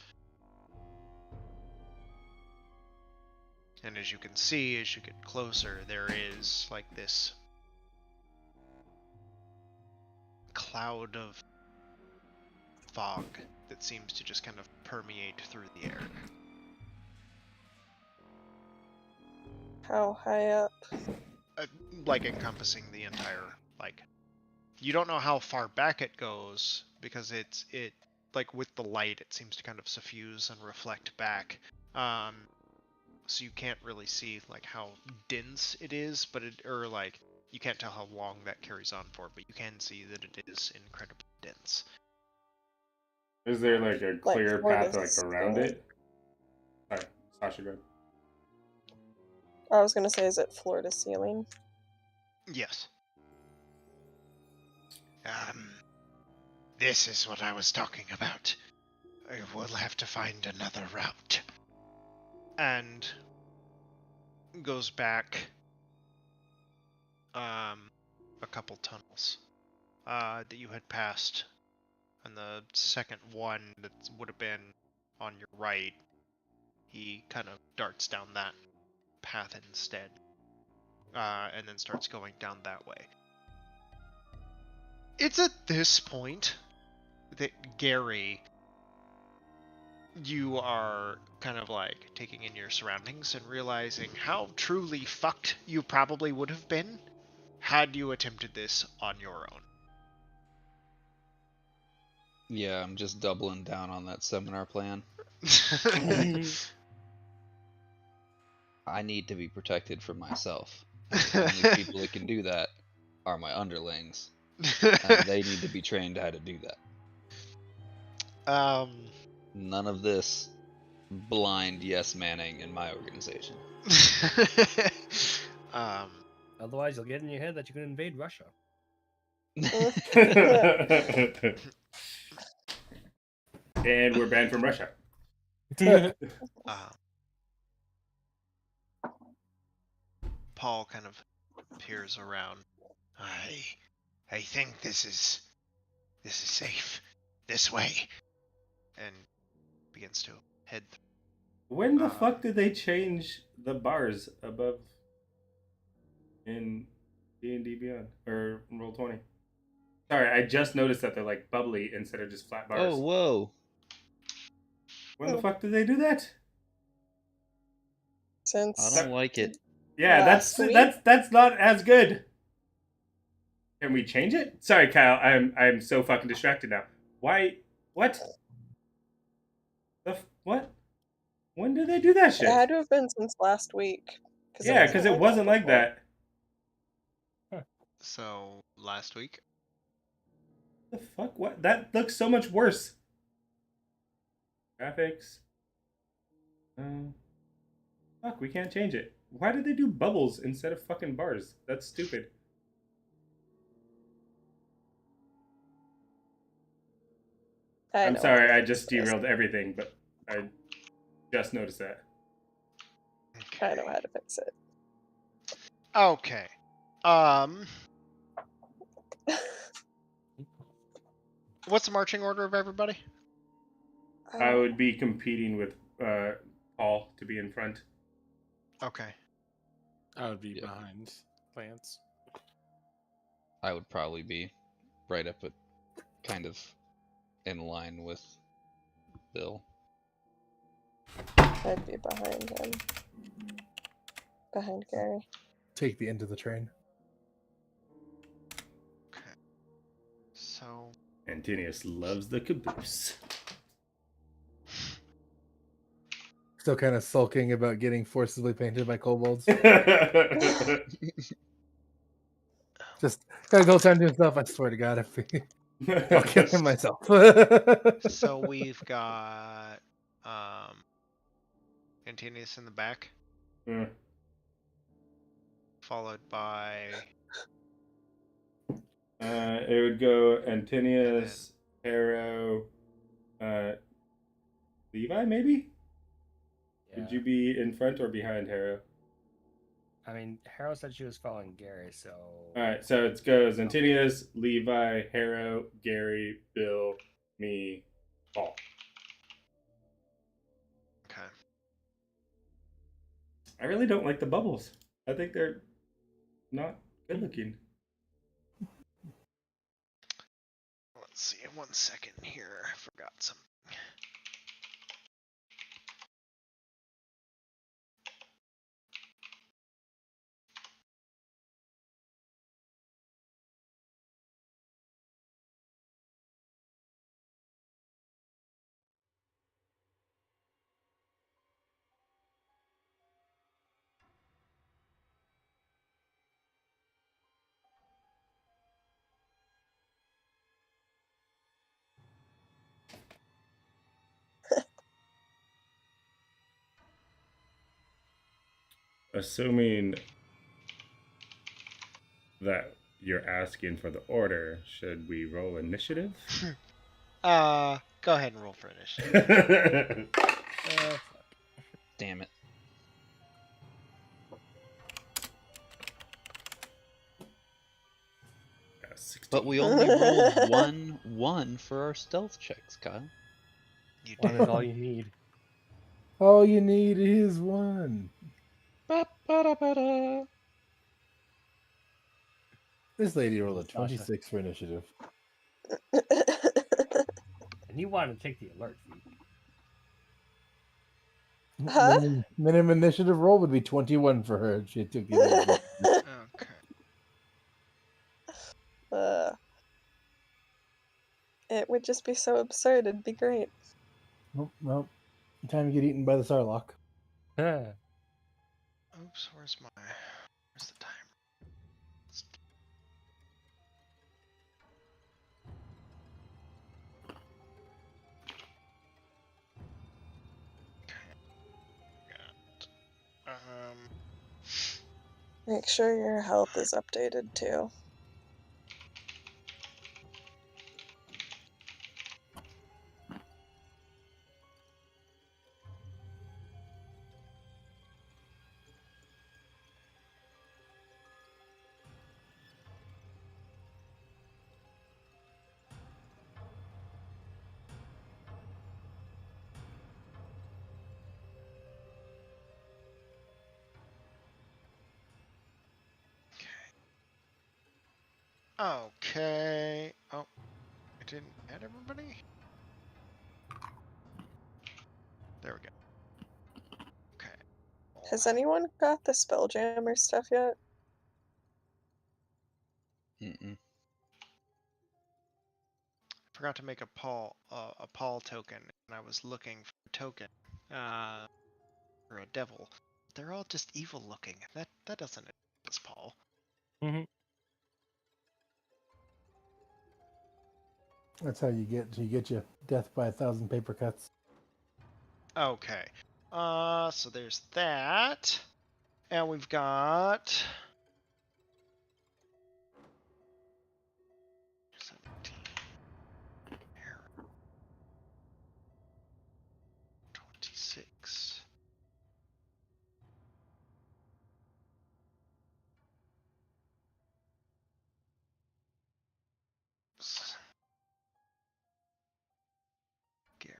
And as you can see, as you get closer, there is like this cloud of fog that seems to just kind of permeate through the air. How high up? Like encompassing the entire, like, you don't know how far back it goes because it like with the light it seems to kind of suffuse and reflect back. So you can't really see like how dense it is, but like you can't tell how long that carries on for, but you can see that it is incredibly dense. Is there like a clear floor path to like around ceiling? it? Sorry, Sasha, go ahead. I was gonna say, is it floor to ceiling? Yes. This is what I was talking about. We'll have to find another route. And goes back a couple tunnels that you had passed. And the second one that would have been on your right, he kind of darts down that path instead. And then starts going down that way. It's at this point that Gary, you are kind of like taking in your surroundings and realizing how truly fucked you probably would have been had you attempted this on your own. Yeah, I'm just doubling down on that seminar plan. I need to be protected from myself. The only people that can do that are my underlings. And they need to be trained how to do that. None of this blind yes manning in my organization. Otherwise, you'll get in your head that you can invade Russia. And we're banned from Russia. Paul kind of peers around. I think this is safe. This way. And begins to head through. When the fuck did they change the bars above in D&D Beyond or Roll20? Sorry, I just noticed that they're like bubbly instead of just flat bars. Oh, whoa. When the fuck did they do that? Since I don't like it. Yeah, that's not as good. Can we change it? Sorry, Kyle. I'm so fucking distracted now. Why? What? What? When did they do that shit? It had to have been since last week. Yeah, because it wasn't like that. So, last week? The fuck? What? That looks so much worse. Graphics. Fuck, we can't change it. Why did they do bubbles instead of fucking bars? That's stupid. I'm sorry, I just derailed everything, but I just noticed that. I know how to fix it. Okay. What's the marching order of everybody? I would be competing with Paul to be in front. Okay. I would be behind Lance. I would probably be right up at kind of in line with Bill. I'd be behind him. Behind Gary. Take the end of the train. Okay. So. Antonius loves the caboose. Still kind of sulking about getting forcibly painted by kobolds. Just gotta go time to himself. I swear to God, I'll kill him myself. So we've got Antonius in the back. Followed by it would go Antonius, Harrow, Levi, maybe? Yeah. Would you be in front or behind Harrow? I mean, Harrow said she was following Gary, so... Alright, so it goes Antonius, Levi, Harrow, Gary, Bill, me, Paul. Okay. I really don't like the bubbles. I think they're not good looking. Let's see, 1 second here. I forgot something. assuming that you're asking for the order, should we roll initiative? Go ahead and roll for initiative. Damn it. But we only rolled 1 for our stealth checks, Kyle. One is all you need. All you need is one. Ba-ba-da-ba-da. This lady rolled a 26 for initiative. And you want to take the alert feat. Huh? Minimum initiative roll would be 21 for her if she took the alert. Okay. It would just be so absurd. It'd be great. Well, time to get eaten by the Sarlacc. Oops, where's the timer? Make sure your health is updated too. Okay. Oh, I didn't add everybody? There we go. Okay. Has anyone got the Spelljammer stuff yet? Mm-mm. Forgot to make a Paul token, and I was looking for a token for a devil. They're all just evil looking. That doesn't this Paul. Mm-hmm. That's how you get you death by 1,000 paper cuts. Okay. So there's that. And we've got 17. 26. Gary.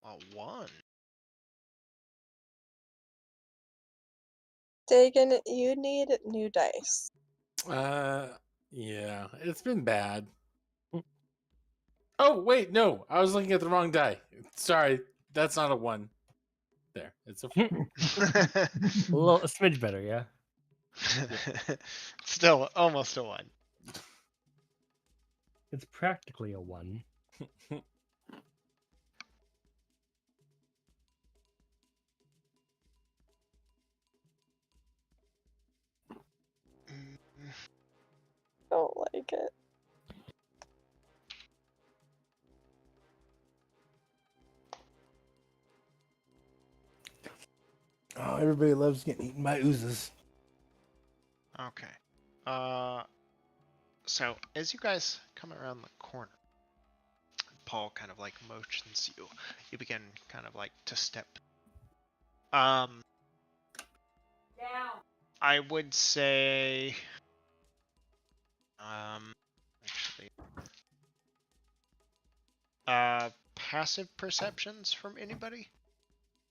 A 1. Dagan, you need new dice. Yeah, it's been bad. Oh wait, no, I was looking at the wrong die. Sorry, that's not a 1. There, it's a 4. A smidge better, yeah. Still almost a 1. It's practically a 1. Don't like it. Oh, everybody loves getting eaten by oozes. Okay. So as you guys come around the corner, Paul kind of like motions you. You begin kind of like to step. Down. I would say. Actually. Passive perceptions from anybody?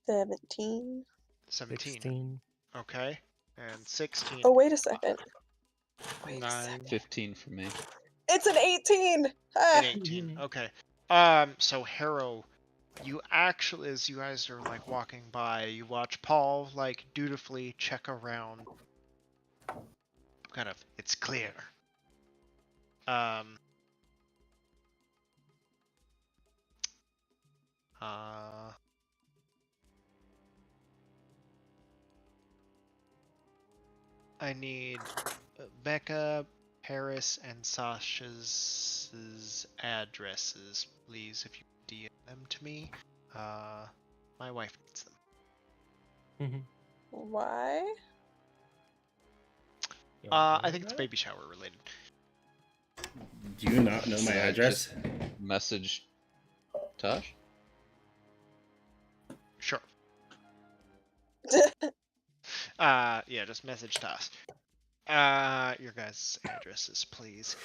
17. 17. 16. Okay. And 16. Oh, wait a second. 9. 15 for me. It's an 18! Ah. An 18. Okay. So Harrow, you actually, as you guys are like walking by, you watch Paul like dutifully check around. Kind of, it's clear. I need Becca, Paris, and Sasha's addresses, please, if you DM them to me. My wife needs them. Why? I think it's baby shower related. Do you not know my Should I address? just message Tosh? Sure. Yeah, just message Toss. Your guys' addresses, please.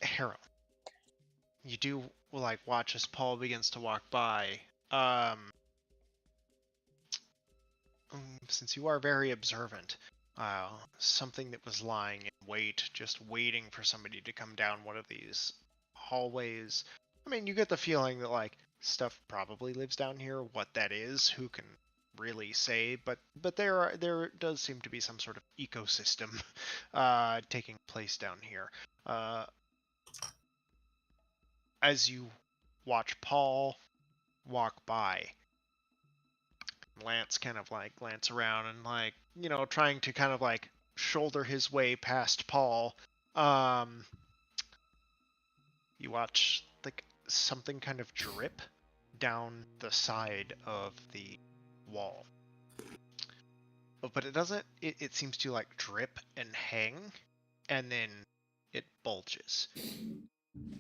Harold, you do like watch as Paul begins to walk by. Since you are very observant, something that was lying in wait, just waiting for somebody to come down one of these hallways. I mean, you get the feeling that like stuff probably lives down here. What that is, who can really say? But there does seem to be some sort of ecosystem taking place down here. As you watch Paul walk by, Lance kind of like glance around and like, you know, trying to kind of like shoulder his way past Paul. You watch like something kind of drip down the side of the wall. But it doesn't, it seems to like drip and hang, and then it bulges.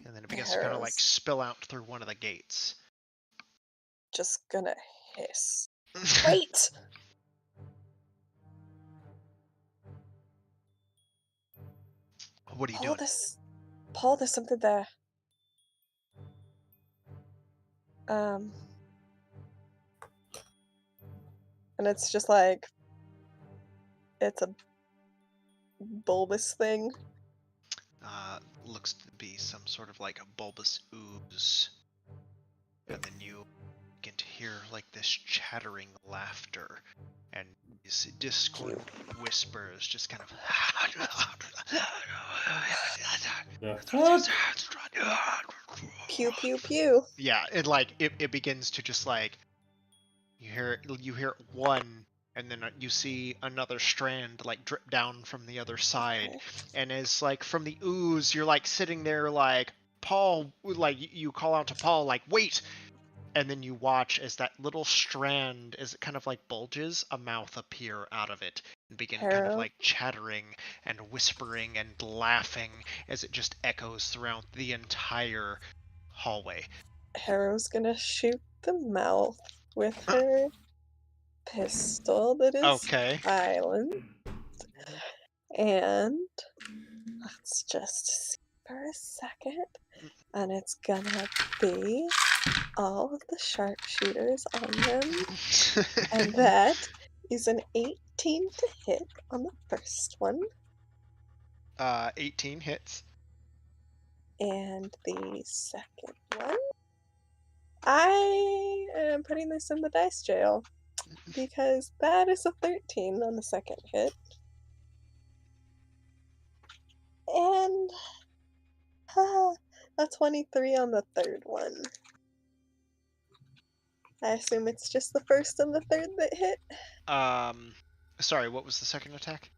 And then it begins to kind of like spill out through one of the gates. Just gonna hiss. Wait! What are you doing? Paul, there's something there. And it's just like, it's a bulbous thing. Looks to be some sort of like a bulbous ooze. And then you begin to hear like this chattering laughter and these discordant whispers just kind of Pew pew pew. Yeah, and like it begins to just like you hear one, and then you see another strand like drip down from the other side. And as like from the ooze, you're like sitting there like, Paul, like you call out to Paul like, wait. And then you watch as that little strand, as it kind of like bulges, a mouth appear out of it and begin kind of like chattering and whispering and laughing as it just echoes throughout the entire hallway. Harrow's gonna shoot the mouth with her pistol that is silent. And let's just see for a second. And it's gonna be all of the sharpshooters on them. And that is an 18 to hit on the first one. 18 hits. And the second one, I am putting this in the dice jail because that is a 13 on the second hit. And a 23 on the third one. I assume it's just the first and the third that hit. Sorry, what was the second attack?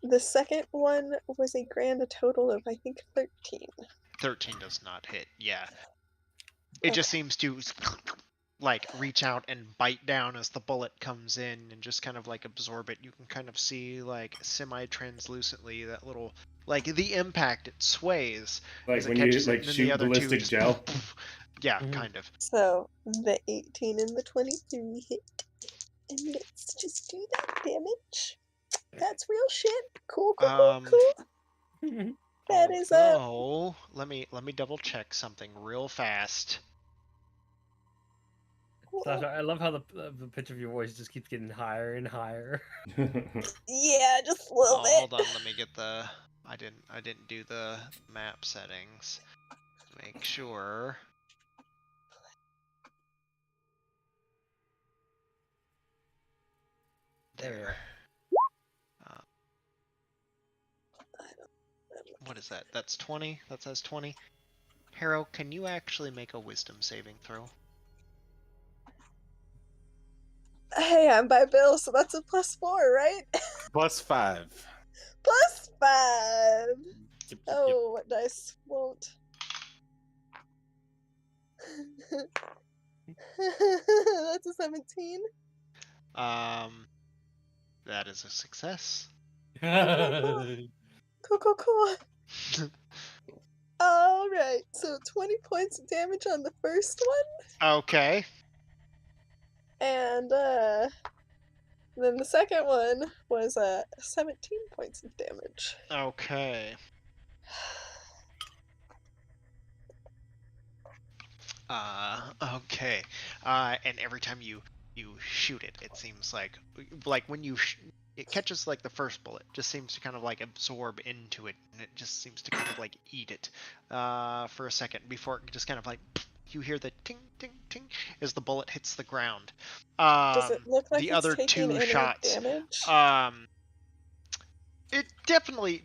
The second one was a total of, I think, 13. 13 does not hit, yeah. It just seems to, like, reach out and bite down as the bullet comes in and just kind of, like, absorb it. You can kind of see, like, semi-translucently that little, like, the impact, it sways. Like when you, like, shoot ballistic gel? Yeah, kind of. So, the 18 and the 23 hit. And let's just do that damage. That's real shit. Cool. That is Oh, let me double check something real fast. Sasha, I love how the pitch of your voice just keeps getting higher and higher. Yeah, just a little bit. Hold on, let me get the. I didn't do the map settings. Make sure. There. What is that? That's 20? That says 20? Harrow, can you actually make a wisdom saving throw? Hey, I'm by Bill, so that's a +4, right? +5. +5. Oh, what dice won't? That's a 17. That is a success. Cool. All right, so 20 points of damage on the first one. Okay. And then the second one was 17 points of damage. Okay. Okay. And every time you shoot it, it seems like when you it catches like the first bullet, just seems to kind of like absorb into it, and it just seems to kind of like eat it for a second before it just kind of like you hear the ting ting ting as the bullet hits the ground. Does it look like the it's other taking two any shots. damage? It definitely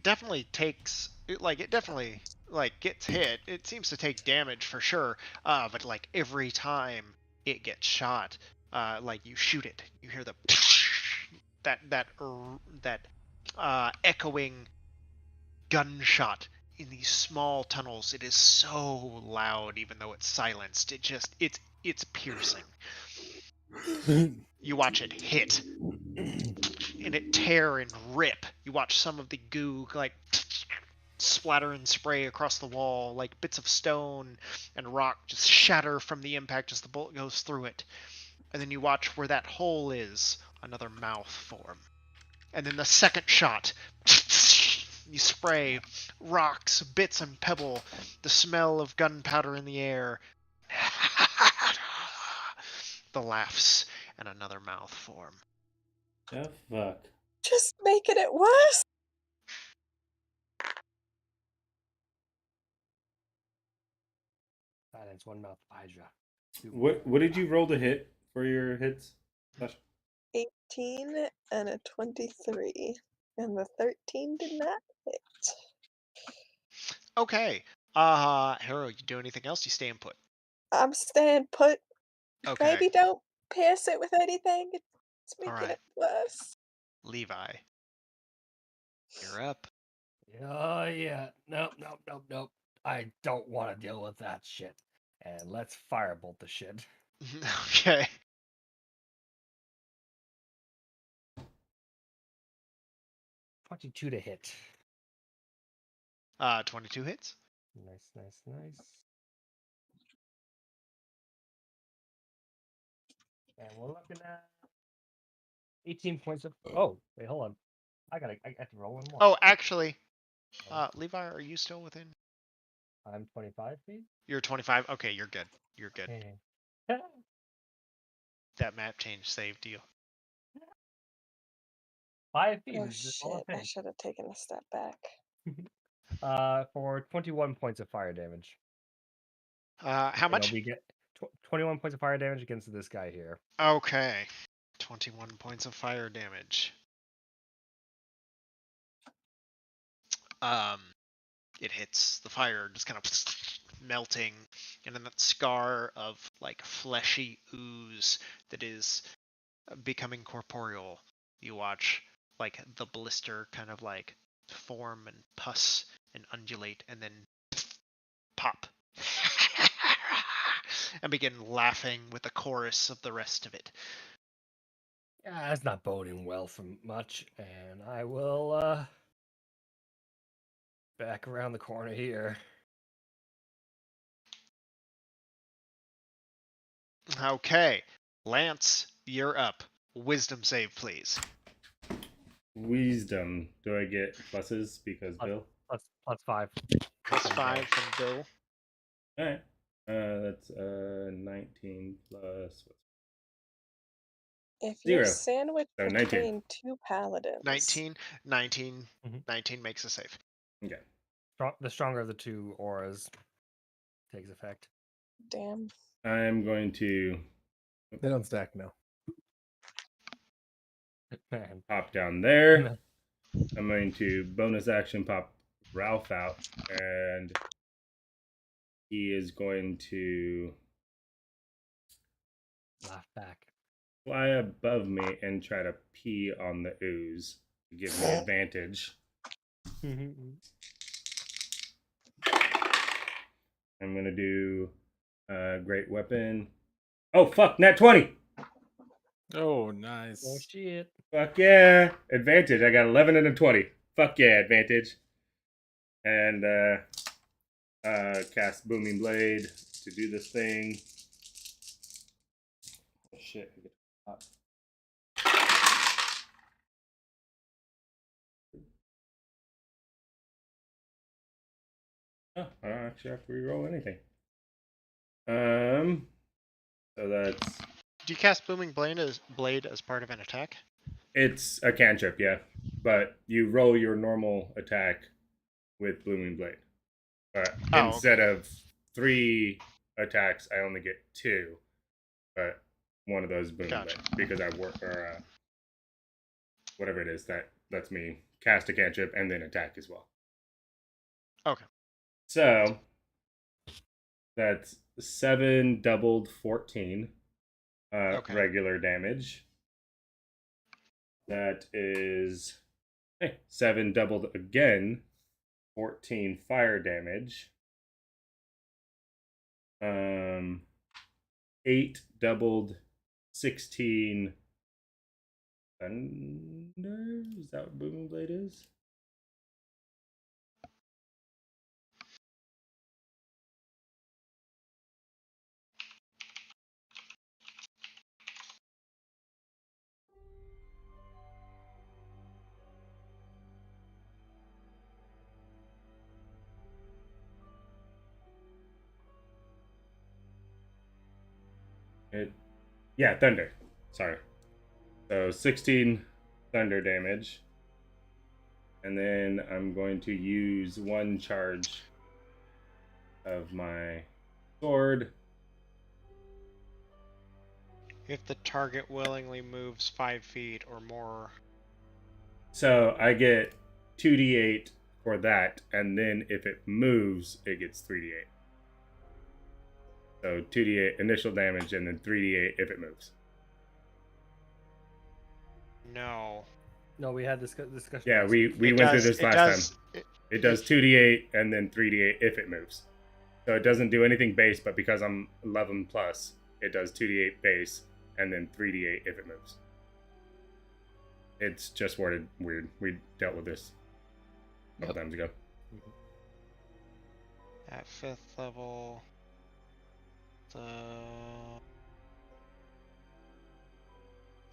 takes it definitely like gets hit. It seems to take damage for sure. But like every time it gets shot, like you shoot it, you hear the that echoing gunshot in these small tunnels. It is so loud, even though it's silenced. It's piercing. You watch it hit, and it tear and rip. You watch some of the goo like splatter and spray across the wall, like bits of stone and rock just shatter from the impact as the bullet goes through it. And then you watch where that hole is, another mouth form. And then the second shot, you spray rocks, bits and pebble, the smell of gunpowder in the air. The laughs, and another mouth form. The fuck? Just making it worse. Silence, one mouth Hydra. What did you roll to hit for your hits? 18 and a 23. And the 13 did not hit. Okay. Hero, you do anything else? You stay in put. I'm staying put. Okay. Maybe don't pierce it with anything. It's making Alright. it worse. Levi. You're up. Oh, yeah. Nope. I don't want to deal with that shit. And let's firebolt the shit. Okay. $22 to hit. 22 hits. Nice. And we're looking at 18 points of. Oh, wait, hold on. I have to roll one more. Oh, actually, Levi, are you still within? I'm 25 feet. You're 25. Okay, you're good. You're good. That map change saved you. 5 feet. Oh is just all shit, it I takes. should have taken a step back. For 21 points of fire damage. How much? We get 21 points of fire damage against this guy here. Okay. 21 points of fire damage. It hits the fire, just kind of melting, and then that scar of like fleshy ooze that is becoming corporeal. You watch like the blister kind of like form and pus and undulate, and then pop. And begin laughing with a chorus of the rest of it. Yeah, that's not boding well for much, and I will back around the corner here. Okay, Lance, you're up. Wisdom save, please. Wisdom. Do I get pluses because Bill? Plus 5. Plus 5 from Bill. All right. That's 19 plus If 0. you're sandwiched So 19. between two paladins. 19 makes a save. Okay. The stronger of the two auras takes effect. Damn. I'm going to They don't stack now. Man. pop down there. I'm going to bonus action pop Ralph out, and he is going to Laugh back. fly above me and try to pee on the ooze to give me advantage. I'm gonna do great weapon. Oh fuck, nat 20. Oh, nice. Oh shit. Fuck yeah, advantage. I got 11 and a 20. Fuck yeah, advantage. And cast Booming Blade to do this thing. Oh shit. Oh, I don't actually have to reroll anything. So that's. Do you cast Booming Blade as part of an attack? It's a cantrip, yeah. But you roll your normal attack with Booming Blade. Instead of 3 attacks, I only get 2. But one of those Booming Blade because I work or whatever it is that lets me cast a cantrip and then attack as well. Okay. So that's 7 doubled 14 regular damage. That is 7 doubled again, 14 fire damage. 8 doubled 16 thunder. Is that what Booming Blade is? Yeah, thunder. Sorry. So 16 thunder damage. And then I'm going to use 1 charge of my sword. If the target willingly moves 5 feet or more. So I get 2d8 for that, and then if it moves, it gets 3d8. So 2d8 initial damage, and then 3d8 if it moves. No. No, we had this discussion. Yeah, we went through this last time. It does 2d8 and then 3d8 if it moves. So it doesn't do anything base, but because I'm 11 plus, it does 2d8 base and then 3d8 if it moves. It's just worded weird. We dealt with this a couple times ago. At 5th level,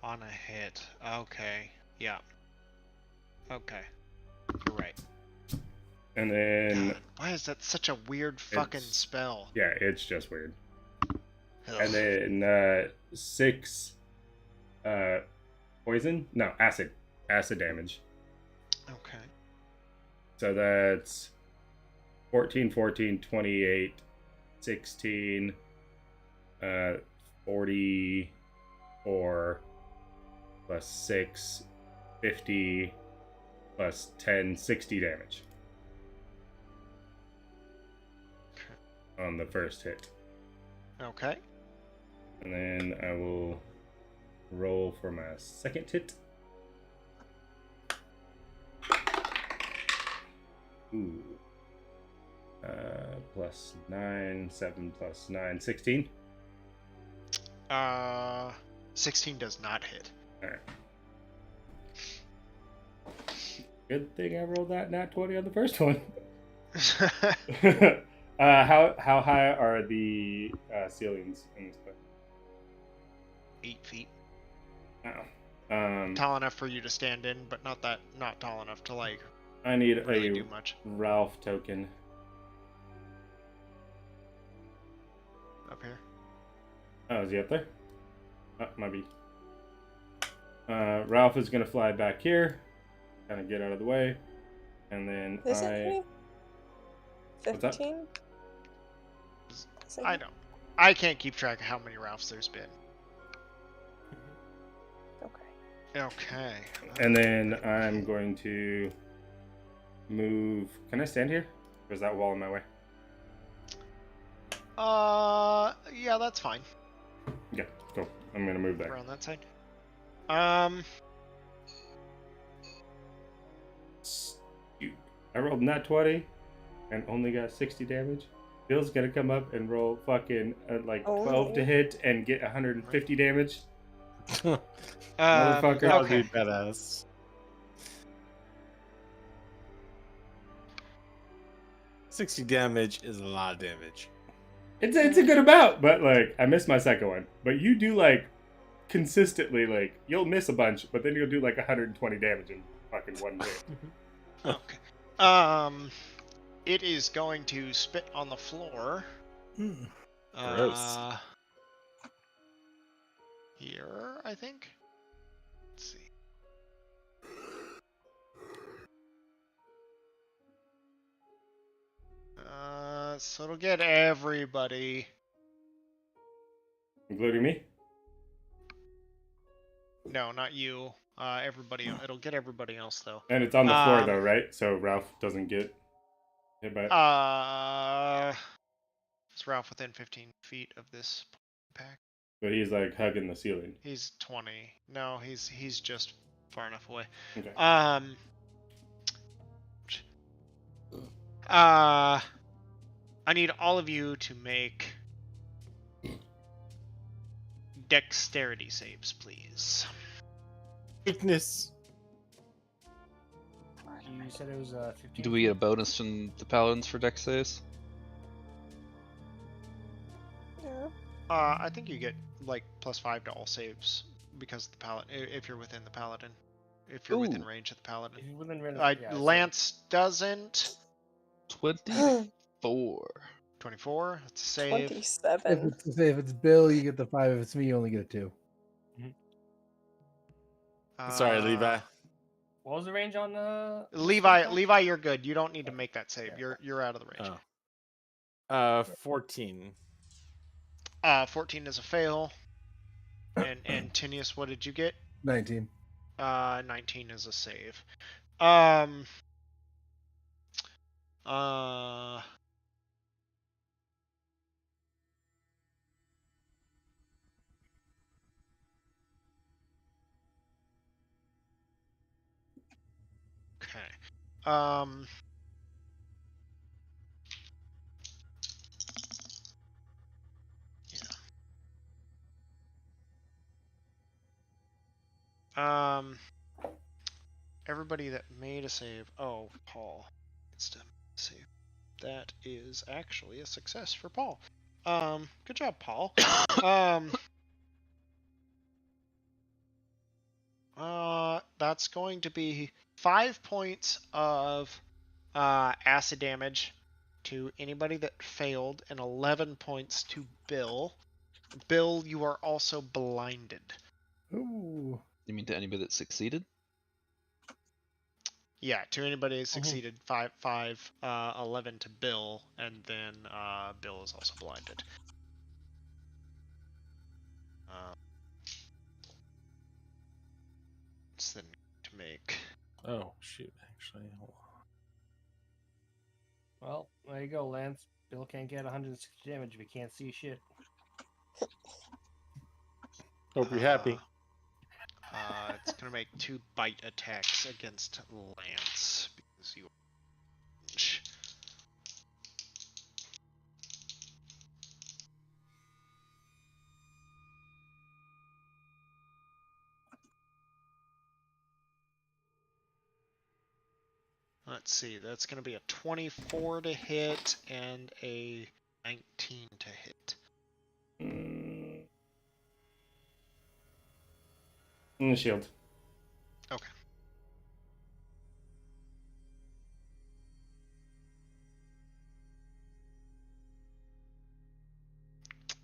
on a hit. Okay. Yeah. Okay. You're right. And then... God, why is that such a weird fucking spell? Yeah, it's just weird. Ugh. And then 6 poison? No, acid. Acid damage. Okay. So that's 14, 14, 28, 16, 44 plus 6, 50 plus 10, 60 damage. Okay. On the first hit. Okay. And then I will roll for my second hit. Ooh. Plus 9, 7 plus 9, 16. 16 does not hit. Alright. Good thing I rolled that nat 20 on the first one. How high are the ceilings in this place? 8 feet. Oh. Tall enough for you to stand in, but not tall enough to like. I need really a do much. Ralph token. Up here. Oh, is he up there? Oh, might be. Ralph is gonna fly back here, kind of get out of the way, and then Is it 15? I don't. I can't keep track of how many Ralphs there's been. Okay. And then I'm going to move. Can I stand here? Or is that wall in my way? Yeah, that's fine. Yeah, cool. I'm gonna move there. Around that side. I rolled nat 20 and only got 60 damage. Bill's gonna come up and roll fucking like 12 Oh. to hit and get 150 damage. That Motherfucker. would be badass. $60 damage is a lot of damage. It's a good amount, but like I missed my second one. But you do like consistently like you'll miss a bunch, but then you'll do like 120 damage in fucking one hit. Okay. It is going to spit on the floor. Gross. Here, I think. Let's see. So it'll get everybody. Including me? No, not you. Everybody. It'll get everybody else though. And it's on the floor though, right? So Ralph doesn't get hit by it. Is Ralph within 15 feet of this pack? But he's like hugging the ceiling. He's 20. No, he's just far enough away. Okay. I need all of you to make dexterity saves, please. Weakness. You said it was 15. Do we get a bonus from the paladins for dex saves? Yeah. I think you get like +5 to all saves because of the paladin. If you're within the paladin, if you're within range of the paladin. If you're within range, Lance doesn't. 24. 24. That's a save. 27. If it's Bill, you get the 5. If it's me, you only get a 2. Sorry, Levi. What was the range on the Levi, you're good. You don't need to make that save. You're out of the range. 14. 14 is a fail. And Tinius, what did you get? 19. 19 is a save. Okay. Everybody that made a save. Oh, Paul gets to save. That is actually a success for Paul. Good job, Paul. That's going to be 5 points of acid damage to anybody that failed, and 11 points to Bill. Bill, you are also blinded. Ooh. You mean to anybody that succeeded? Yeah, to anybody that succeeded, 11 to Bill, and then Bill is also blinded. It's then to make. Oh shoot! Actually, hold on. Well, there you go, Lance. Bill can't get 160 damage if he can't see shit. Hope you're happy. It's gonna make 2 bite attacks against Lance because you. Let's see, that's going to be a 24 to hit and a 19 to hit. In the shield. Okay.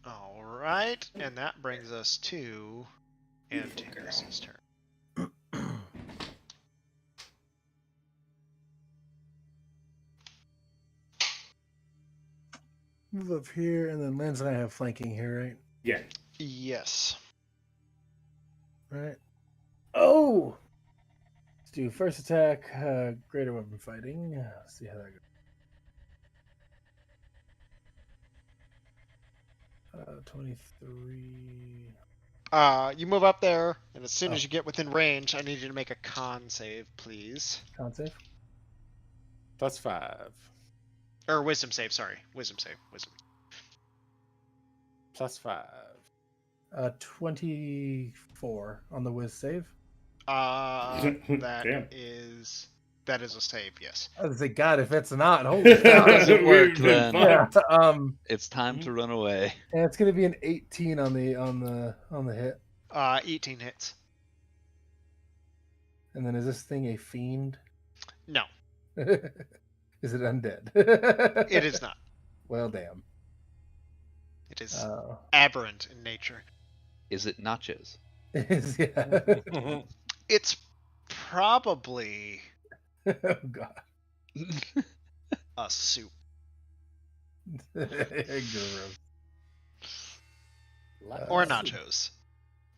Alright, and that brings us to Antonius' turn. Move up here, and then Lance and I have flanking here, right? Yeah. Yes. Right. Oh! Let's do first attack, greater weapon fighting. Let's see how that goes. 23. You move up there, and as soon as you get within range, I need you to make a con save, please. Con save? +5. Or wisdom save, sorry. Wisdom save. Wisdom. +5. 24 on the whiz save. That is a save, yes. I was like, God, if it's not, holy If that cow. doesn't work, We've been then Yeah, it's time to run away. and it's gonna be an 18 on the hit. 18 hits. And then is this thing a fiend? No, Is it undead? it is not. Well, damn. It is aberrant in nature. Is it nachos? Yeah. It's probably Oh God. a soup. Gross. Or nachos.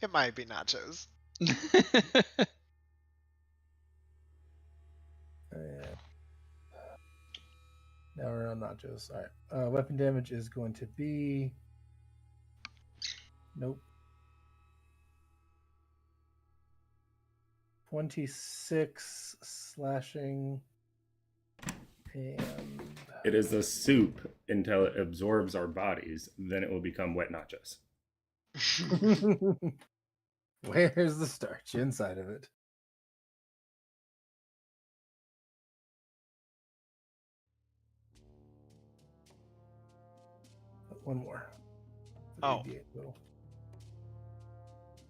It might be nachos. Now we're on nachos. All right. Weapon damage is going to be. Nope. 26 slashing. And. It is a soup until it absorbs our bodies. Then it will become wet nachos. Where's the starch inside of it? One more. Oh. 88 total.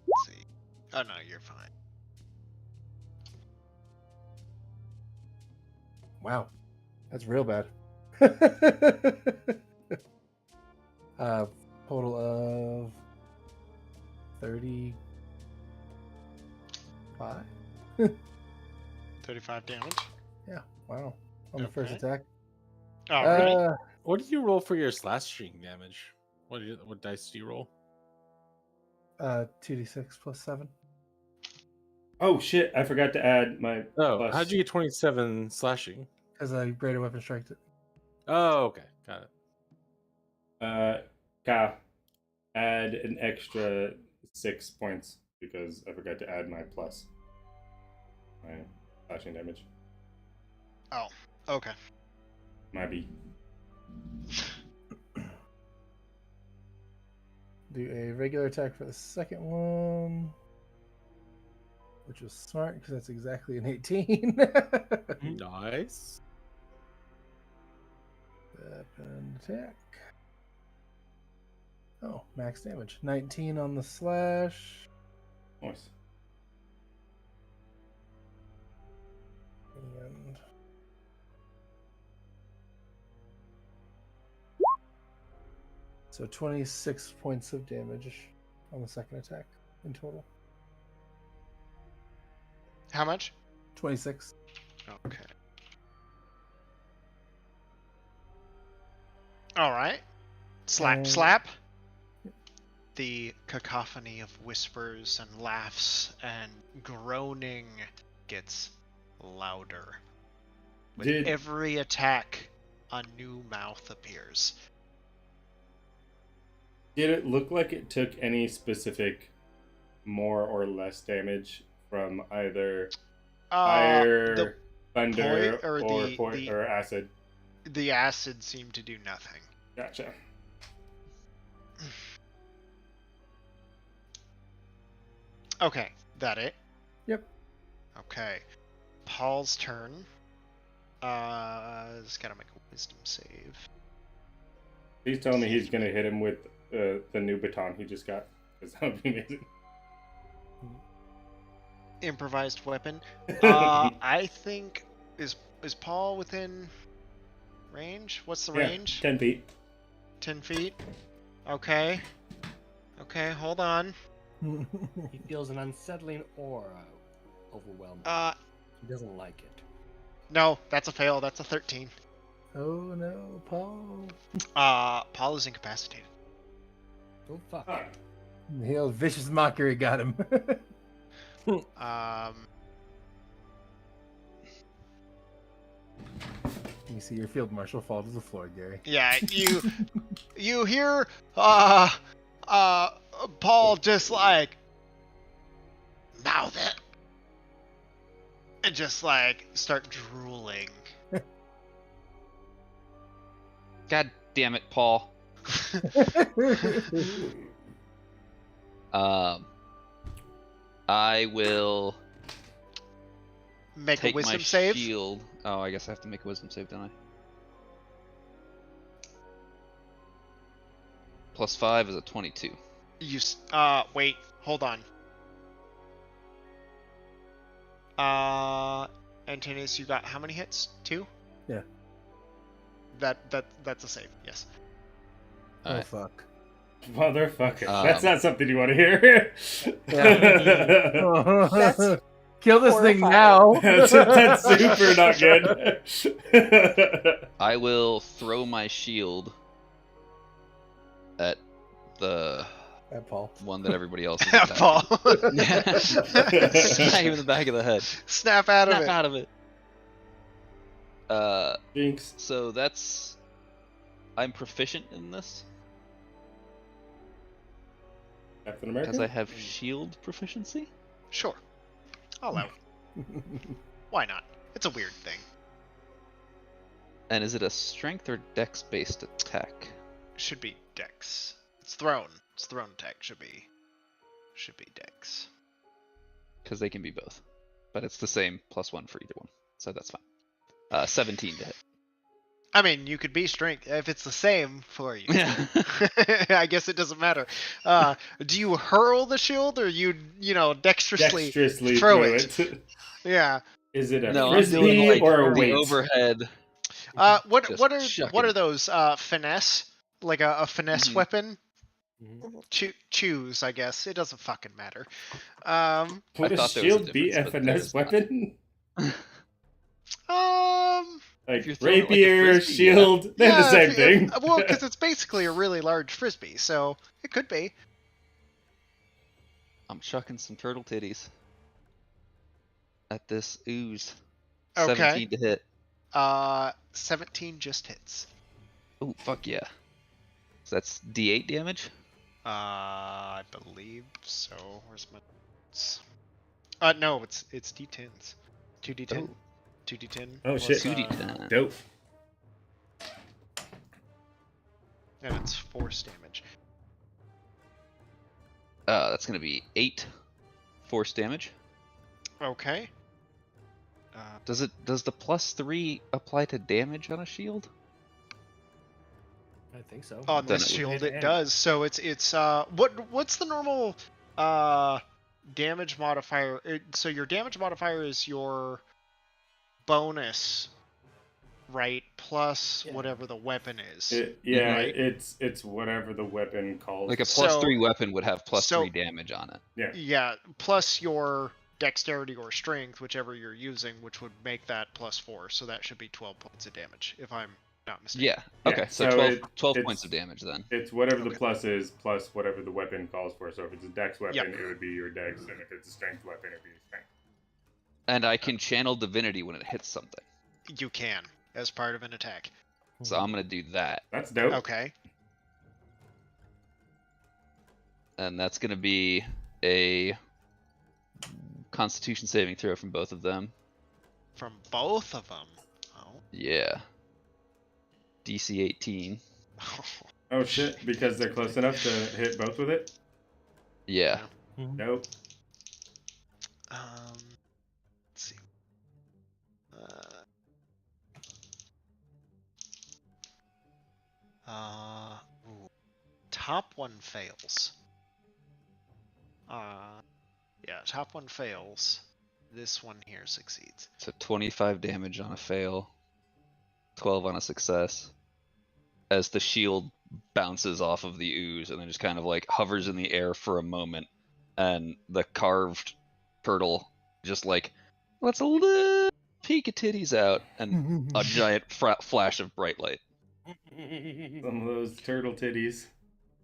Let's see. Oh no, you're fine. Wow, that's real bad. Total of 35. 35 damage. Yeah, wow. On the first attack. Oh, right. What did you roll for your slashing damage? What dice do you roll? 2d6 plus 7. Oh shit! I forgot to add my. Plus. How'd you get 27 slashing? Because I greater weapon striked it. Oh, okay, got it. Kyle, add an extra 6 points because I forgot to add my plus. My slashing damage. Oh, okay. Might be. Do a regular attack for the second one. Which was smart because that's exactly an 18. Nice. Weapon attack. Oh, max damage. 19 on the slash. Nice. And so 26 points of damage on the second attack in total. How much? 26. Okay. All right. Slap, slap. The cacophony of whispers and laughs and groaning gets louder. With every attack, a new mouth appears. Did it look like it took any specific more or less damage from either fire, thunder, or acid? The acid seemed to do nothing. Gotcha. Okay, that it? Yep. Okay. Paul's turn. He's gotta make a wisdom save. Please tell me he's gonna hit him with the new baton he just got, because that would be amazing. Improvised weapon. I think is Paul within range? What's the range? 10 feet. 10 feet. Okay. Okay, hold on. He feels an unsettling aura overwhelming. He doesn't like it. No, that's a fail. That's a 13. Oh no, Paul. Paul is incapacitated. Oh fuck. The old vicious mockery got him. You see your field marshal fall to the floor, Gary. Yeah, you hear Paul just like mouth it and just like start drooling. God damn it, Paul. I will Make a take my wisdom save. shield. Oh, I guess I have to make a wisdom save, don't I? +5 is a 22. Wait, hold on. Antonius, you got how many hits? 2? Yeah. That's a save. Yes. Oh Alright. fuck. Motherfucker. That's not something you want to hear. That's Kill this thing horrifying. now. That's super not good. I will throw my shield at the Paul. one that everybody else is At Paul. Yeah. Smack him in the back of the head. Snap out of Snap it. out of it. Jinx. So that's... I'm proficient in this. Captain America? Because I have shield proficiency? Sure. I'll allow. Why not? It's a weird thing. And is it a strength or dex based attack? Should be dex. It's thrown. It's thrown attack. Should be dex. Because they can be both. But it's the same +1 for either one. So that's fine. 17 to hit. I mean, you could be strength if it's the same for you. Yeah. I guess it doesn't matter. Do you hurl the shield or you dexterously throw it? Yeah. Is it a No, I'm frisbee doing like or a the weight? overhead. What Just are those finesse? Like a finesse Mhm. weapon? Mhm. Choose, I guess. It doesn't fucking matter. Would a thought there was a shield be a difference, but finesse there's not. weapon? Like you're throwing it like a rapier, frisbee, shield, they're the same thing. Well, because it's basically a really large frisbee, so it could be. I'm chucking some turtle titties at this ooze. Okay. 17 to hit. 17 just hits. Oh, fuck yeah. So that's D8 damage? I believe so. Where's my notes? No, it's D10s. 2D10. Oh. 2D10. Oh, plus, shit. 2d10. Dope. And it's force damage. That's gonna be 8 force damage. Okay. Does the +3 apply to damage on a shield? I think so. On Then this it shield, would. it does. So it's what's the normal damage modifier? So your damage modifier is your bonus, right? Plus whatever the weapon is. Right? It's whatever the weapon calls. Like a for. +3 weapon would have +3 so- damage on it. Yeah, plus your dexterity or strength, whichever you're using, which would make that +4. So that should be 12 points of damage, if I'm not mistaken. Yeah. Yeah, Okay. So, so 12 it's- points of damage then. It's whatever the Okay. plus is plus whatever the weapon calls for. So if it's a dex weapon, Yep. it would be your dex, and if it's a strength weapon, it'd be your strength. And I can channel divinity when it hits something. You can, as part of an attack. So I'm gonna do that. That's dope. Okay. And that's gonna be a Constitution saving throw from both of them. From both of them. Oh. Yeah. DC 18. Oh shit! Because they're close enough to hit both with it. Yeah. Nope. Let's see. Top one fails. Yeah, top one fails. This one here succeeds. So 25 damage on a fail, 12 on a success. As the shield bounces off of the ooze and then just kind of like hovers in the air for a moment, and the carved turtle just like lets a little peek of titties out and a giant flash of bright light. Some of those turtle titties.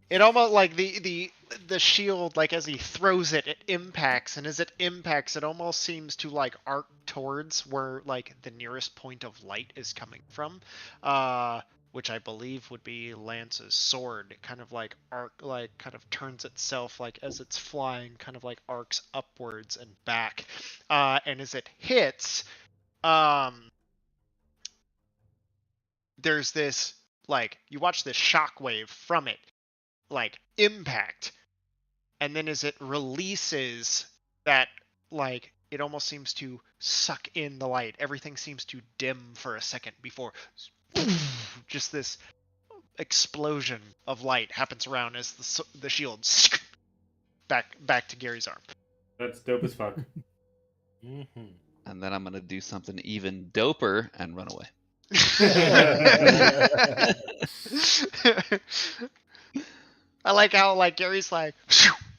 It almost like the shield, like as he throws it, it impacts, and as it impacts, it almost seems to like arc towards where like the nearest point of light is coming from, which I believe would be Lance's sword. It kind of like kind of turns itself like as it's flying, kind of like arcs upwards and back, and as it hits, there's this like you watch this shockwave from it, like impact, and then as it releases, that like it almost seems to suck in the light. Everything seems to dim for a second before just this explosion of light happens around as the shield back to Gary's arm. That's dope as fuck. And then I'm gonna do something even doper and run away. I like how like Gary's like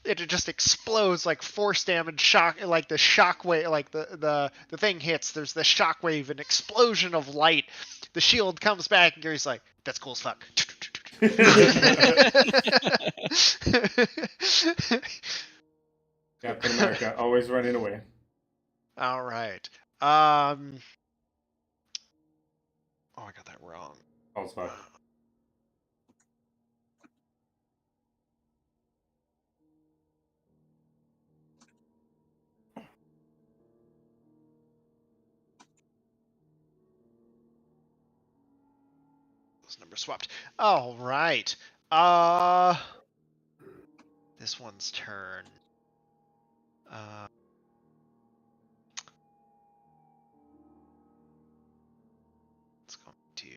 it just explodes like force damage shock, like the shock wave, like the thing hits, there's the shock wave, an explosion of light, the shield comes back and Gary's like, that's cool as fuck. Captain America always running away. All right. Oh, I got that wrong. All's fuck. Those numbers swapped. All right. This one's turn. Let's go to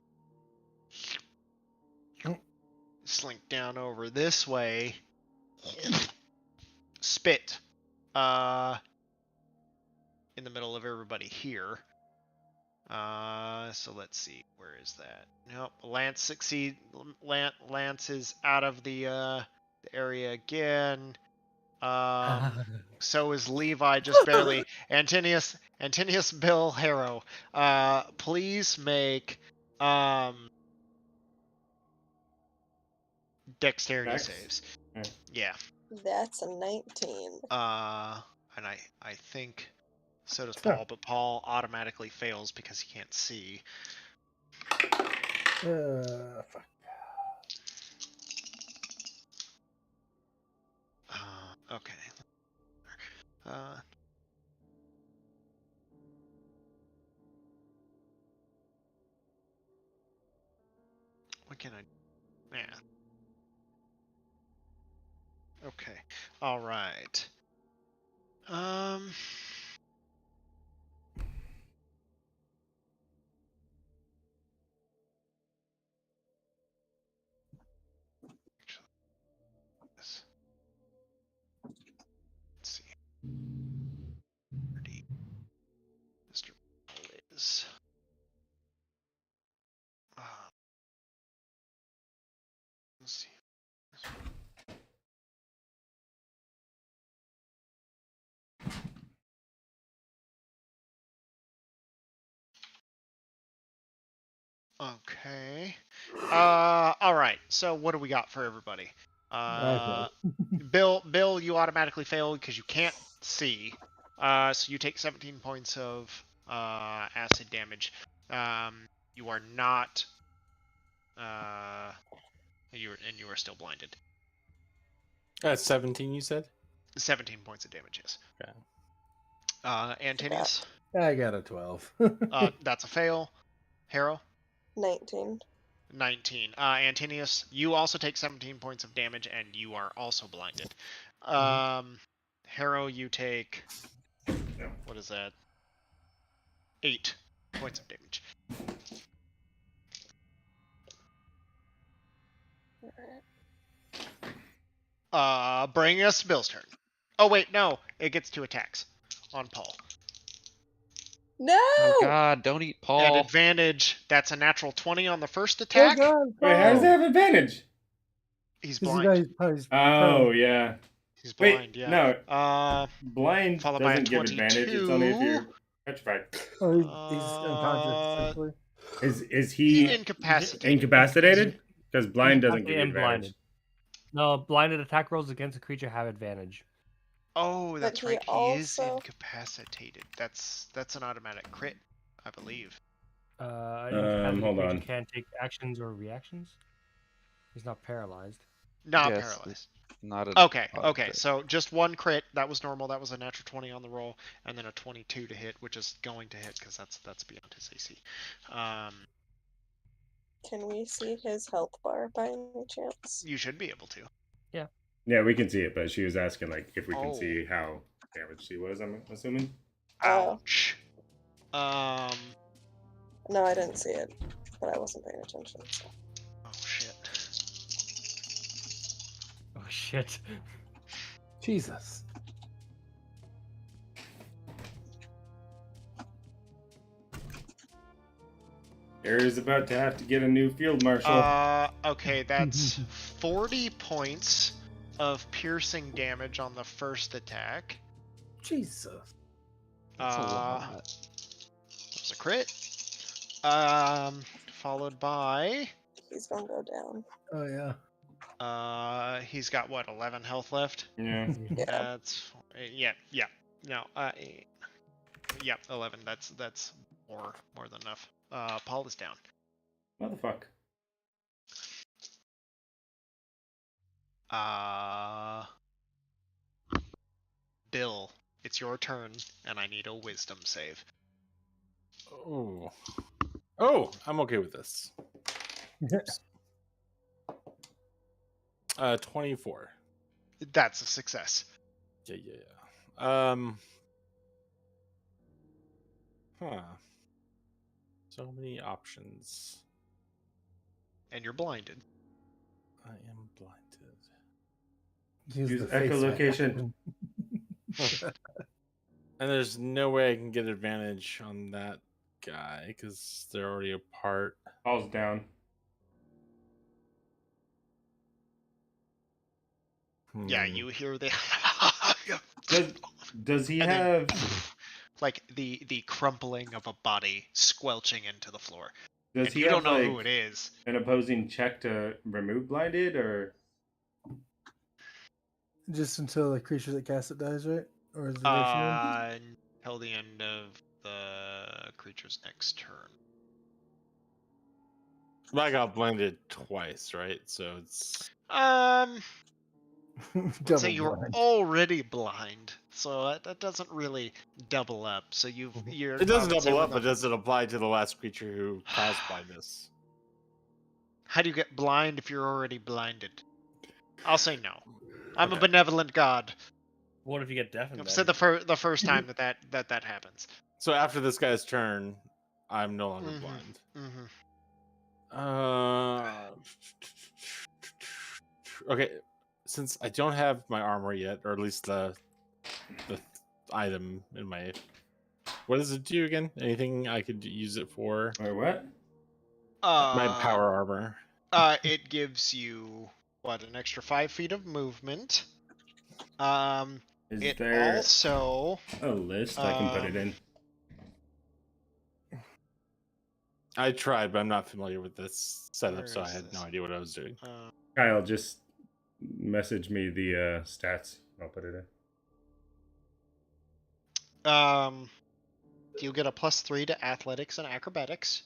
slink down over this way. Spit. In the middle of everybody here. So let's see, where is that? Nope, Lance succeed. Lance is out of the area again. So is Levi, just barely. Antonius, Bill, Harrow. Please make dexterity saves. Yeah. That's a 19. And I think so does Paul, but Paul automatically fails because he can't see. Fuck. Okay. What can I? Man. Okay. All right. Let's see. Mr. is. Let's see. Okay. All right. So what do we got for everybody? Bill, you automatically fail because you can't see. So you take 17 points of acid damage. You are not. You are still blinded. That's 17. You said. 17 points of damage. Yes. Okay. Antonius. I got a 12. That's a fail. Harrow. 19. 19. Antonius, you also take 17 points of damage, and you are also blinded. Harrow, you take... What is that? 8 points of damage. Bringing us to Bill's turn. Oh, wait, no. It gets 2 attacks on Paul. No! Oh God! Don't eat Paul. And advantage. That's a natural 20 on the first attack. Wait, how does that have advantage? He's blind. Oh, yeah. He's blind, yeah. No. Blind doesn't give advantage. It's only if you're petrified. Oh, he's unconscious, essentially. Is he incapacitated? Because blind doesn't give advantage. Blinded. No, blinded attack rolls against a creature have advantage. Oh, that's right. He is also... incapacitated. That's an automatic crit, I believe. Hold on. Can't take actions or reactions. He's not paralyzed. Not paralyzed. Not okay. So just 1 crit. That was normal. That was a natural 20 on the roll, and then a 22 to hit, which is going to hit because that's beyond his AC. Can we see his health bar by any chance? You should be able to. Yeah, we can see it, but she was asking like if we can Oh. see how damaged she was. I'm assuming. Oh. Ouch. No, I didn't see it, but I wasn't paying attention. So. Oh shit. Oh shit. Jesus. Ares about to have to get a new field marshal. Okay, that's 40 points of piercing damage on the first attack. Jesus. That's a lot. That was a crit. Followed by. He's gonna go down. Oh yeah. He's got what, 11 health left? Yeah. Yeah. That's yeah. No, yeah, 11. That's more than enough. Paul is down. Motherfuck. Bill, it's your turn, and I need a wisdom save. Oh, I'm okay with this. 24. That's a success. Yeah. Huh. So many options. And you're blinded. I am blinded. Use the face echolocation. And there's no way I can get advantage on that guy because they're already apart. Falls down. Yeah, you hear the Does he and have then, like the crumpling of a body squelching into the floor. Does and he you have don't know like who it is. an opposing check to remove blinded, or Just until the creature that casts it dies, right? Or is the duration? Until the end of the creature's next turn. I got blinded twice, right? So it's So you're already blind, so that doesn't really double up. So you're. It doesn't double up, but does it apply to the last creature who caused blindness? How do you get blind if you're already blinded? I'll say no. I'm a benevolent god. What if you get deafened? I've said the first time that happens. So after this guy's turn, I'm no longer blind. Okay, since I don't have my armor yet, or at least the item in my. What does it do again? Anything I could use it for? Or what? My power armor. It gives you an extra 5 feet of movement. Is there also a list I can put it in? I tried, but I'm not familiar with this setup, so I had no idea what I was doing. Kyle, just message me the stats. I'll put it in. You'll get a +3 to athletics and acrobatics.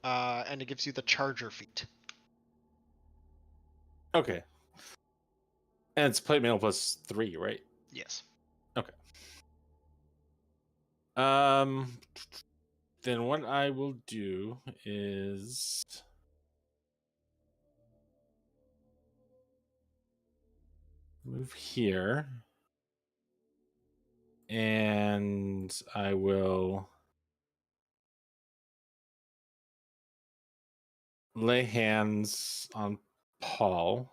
And it gives you the charger feat. Okay. And it's plate mail +3, right? Yes. Okay. Then what I will do is move here, and I will lay hands on Paul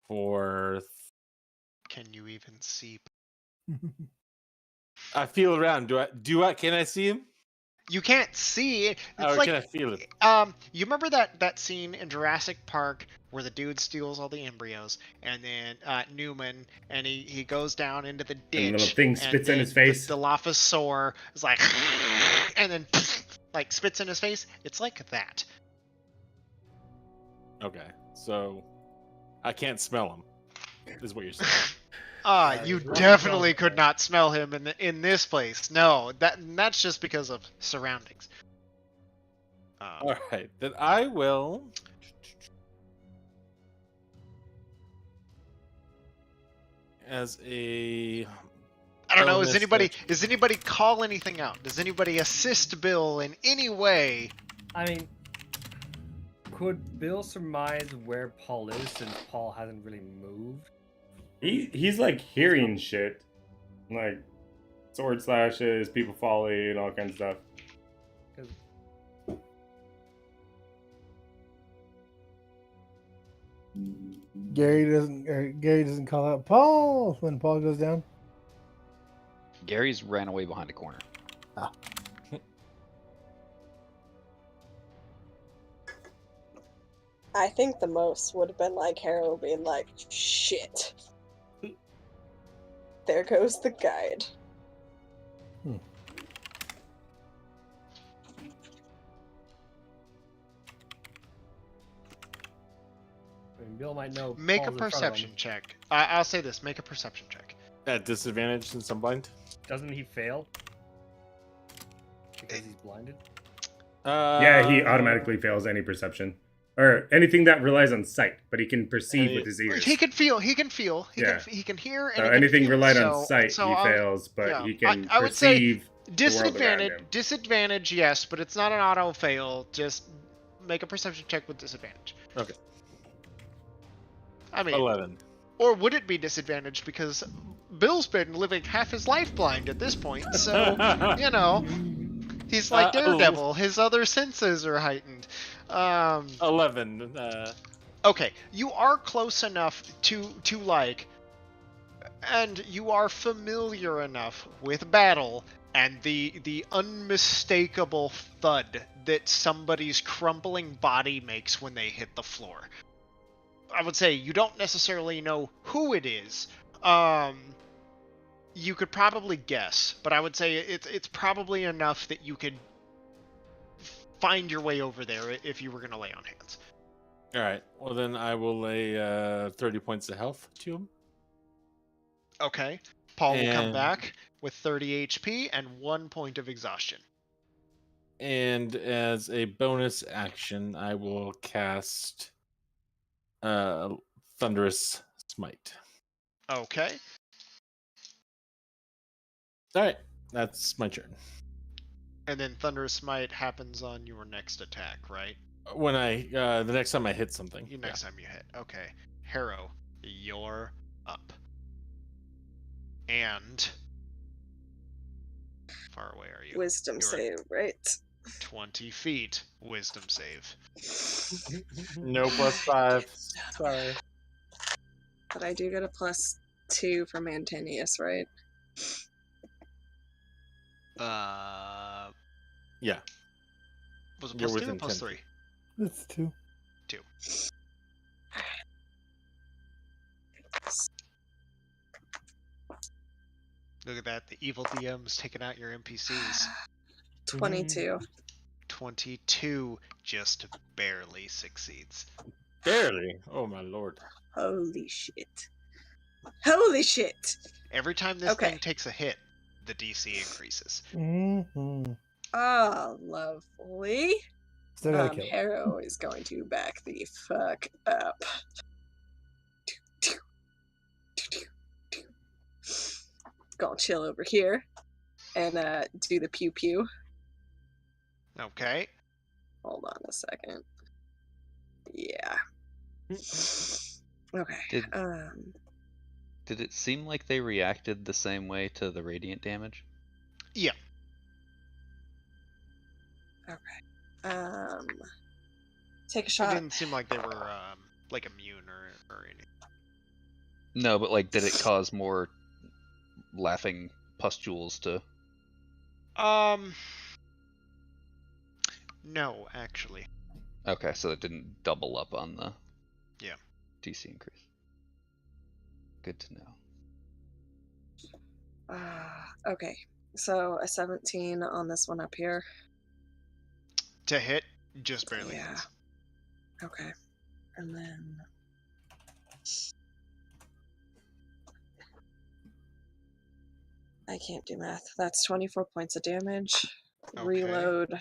for. Can you even see? I feel around. Can I see him? You can't see. It's can I feel it? You remember that scene in Jurassic Park where the dude steals all the embryos, and then Newman, and he goes down into the ditch, and the little thing spits in his face. The Dilophosaur is like, and then like spits in his face. It's like that. Okay, so I can't smell him. Is what you're saying? You definitely could not smell him in this place. No, that's just because of surroundings. All right, then I will. And don't know. Is Bonus anybody call anything out? Does anybody assist Bill in any way? I mean, could Bill surmise where Paul is since Paul hasn't really moved? He's like hearing shit, like sword slashes, people falling, all kinds of stuff. Gary doesn't call out Paul when Paul goes down. Gary's ran away behind a corner. Ah. I think the most would have been like Harrow being like, shit. There goes the guide. I mean, Bill might know. Make Paul's a in front of perception him. check. I'll say this. Make a perception check. At disadvantage since I'm blind. Doesn't he fail? Because he's blinded? Yeah, he automatically fails any perception. Or anything that relies on sight, but he can perceive with his ears. He can feel. He can hear. And he can anything feel. relied on sight, so he fails, but yeah. he can I would say perceive the world around him. Disadvantage, yes, but it's not an auto fail. Just make a perception check with disadvantage. Okay. I mean, 11. Or would it be disadvantaged because Bill's been living half his life blind at this point, so you know, he's like Daredevil. His other senses are heightened. 11. Okay, you are close enough to like, and you are familiar enough with battle and the unmistakable thud that somebody's crumbling body makes when they hit the floor. I would say you don't necessarily know who it is. You could probably guess, but I would say it's probably enough that you could find your way over there if you were going to lay on hands. All right. Well, then I will lay 30 points of health to him. Okay. Paul will come back with 30 HP and 1 point of exhaustion. And as a bonus action, I will cast Thunderous Smite. Okay. All right. That's my turn. And then Thunderous Smite happens on your next attack, right? When the next time I hit something. Next time you hit. Okay. Harrow, you're up. And far away are you? Wisdom save, right? 20 feet. Wisdom save. No +5. Sorry. But I do get a +2 for Mantineus, right? Yeah. Was it You're +2 or within +3? That's 2. 2. Look at that. The evil DM's taking out your NPCs. 22. 22 just barely succeeds. Barely? Oh my lord. Holy shit. Holy shit! Every time this thing takes a hit, the DC increases. Mm-hmm. Oh, lovely. Still gotta kill. Harrow is going to back the fuck up. Gonna chill over here and do the pew pew. Okay. Hold on a second. Yeah. Okay. Did it seem like they reacted the same way to the radiant damage? Yeah. Okay. Take a shot. It didn't seem like they were like immune or anything. No, but like, did it cause more laughing pustules to? No, actually. Okay, so it didn't double up on the Yeah. DC increase. Good to know. Okay. So a 17 on this one up here. To hit, just barely. Yeah. Hits. Okay. And then I can't do math. That's 24 points of damage. Okay. Reload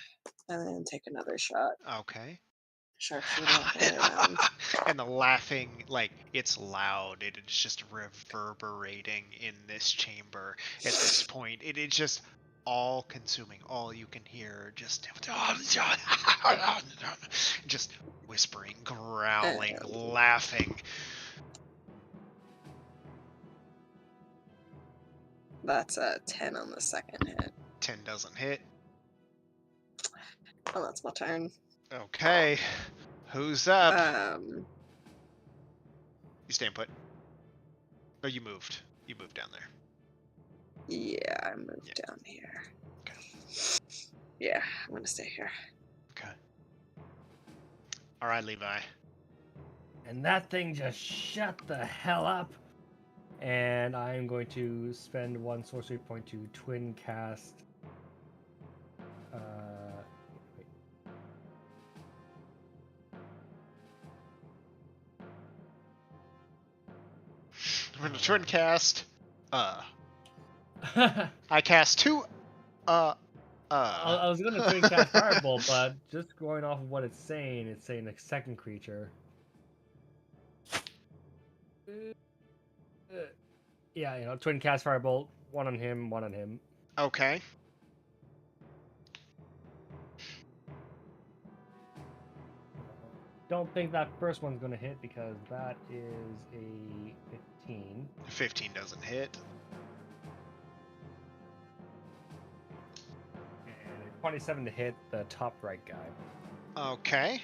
and then take another shot. Okay. sharpshooter all the way around. And the laughing, like, it's loud. It is just reverberating in this chamber at this point. It is just all consuming. All you can hear just whispering, growling, laughing. That's a 10 on the second hit. 10 doesn't hit. Oh, that's my turn. Okay. Who's up? Um, You staying put? Oh, you moved. You moved down there. yeah, I moved down here. Okay. Yeah, I'm gonna stay here. Okay. All right, Levi. And that thing just shut the hell up. And I'm going to spend 1 sorcery point to twin cast. Wait. I'm gonna twin cast. I I cast 2. was going to twin cast Firebolt, but just going off of what it's saying a second creature. Yeah, twin cast Firebolt, 1 on him, 1 on him. Okay. Don't think that first one's going to hit because that is a 15. 15 doesn't hit. And a 27 to hit the top right guy. Okay.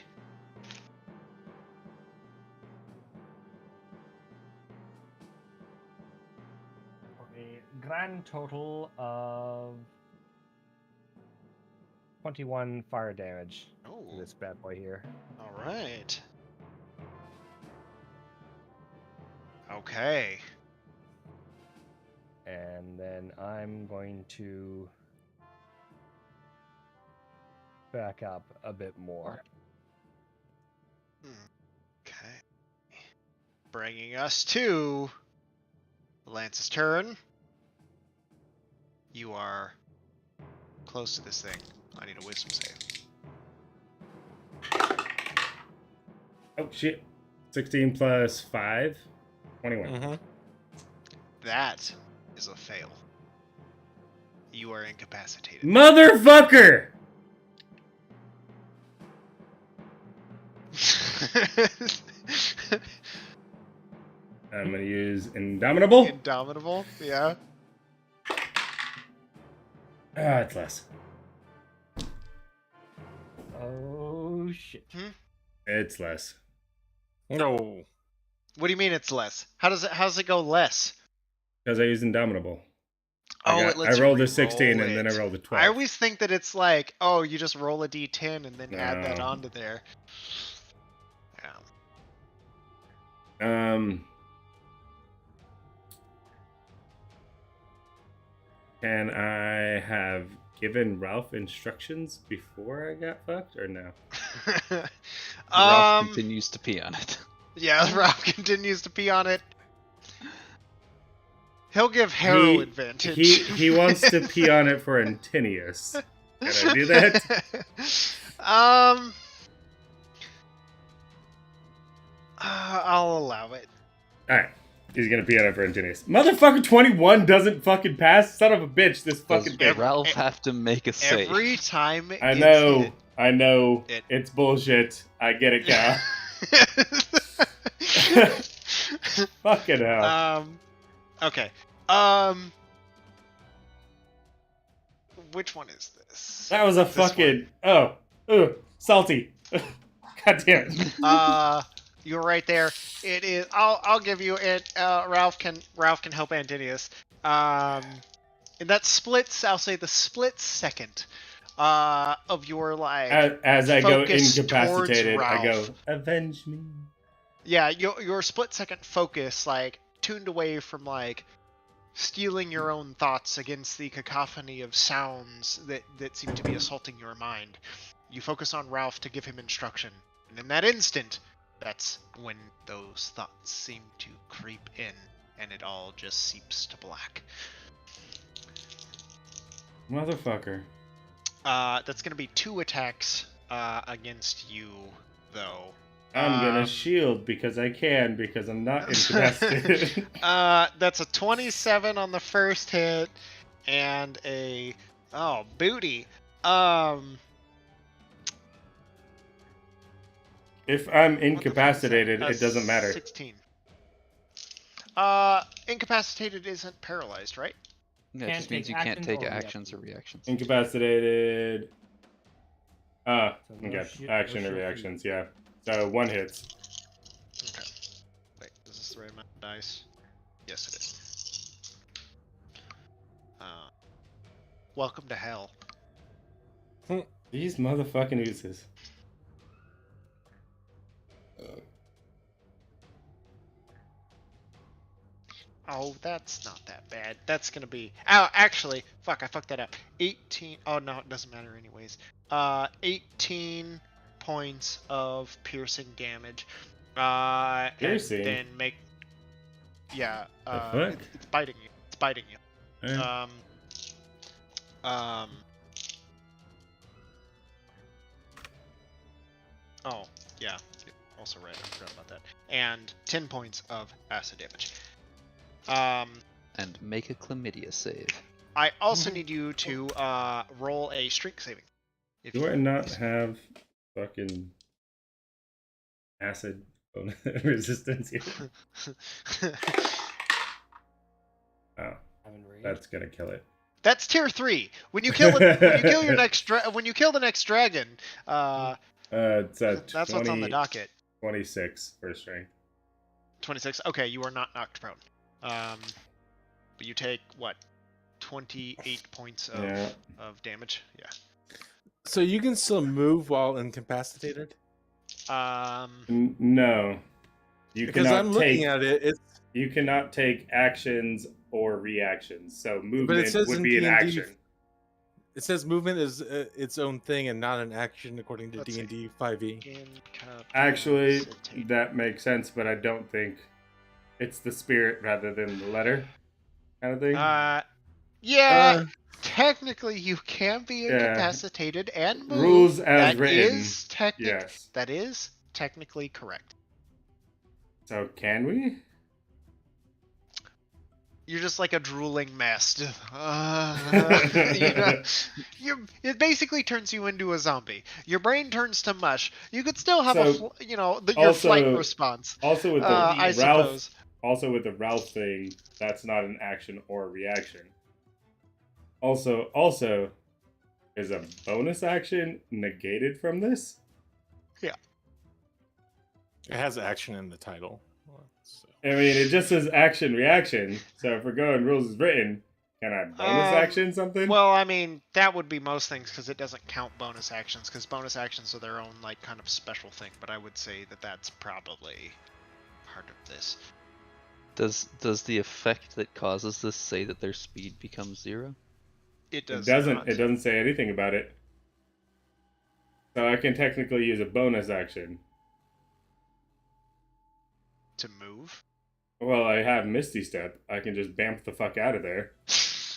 A grand total of 21 fire damage to Oh, this bad boy here. all right. Okay. And then I'm going to back up a bit more. Okay. Bringing us to Lance's turn. You are close to this thing. I need a wisdom save. Oh shit. 16 plus 5. 21. Mm-hmm. That is a fail. You are incapacitated. Motherfucker! I'm gonna use Indomitable. Indomitable, yeah. Ah, it's less. Oh shit. It's less. No. What do you mean it's less? How does it go less? Because I used Indomitable. Oh, it lets I rolled you a 16 re-roll and then I it. rolled a 12. I always think that it's like, oh, you just roll a d10 and then add that No. onto there. Yeah. Can I have given Ralph instructions before I got fucked or no? Ralph continues to pee on it. Yeah, Ralph continues to pee on it. He'll give Harold advantage. He wants to pee on it for Antinius. Can I do that? I'll allow it. Alright. He's gonna pee on it for Antinius. Motherfucker 21 doesn't fucking pass. Son of a bitch, this fucking Does thing. Ralph have to make a save? Every time I it's know. It- It's bullshit. I get it, Cal. Fucking hell. Okay. Which one is this? That was a This fucking salty. God damn it. You're right there. It is. I'll give you it. Ralph can help Antinius. In that splits, I'll say the split second. Of your like. As I go focus incapacitated, towards I go Ralph. avenge me. Yeah, your split second focus, like tuned away from like stealing your own thoughts against the cacophony of sounds that seem to be assaulting your mind. You focus on Ralph to give him instruction, and in that instant, that's when those thoughts seem to creep in, and it all just seeps to black. Motherfucker. That's gonna be 2 attacks against you, though. I'm gonna shield because I can, because I'm not incapacitated. That's a 27 on the first hit, and a booty. If I'm incapacitated, it doesn't matter. 16. Incapacitated isn't paralyzed, right? Yeah, it just means you can't take actions or reactions. Incapacitated. no Okay. shit- Action no or shit reactions, yeah. So 1 hits. Okay. Wait, is this the right amount of dice? Yes, it is. Welcome to hell. These motherfucking oozes. Oh, that's not that bad. That's gonna be... Oh, actually, fuck, I fucked that up. 18... Oh, no, it doesn't matter anyways. 18 points of piercing damage. Piercing? And then make... Yeah, The fuck? it's biting you. It's biting you. Eh. Oh, yeah. Also right, I forgot about that. And 10 points of acid damage. And make a chlamydia save. I also need you to roll a strength saving. Do I not have fucking acid resistance here? Oh, that's gonna kill it. That's tier 3. When you kill it, when you kill your next when you kill the next dragon, it's at that's 20, what's on the docket. 26 for strength. 26. Okay, you are not knocked prone. But you take what? 28 points of damage. Yeah. So you can still move while incapacitated? No. You because cannot I'm looking at it. It's you cannot take actions or reactions. So but movement it says would in be an D&D, action. It says movement is its own thing and not an action according to Let's D&D 5e. Actually, that makes sense, but I don't think it's the spirit rather than the letter kind of thing. Yeah. Technically, you can be incapacitated and move. Rules as that written. Is Yes. That is technically correct. So can we? You're just like a drooling mess. It basically turns you into a zombie. Your brain turns to mush. You could still have your flight response. Also with the I suppose. Also with the Ralph thing, that's not an action or a reaction. Also, is a bonus action negated from this? Yeah. It has action in the title. So. I mean, it just says action reaction. So if we're going rules as written, can I bonus action something? Well, I mean, that would be most things because it doesn't count bonus actions because bonus actions are their own like kind of special thing. But I would say that that's probably part of this. Does the effect that causes this say that their speed becomes 0? It does. It doesn't say anything about it. So I can technically use a bonus action to move. Well, I have Misty Step. I can just bamf the fuck out of there.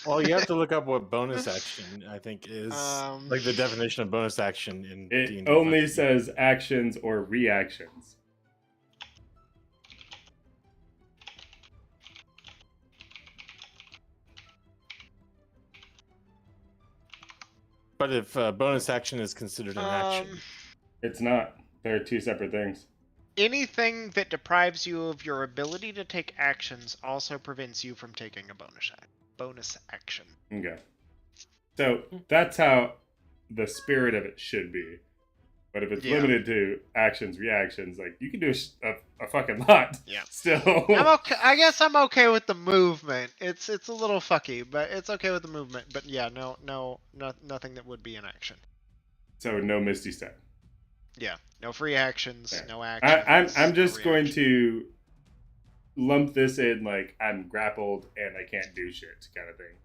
Well, you have to look up what bonus action I think is, like the definition of bonus action in D&D. It only says actions or reactions. But if bonus action is considered an action, it's not. They're two separate things. Anything that deprives you of your ability to take actions also prevents you from taking a bonus action. Okay. So that's how the spirit of it should be. But if it's limited to actions, reactions, like you can do a fucking lot. Yeah. Still. I'm okay. I guess I'm okay with the movement. It's a little fucky, but it's okay with the movement. But yeah, nothing that would be an action. So no Misty Step. Yeah, no free actions, no actions. I'm just going to lump this in like I'm grappled and I can't do shit kind of thing.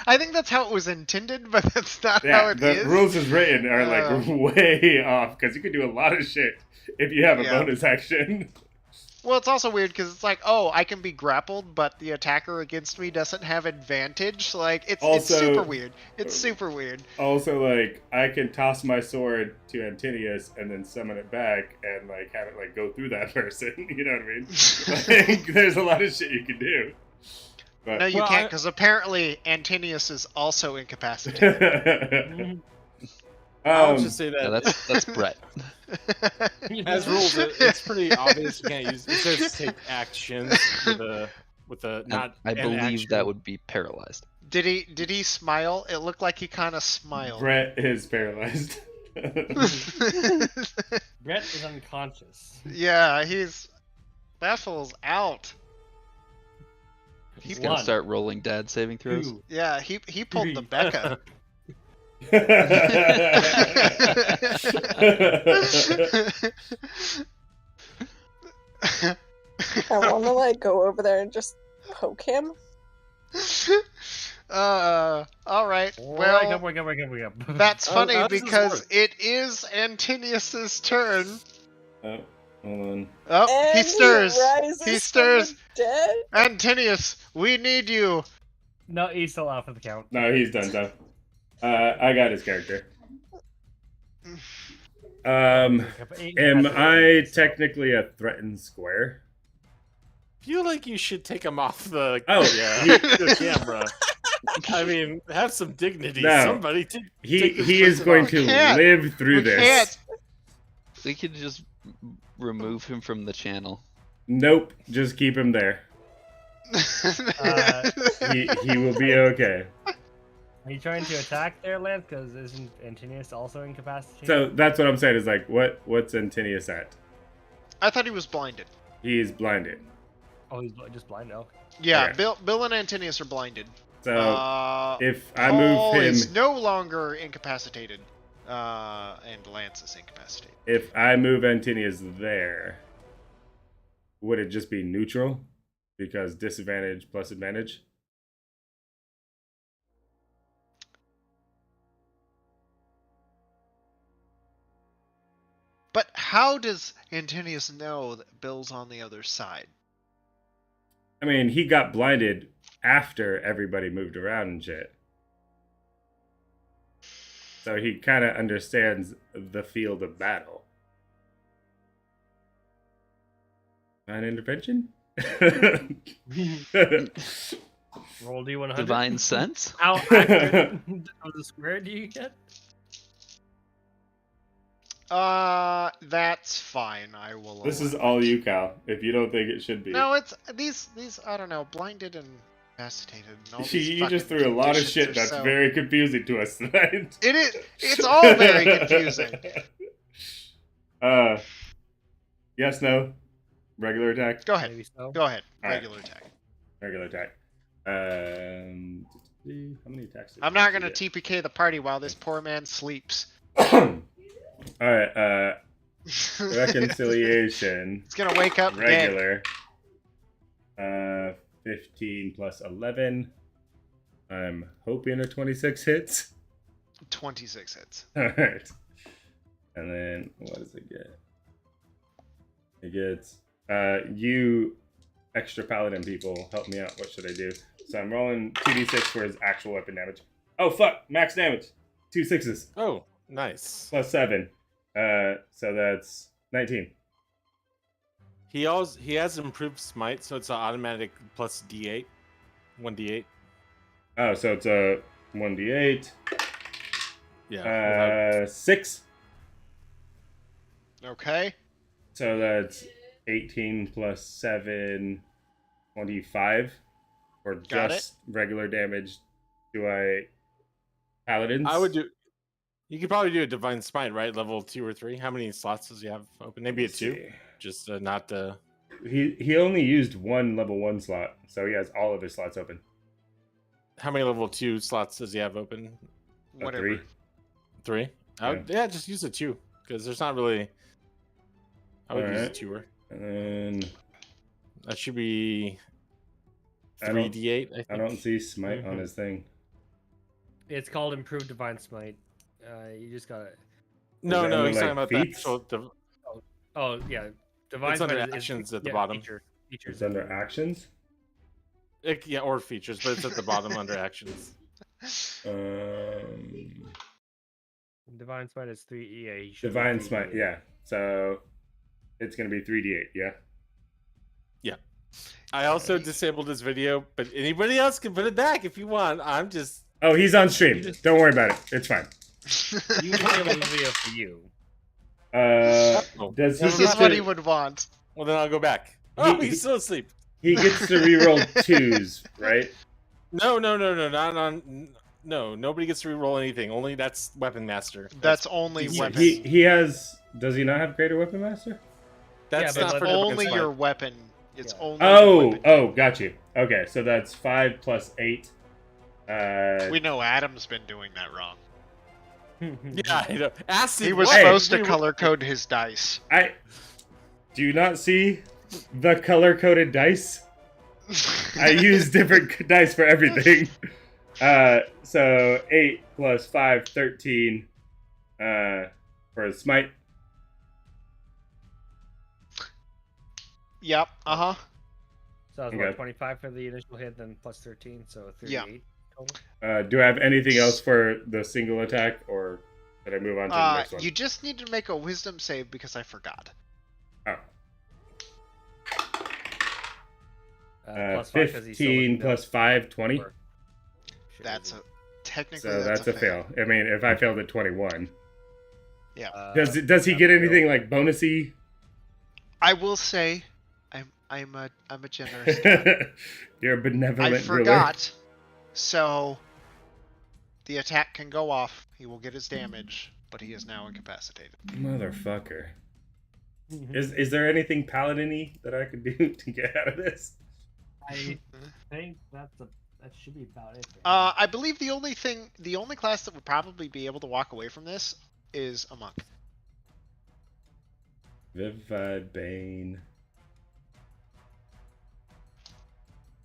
I think that's how it was intended, but that's not how it is. The rules as written are like way off because you can do a lot of shit if you have a bonus action. Well, it's also weird because it's like, oh, I can be grappled, but the attacker against me doesn't have advantage. Like, it's super weird. It's super weird. Also, like, I can toss my sword to Antinius and then summon it back and, like, have it, like, go through that person. You know what I mean? Like, there's a lot of shit you can do. But, No, you can't, because apparently Antinius is also incapacitated. I'll just say that. Yeah, that's Brett. As rules, it's pretty obvious you can't use. It says take actions with a not. I believe action. that would be paralyzed. Did he smile? It looked like he kind of smiled. Brett is paralyzed. Brett is unconscious. Yeah, Baffle's out. He's gonna start rolling dad saving throws. Yeah, he pulled the Becca. I want to like go over there and just poke him. All right. Well, wake up. That's funny because it is Antinius's turn. Oh, hold on. Oh, And he stirs. He rises stirs. from the dead. Antinius, we need you. No, he's still out for the count. No, he's done so. I got his character. Am I technically a threatened square? Feel like you should take him off the camera. I mean, have some dignity. No. Somebody He is going to live through this. We could just remove him from the channel. Nope, just keep him there. He will be okay. Are you trying to attack there, Lance? Because isn't Antinius also incapacitated? So that's what I'm saying is like, what's Antinius at? I thought he was blinded. He's blinded. Oh, he's just blind now. Yeah, Okay. Bill and Antinius are blinded. So if I move Paul him, is no longer incapacitated, and Lance is incapacitated. if I move Antinius there, would it just be neutral? Because disadvantage plus advantage? But how does Antinius know that Bill's on the other side? I mean, he got blinded after everybody moved around and shit. So he kind of understands the field of battle. An intervention? Roll D100. Divine sense? How accurate of the square do you get? That's fine. I will. This is all you, Cal. If you don't think it should be. No, it's these. I don't know. Blinded and incapacitated. And all these You just fucking threw a lot of conditions shit are that's so... very confusing to us tonight. It is. It's all very confusing. Yes, no. Regular attack. Go ahead. Maybe so. Go ahead. All right. Regular attack. Regular attack. How many attacks? I'm not gonna TPK the party while this poor man sleeps. All right. Reconciliation. It's gonna wake up Regular. 15 plus 11. I'm hoping a 26 hits. 26 hits. All right. And then what does it get? It gets you extra paladin people help me out. What should I do? So I'm rolling 2d6 for his actual weapon damage. Oh fuck! Max damage. 2 6s. Oh, nice. Plus 7. So that's 19. He has improved smite, so it's an automatic plus D8. 1d8. Oh, so it's a 1d8. Yeah. 6. Okay. So that's 18 plus 7, 25. Or Got just regular damage. Do I paladins? I would do. You could probably do a divine smite, right? Level 2 or 3. How many slots does he have open? Maybe a 2. Just not the. He only used one level 1 slot, so he has all of his slots open. How many level 2 slots does he have open? Whatever. 3. Yeah, just use a 2 because there's not really. I would use a 2er. And then that should be 3d8. I think. I don't see smite on his thing. It's called Improved Divine Smite. You just gotta. No, he's like talking about feats? the actual. Oh yeah, Divine It's under Smite is- actions at the yeah, bottom. Features It's under actions. Yeah, or features, but it's at the bottom under actions. Divine Smite is 3 EA. Divine Smite, yeah. So it's gonna be 3d8, yeah. Yeah. I also disabled this video, but anybody else can put it back if you want. I'm just. Oh, he's on stream. Don't worry about it. It's fine. You disabled the video for you. Does he This get is what to- he would want. Well, then I'll go back. Oh, he's still asleep. He gets to reroll 2s, right? No, not on. No, nobody gets to reroll anything. Only that's Weapon Master. That's only weapon. He has. Does he not have Greater Weapon Master? That's it's not for only Divine your Smite. weapon. It's only. Oh, got you. Okay, so that's 5 plus 8. We know Adam's been doing that wrong. Yeah, I know. Acid. He was what? supposed to color code his dice. I do you not see the color coded dice? I use different dice for everything. So 8 plus 5, 13 for a smite. Yep. So that was Okay. 25 for the initial hit, then plus 13, so 38 total. Do I have anything else for the single attack, or did I move on to the next one? You just need to make a wisdom save because I forgot. Oh. Plus 5 'cause he's still 15 looking plus 5, 20. That's a technically So that's a fail. I mean, if I failed at 21. Yeah. Does he get anything like bonusy? I will say, I'm a generous dad. You're a benevolent I forgot. So the attack can go off. He will get his damage, but he is now incapacitated. Motherfucker. Is there anything paladin-y that I could do to get out of this? I think that should be about it. I believe the only class that would probably be able to walk away from this is a monk. Vivified Bane.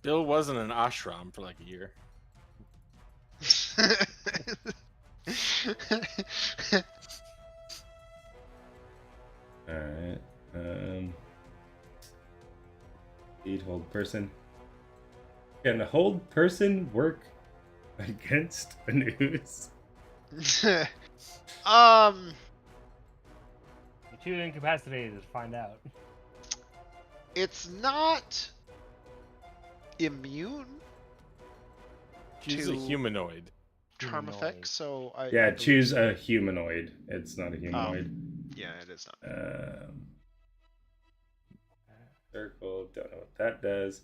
Bill wasn't an ashram for like a year. Alright. Lead hold person. Can a hold person work against a noose? You're too incapacitated to find out. It's not immune. She's a humanoid. Charm effects, so I Yeah, believe- choose a humanoid. It's not a humanoid. Yeah, it is not. Circle, don't know what that does.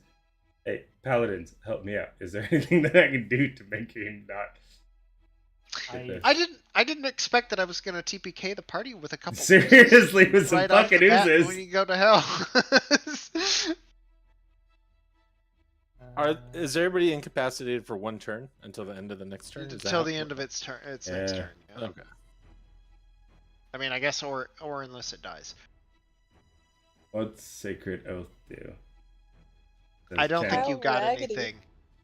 Hey, paladins, help me out. Is there anything that I can do to make him not? I didn't expect that I was gonna TPK the party with a couple. Seriously, with some right off fucking the bat oozes. when you go to hell. Is everybody incapacitated for one turn until the end of the next turn? Is that Until how the it end of its turn. Its next turn. Yeah. Okay. I mean, I guess, or unless it dies. What's Sacred Oath do? I don't Does think 10. you got raggedy. anything.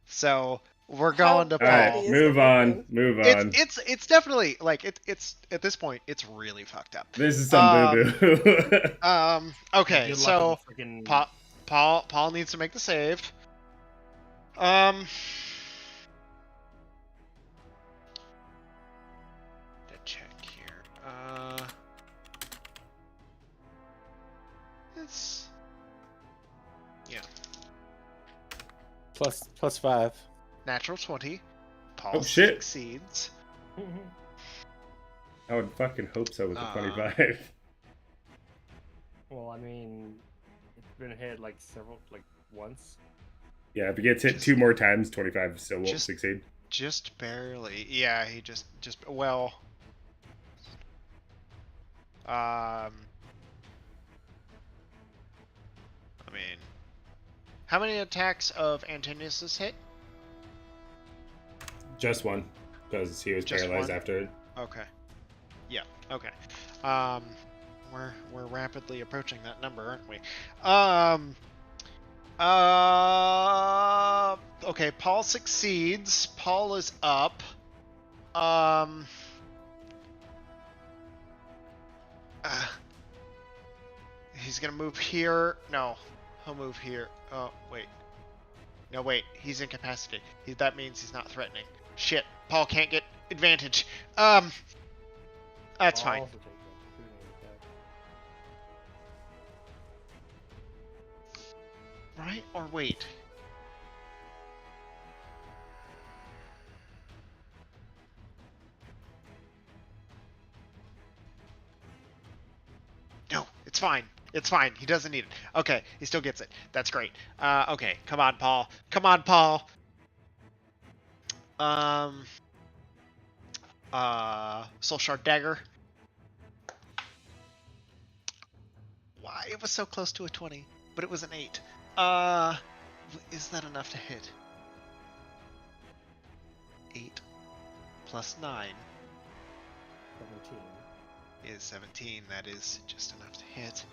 So we're going to Paul. Alright, move on. Move on. It's definitely like it's at this point it's really fucked up. This is some boo boo. Okay, Good luck so with the freaking- Paul needs to make the save. To check here. It's Plus 5. natural 20. Paul Oh, shit. succeeds. I would fucking hope so with the 25. Well, I mean, it's been hit like once. Yeah, if he gets hit 2 more times, 25 still won't just- succeed. Just barely. Yeah, he just well. I mean, how many attacks of Antonius hit? Just one, because he was Just paralyzed one? after it. Okay. Yeah. Okay. We're rapidly approaching that number, aren't we? Okay. Paul succeeds. Paul is up. He's gonna move here. No, he'll move here. Oh, wait. No, wait. He's incapacitated. That means he's not threatening. Shit. Paul can't get advantage. That's Paul fine. also takes opportunity attack. Right? Or wait. No, it's fine. It's fine. He doesn't need it. Okay, he still gets it. That's great. Okay, come on, Paul. Come on, Paul. Soul Shard Dagger. Why? It was so close to a 20, but it was an 8. Is that enough to hit? 8 plus 9 17. is 17. That is just enough to hit.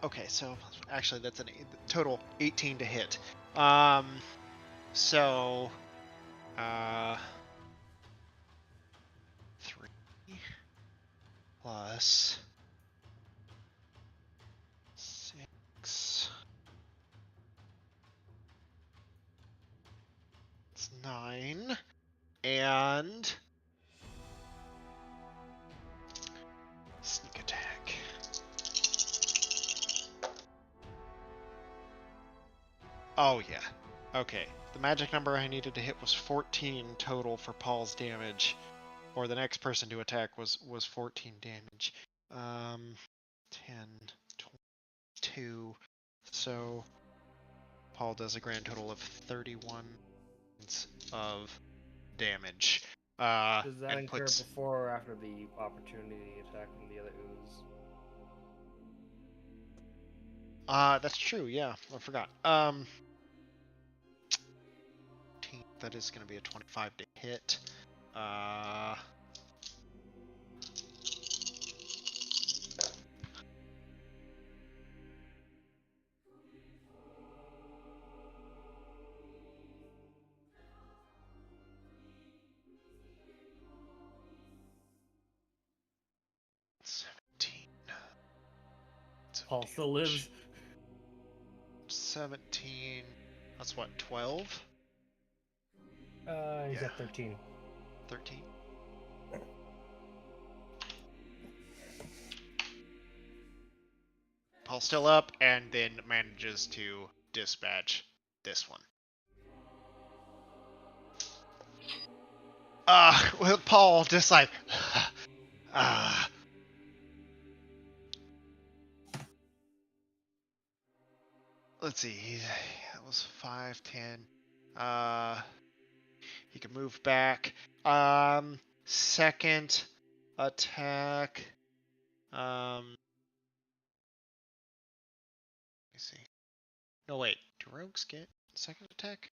Okay, so actually that's an total 18 to hit. So 3 plus 6. It's 9. And sneak attack. Oh yeah. Okay. The magic number I needed to hit was 14 total for Paul's damage. Or the next person to attack was 14 damage. 10, 22. So Paul does a grand total of 31 of damage. Does that and incur puts... before or after the opportunity attack from the other ooze? That's true, yeah. I forgot. That is going to be a 25 to hit. Paul still lives. 17. That's what, 12? He's at 13. 13. Paul's still up and then manages to dispatch this one. With Paul just like, let's see, that was 5, 10. He can move back. Second attack. Let me see. No, wait. Do rogues get second attack?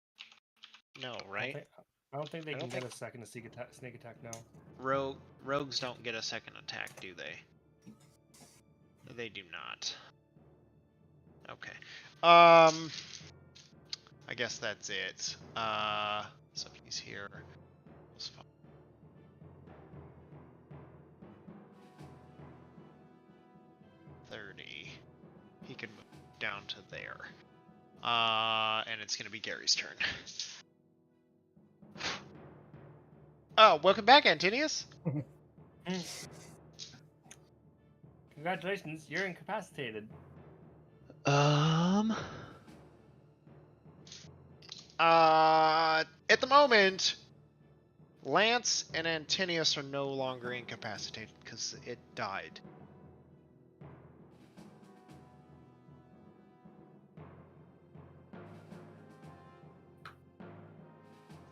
No, right? I don't think they can get a second sneak attack now. Rogues don't get a second attack, do they? They do not. Okay. I guess that's it. So he's here. 30. He can move down to there. And it's gonna be Gary's turn. Oh, welcome back, Antinius. Congratulations, you're incapacitated. At the moment, Lance and Antinius are no longer incapacitated because it died.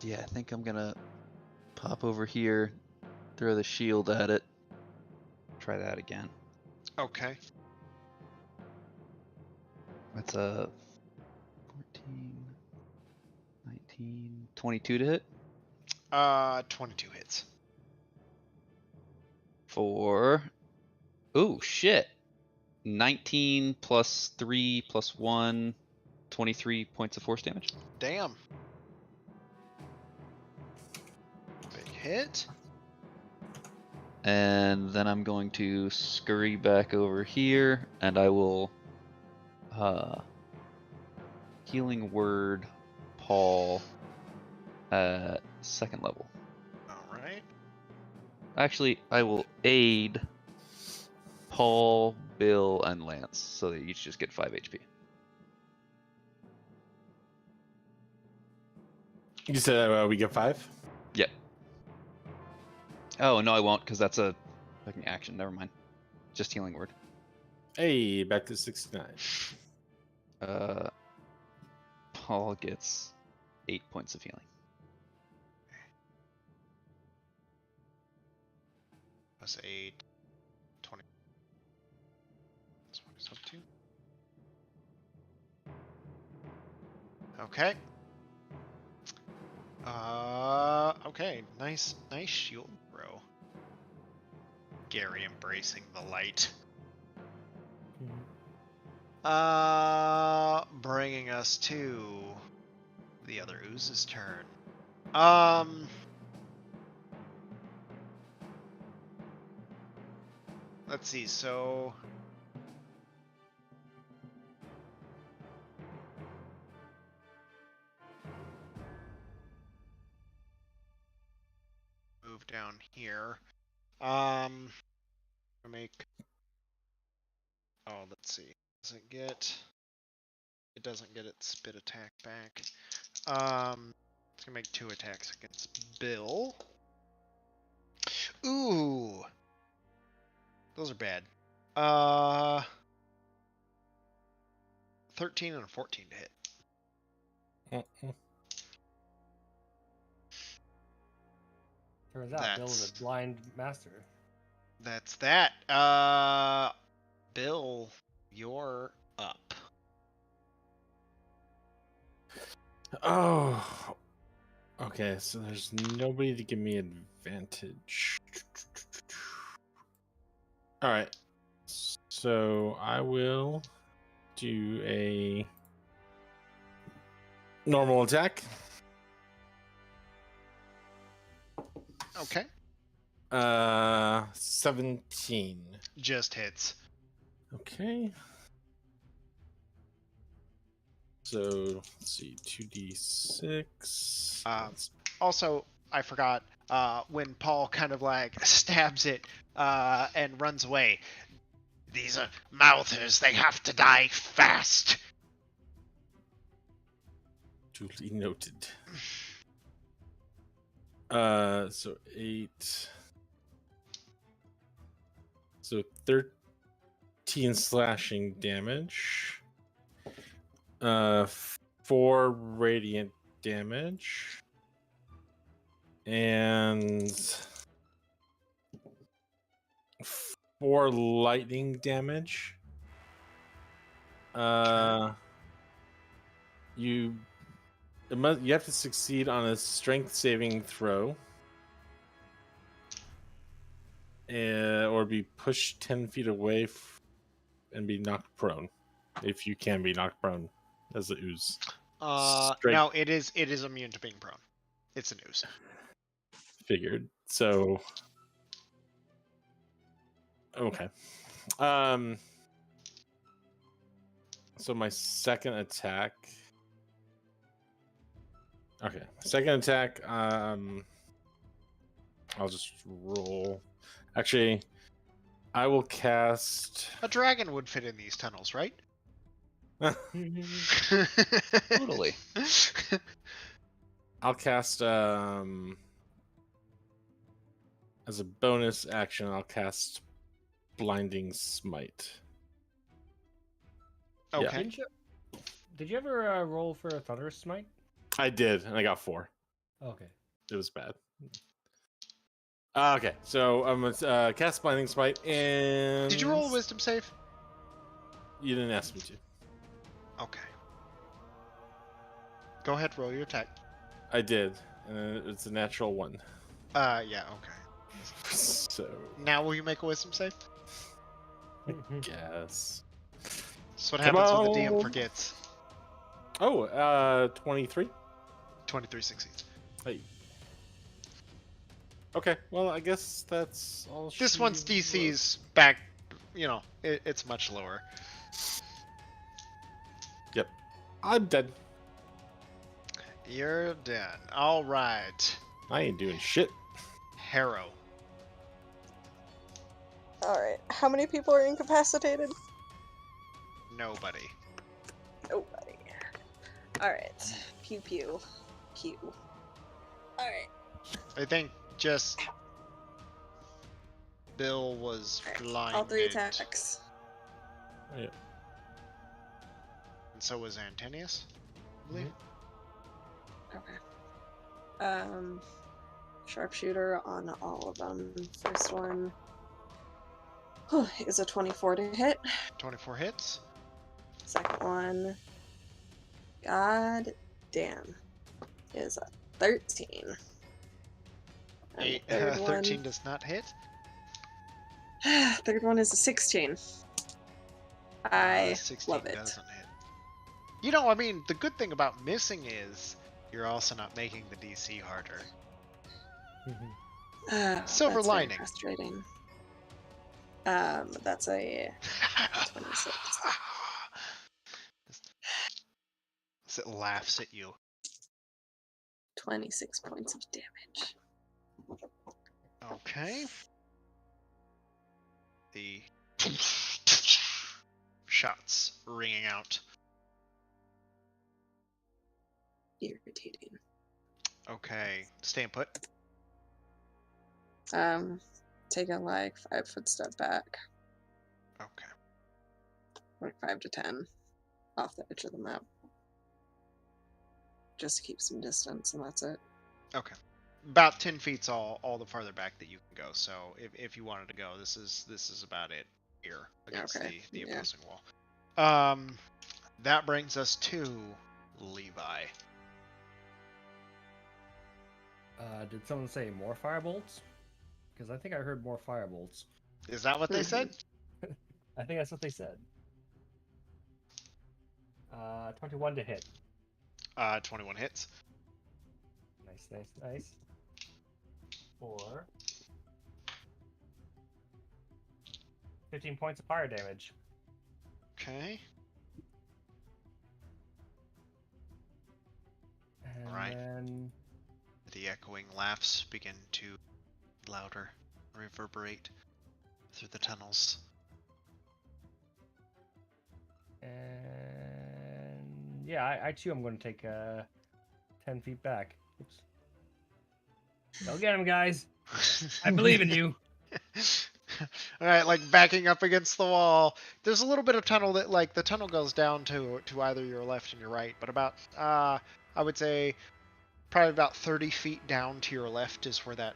Yeah, I think I'm gonna pop over here, throw the shield at it. Try that again. Okay. That's a 14, 19, 22 to hit. 22 hits. For, oh shit, 19 plus 3 plus 1, 23 points of force damage. Damn. Big hit. And then I'm going to scurry back over here, and I will healing word Paul at 2nd level. Alright. Actually, I will aid Paul, Bill, and Lance, so they each just get 5 HP. You said we get 5? Yep. Oh, no, I won't, because that's a fucking action. Never mind. Just healing word. Hey, back to 69. Paul gets 8 points of healing. Plus 8. 20. That's what it's up to. Okay. Okay. Nice shield throw. Gary embracing the light. Bringing us to the other ooze's turn. Let's see, so... Move down here. Make... Oh, let's see. It doesn't get its spit attack back. It's gonna make 2 attacks against Bill. Ooh! Those are bad. 13 and a 14 to hit. Turns out Bill is a blind master. That's that. Bill, you're up. Oh. Okay, so there's nobody to give me advantage. Alright. So I will do a normal attack. Okay. 17. Just hits. Okay. So let's see, 2d6. Also, I forgot, when Paul kind of like stabs it and runs away. These are mouthers, they have to die fast. Duly noted. So 8. So 13 slashing damage. 4 radiant damage. And 4 lightning damage. You have to succeed on a strength saving throw. Or be pushed 10 feet away and be knocked prone. If you can be knocked prone as a ooze. No, it is immune to being prone. It's an ooze. Figured. So okay. So my second attack. Okay, second attack. I'll just roll. Actually, I will cast. A dragon would fit in these tunnels, right? Totally. I'll cast as a bonus action. I'll cast Blinding Smite. Okay. Yeah. Did you ever roll for a Thunder Smite? I did, and I got 4. Okay. It was bad. Okay, so I'm gonna cast Blinding Smite, and Did you roll a Wisdom save? You didn't ask me to. Okay. Go ahead, roll your attack. I did, and it's a natural 1. Yeah, okay. So now will you make a Wisdom save? I guess. That's what happens when the DM forgets. Oh, 23. 23 succeeds. Hey. Okay, well, I guess that's all. This one's DC's back. It's much lower. Yep. I'm dead. You're dead. All right. I ain't doing shit. Harrow. Alright. How many people are incapacitated? Nobody. Nobody. Alright. Pew pew. Pew. Alright. I think just Bill was blinded. All 3 attacks. Oh, yeah. And so was Antonius, I believe. Okay. Sharpshooter on all of them. First one is a 24 to hit. 24 hits. Second one, god damn, is a 13. And the third 13 one, does not hit. third one is a 16. I 16 love it. doesn't hit. You know, I mean, the good thing about missing is you're also not making the DC harder. Silver that's lining. very frustrating. That's a 26. As it laughs at you. 26 points of damage. Okay. The shots ringing out. Irritating. Okay, staying put. Take a 5-foot step back. Okay. 5 to 10 off the edge of the map. Just to keep some distance, and that's it. Okay. About 10 feet's all the farther back that you can go. So if you wanted to go, this is about it here against the opposing wall. That brings us to Levi. Did someone say more firebolts? Because I think I heard more firebolts. Is that what they said? I think that's what they said. 21 to hit. 21 hits. Nice. For 15 points of fire damage. Okay. And Right. then The echoing laughs begin to louder, reverberate through the tunnels. And yeah, I too am going to take 10 feet back. Oops. Go get him, guys. I believe in you. All right, like backing up against the wall. There's a little bit of tunnel that, like, the tunnel goes down to either your left and your right, but about I would say probably about 30 feet down to your left is where that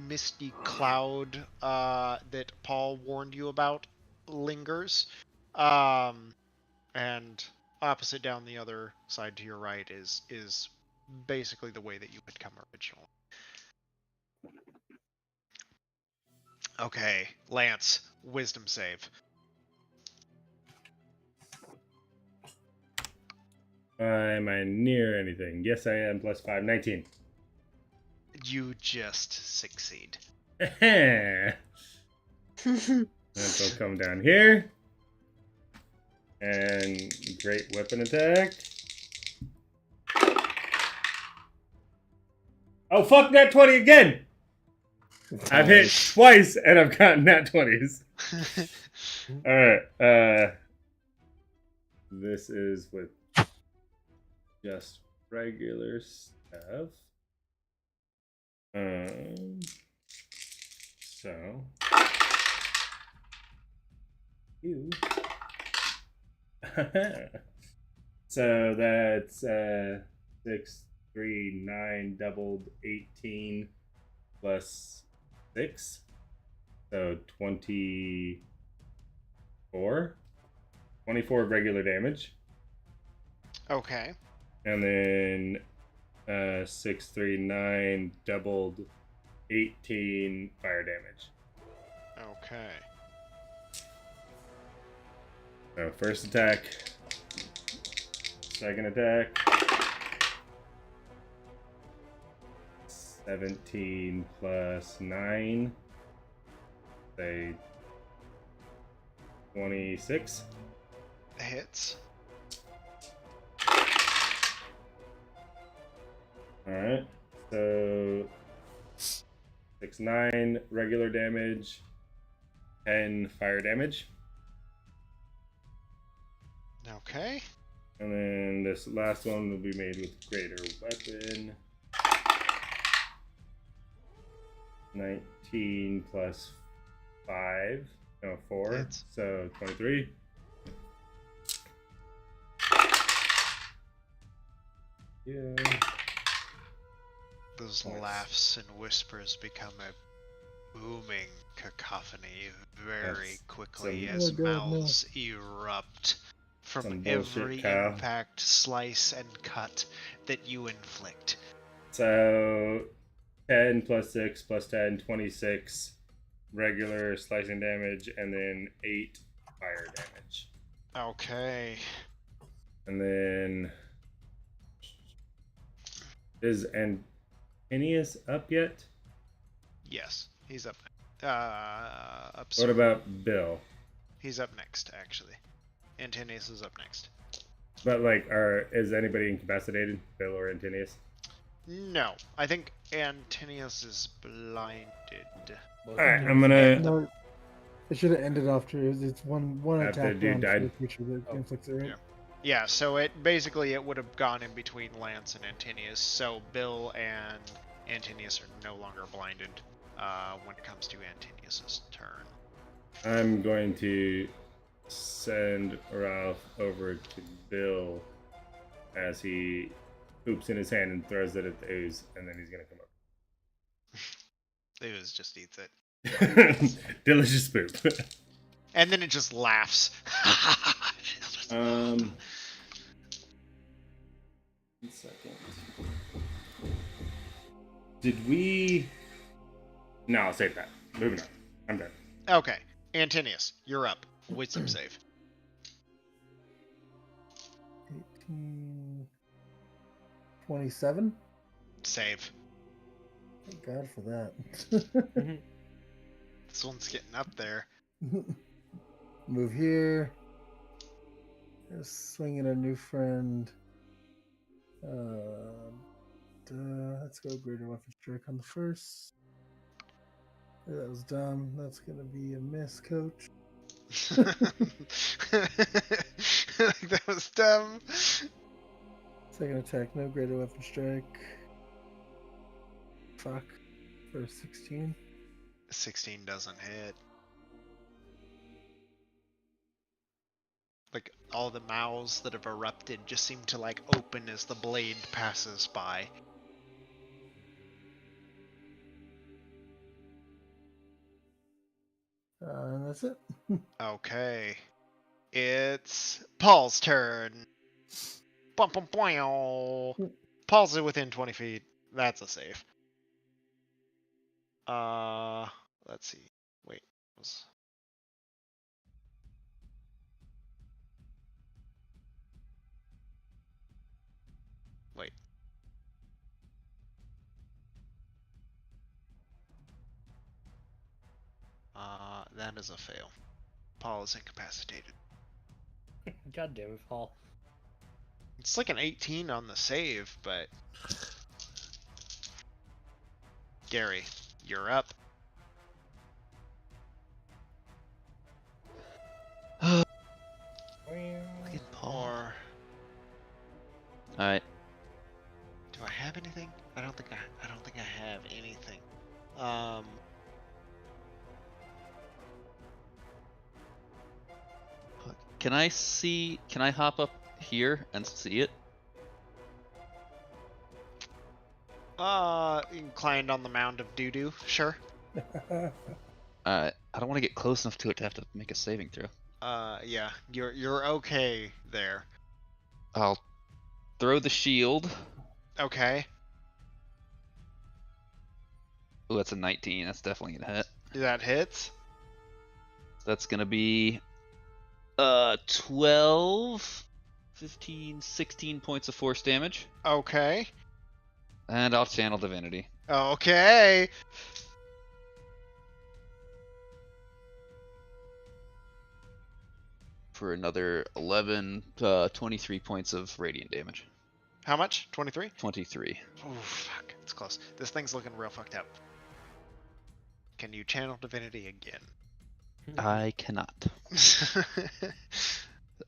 misty cloud that Paul warned you about lingers. And opposite down the other side to your right is basically the way that you had come originally. Okay, Lance, wisdom save. Am I near anything? Yes, I am. +5, 19. You just succeed. Let's go come down here. And great weapon attack. Oh, fuck, nat 20 again! I've hit twice and I've gotten nat 20s. Alright, this is with just regular stuff. So you so that's 6, 3, 9 doubled 18 plus 6, so 24 regular damage. Okay. And then 6, 3, 9 doubled 18 fire damage. Okay. So first attack, second attack, 17 plus 9. Say 26. Hits. Alright. So 6, 9 regular damage, 10 fire damage. Okay. And then this last one will be made with greater weapon. 19 plus 5. No, 4. Hits. So 23. Yeah. Those Nice. laughs and whispers become a booming cacophony very That's quickly some- as Oh, God, no. mouths erupt from Some bullshit, every Kyle. impact, slice, and cut that you inflict. So 10 plus 6 plus 10, 26 regular slicing damage, and then 8 fire damage. Okay. And then is Antinius up yet? Yes, he's up. Up. What soon. about Bill? He's up next, actually. Antinius is up next. But like, is anybody incapacitated, Bill or Antinius? No, I think Antinius is blinded. Both All right, of I'm them. gonna. No, it should have ended after. It's one After attack dude round for died? the creature that Oh, inflicts it, right? yeah. Yeah, so it would have gone in between Lance and Antinius. So Bill and Antinius are no longer blinded when it comes to Antinius's turn. I'm going to send Ralph over to Bill as he hoops in his hand and throws it at the ooze, and then he's gonna come It was just eats it. up. Delicious poop. And then it just laughs. 1 second. Did we? No, I'll save that. Moving on. I'm done. Okay, Antinius, you're up. Wisdom save. 18, 27. Save. Thank God for that. This one's getting up there. Move here. Just swing at a new friend. Let's go greater weapon strike on the first. That was dumb. That's gonna be a miss, coach. That was dumb. Second attack, no greater weapon strike. Fuck. For 16. 16 doesn't hit. Like, all the mouths that have erupted just seem to, like, open as the blade passes by. And that's it. Okay. It's Paul's turn. Bum, bum, boing. Paul's within 20 feet. That's a save. Let's see. Wait. Wait. That is a fail. Paul is incapacitated. God damn it, Paul. It's like an 18 on the save, but... Gary, you're up. Or... Alright. Do I have anything? I don't think I have anything. Can I hop up here and see it? Inclined on the mound of doo-doo, sure. I don't want to get close enough to it to have to make a saving throw. Yeah, you're okay there. I'll throw the shield. Okay. Oh, that's a 19. That's definitely gonna hit. That hits. That's gonna be 12, 15, 16 points of force damage. Okay. And I'll channel divinity. Okay. For another 23 points of radiant damage. How much? 23? 23. Oh, fuck. It's close. This thing's looking real fucked up. Can you channel divinity again? I cannot.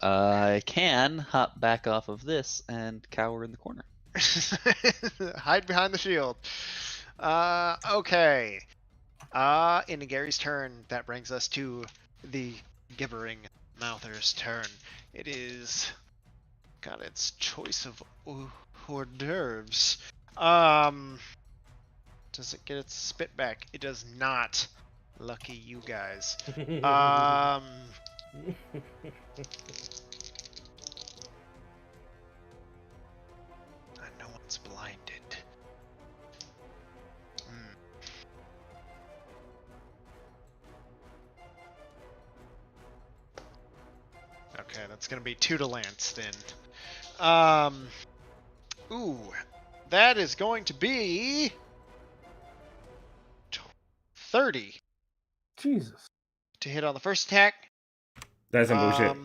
I can hop back off of this and cower in the corner. Hide behind the shield. Okay. In Gary's turn, that brings us to the gibbering mouther's turn. It is got its choice of hors d'oeuvres. Does it get its spit back? It does not. Lucky you guys. I know it's blinded. Okay, that's gonna be 2 to Lance then. Ooh, that is going to be 30 Jesus. to hit on the first attack. That's some bullshit.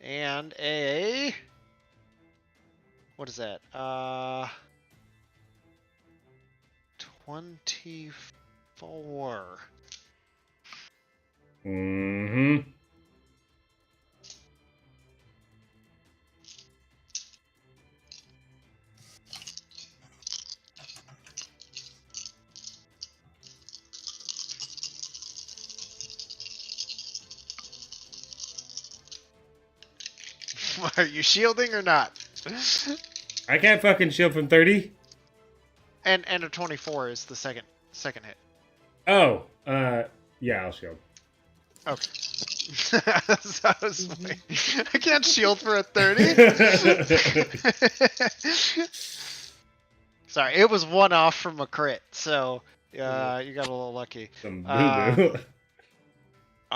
And a what is that? 24. Mm-hmm. Are you shielding or not? I can't fucking shield from 30. And a 24 is the second hit. Oh, yeah, I'll shield. Okay. That was funny. I can't shield for a 30. Sorry, it was one off from a crit, so you got a little lucky. Some boo-boo.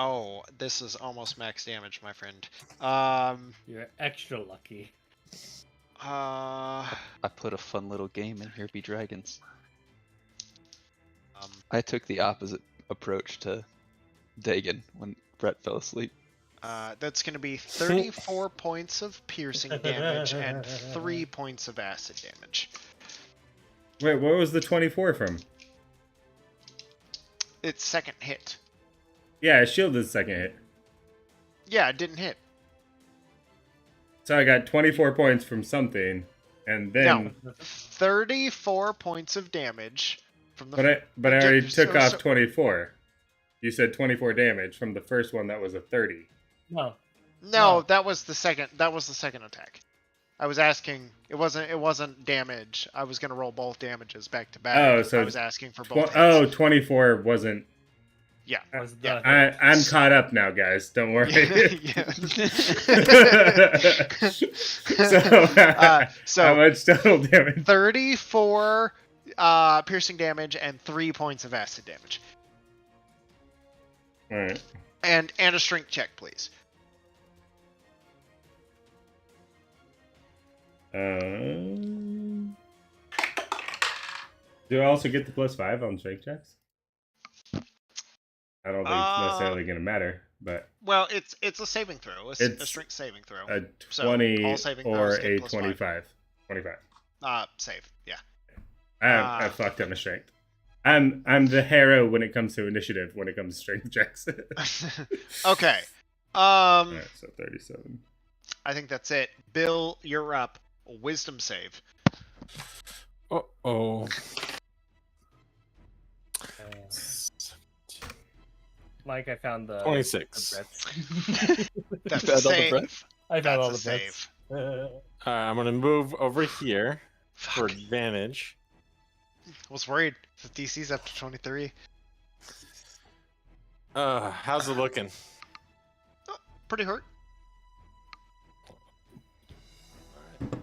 Oh, this is almost max damage, my friend. You're extra lucky. I put a fun little game in here, Be Dragons. I took the opposite approach to Dagon when Brett fell asleep. That's going to be 34 points of piercing damage and 3 points of acid damage. Wait, what was the 24 from? It's second hit. Yeah, I shielded the second hit. Yeah, it didn't hit. So I got 24 points from something, and then... No, 34 points of damage from the... But I already took off 24. You said 24 damage from the first one that was a 30. No, that was the second. That was the second attack. I was asking. It wasn't damage. I was gonna roll both damages back to back. Oh, so I was asking for both. 24 wasn't. Yeah. I'm caught up now, guys. Don't worry. So how much total damage? 34 piercing damage and 3 points of acid damage. All right. And a strength check, please. Do I also get the +5 on strength checks? I don't think it's necessarily going to matter, but well, it's a saving throw. It's a strength saving throw. A 20 or a 25. 5. 25. Save. Yeah. I fucked up my strength. I'm the hero when it comes to initiative. When it comes to strength checks. Okay. All right, so 37. I think that's it. Bill, you're up. Wisdom save. Uh-oh. Mike, I found the 26. That's a save. I found all the save. I'm gonna move over here for advantage. I was worried. The DC's up to 23. How's it looking? Pretty hurt.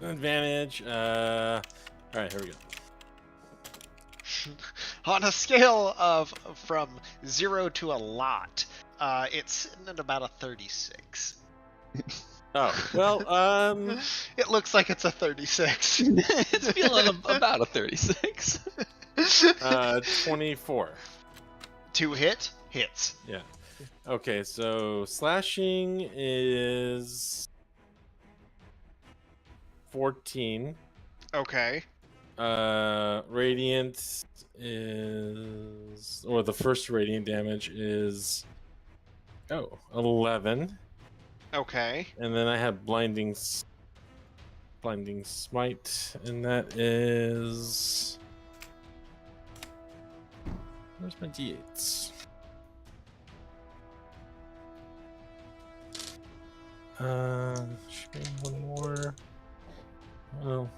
Advantage. All right, here we go. On a scale of from 0 to a lot, it's sitting at about a 36. Oh, well, It looks like it's a 36. It's feeling about a 36. 24. To hit? Hits. Yeah. Okay, so slashing is 14. Okay. Radiant is, or the first radiant damage is 11. Okay. And then I have blinding smite, and that is, where's my d8s? Should be one more. Well,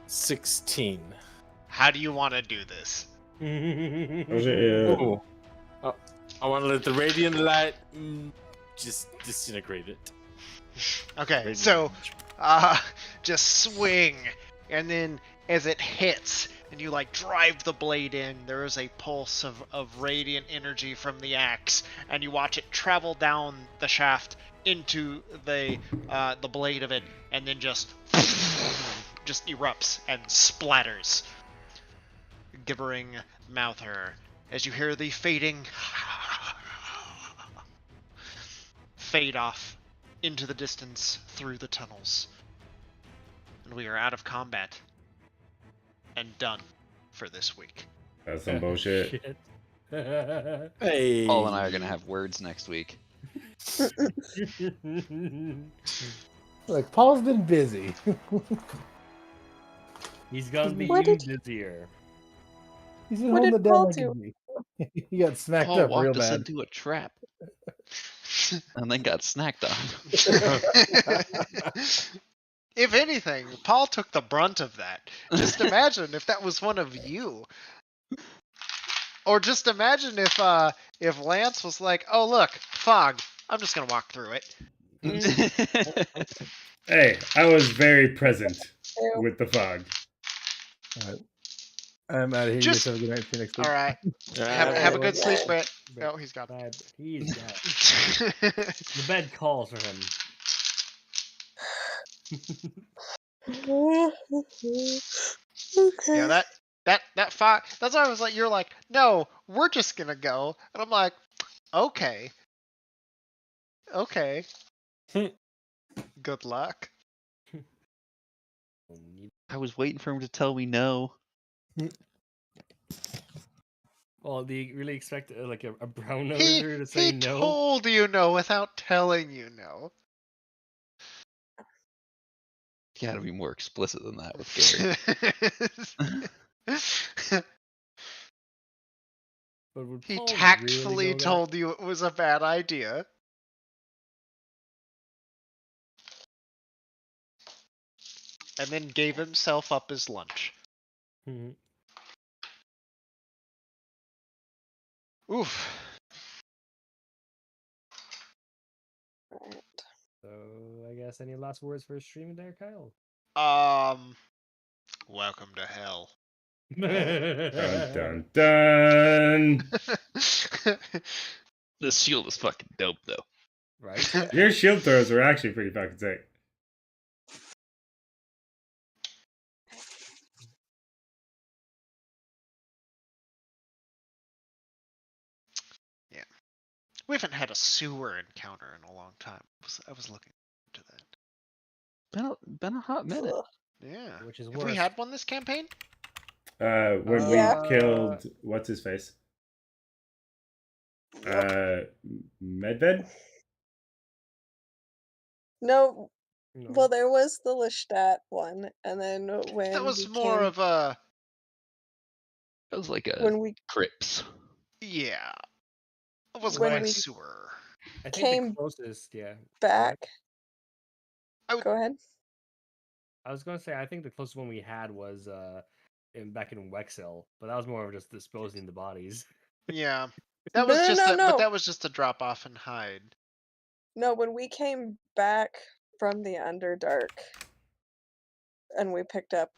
16. How do you want to do this? Oh, I want to let the radiant light just disintegrate it. Okay, Radiant so damage. just swing, and then as it hits and you like drive the blade in, there is a pulse of radiant energy from the axe, and you watch it travel down the shaft into the blade of it, and then just erupts and splatters, gibbering mouther as you hear the fading fade off into the distance through the tunnels. And we are out of combat and done for this week. That's some bullshit. Shit. Hey. Paul and I are gonna have words next week. Look, Paul's been busy. He's gonna be What did- busier. He's been What holding did it down Paul like do? me. He got smacked Paul up real walked us bad. into a trap and then got snacked on. If anything, Paul took the brunt of that. Just imagine if that was one of you. Or just imagine if Lance was like, "Oh look, fog. I'm just gonna walk through it." Hey, I was very present Ew. with the fog. All right. I'm out of here. Just- You guys have a good night. See you next week. All right. Alright. Have a good sleep, Bye. Brett. Oh, he's gone. Bad. He's gone. The bed calls for him. Okay. Yeah, that fog. That's why I was like, you're like, no, we're just gonna go, and I'm like, okay. Good luck. I was waiting for him to tell me no. Well, do you really expect like a brown He noser to say no? told you no without telling you no. You gotta be more explicit than that with Gary. But would He Paul really tactfully go there? told you it was a bad idea. And then gave himself up as lunch. Mhm. Oof. Alright. So I guess any last words for streaming there, Kyle? Welcome to hell. Dun dun dun. This shield is fucking dope though. Right? Your shield throws were actually pretty fucking sick. We haven't had a sewer encounter in a long time. I was looking into that. Been a hot minute. Ugh. Yeah. Which is Have worse. we had one this campaign? When Yeah. we killed what's his face? Medved? No, No. well, there was the Lestat one, and then when That was we more came, of a That was like a when we Crips. yeah. It wasn't When quite we sewer. I think came the closest, yeah. back. I would- Go ahead. I was gonna say I think the closest one we had was back in Wexel, but that was more of just disposing the bodies. Yeah. That was No, but no. that was just a drop off and hide. No, when we came back from the Underdark and we picked up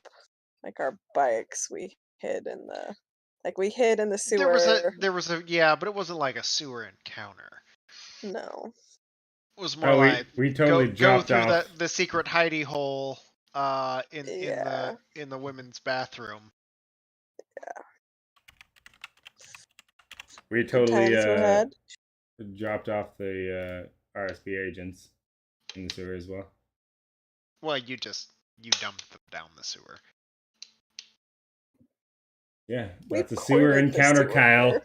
like our bikes, we hid in the sewer. There was a yeah, but it wasn't like a sewer encounter. No. was more like we totally go dropped through off. the secret hidey hole in Yeah. the women's bathroom. We Good totally times were had. dropped off the RSB agents in the sewer as well. Well, you dumped them down the sewer. Yeah, We that's a sewer ported the encounter, sewer. Kyle.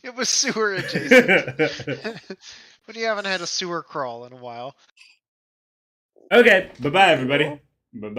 It was sewer adjacent. But you haven't had a sewer crawl in a while. Okay, bye-bye, everybody. Bye-bye.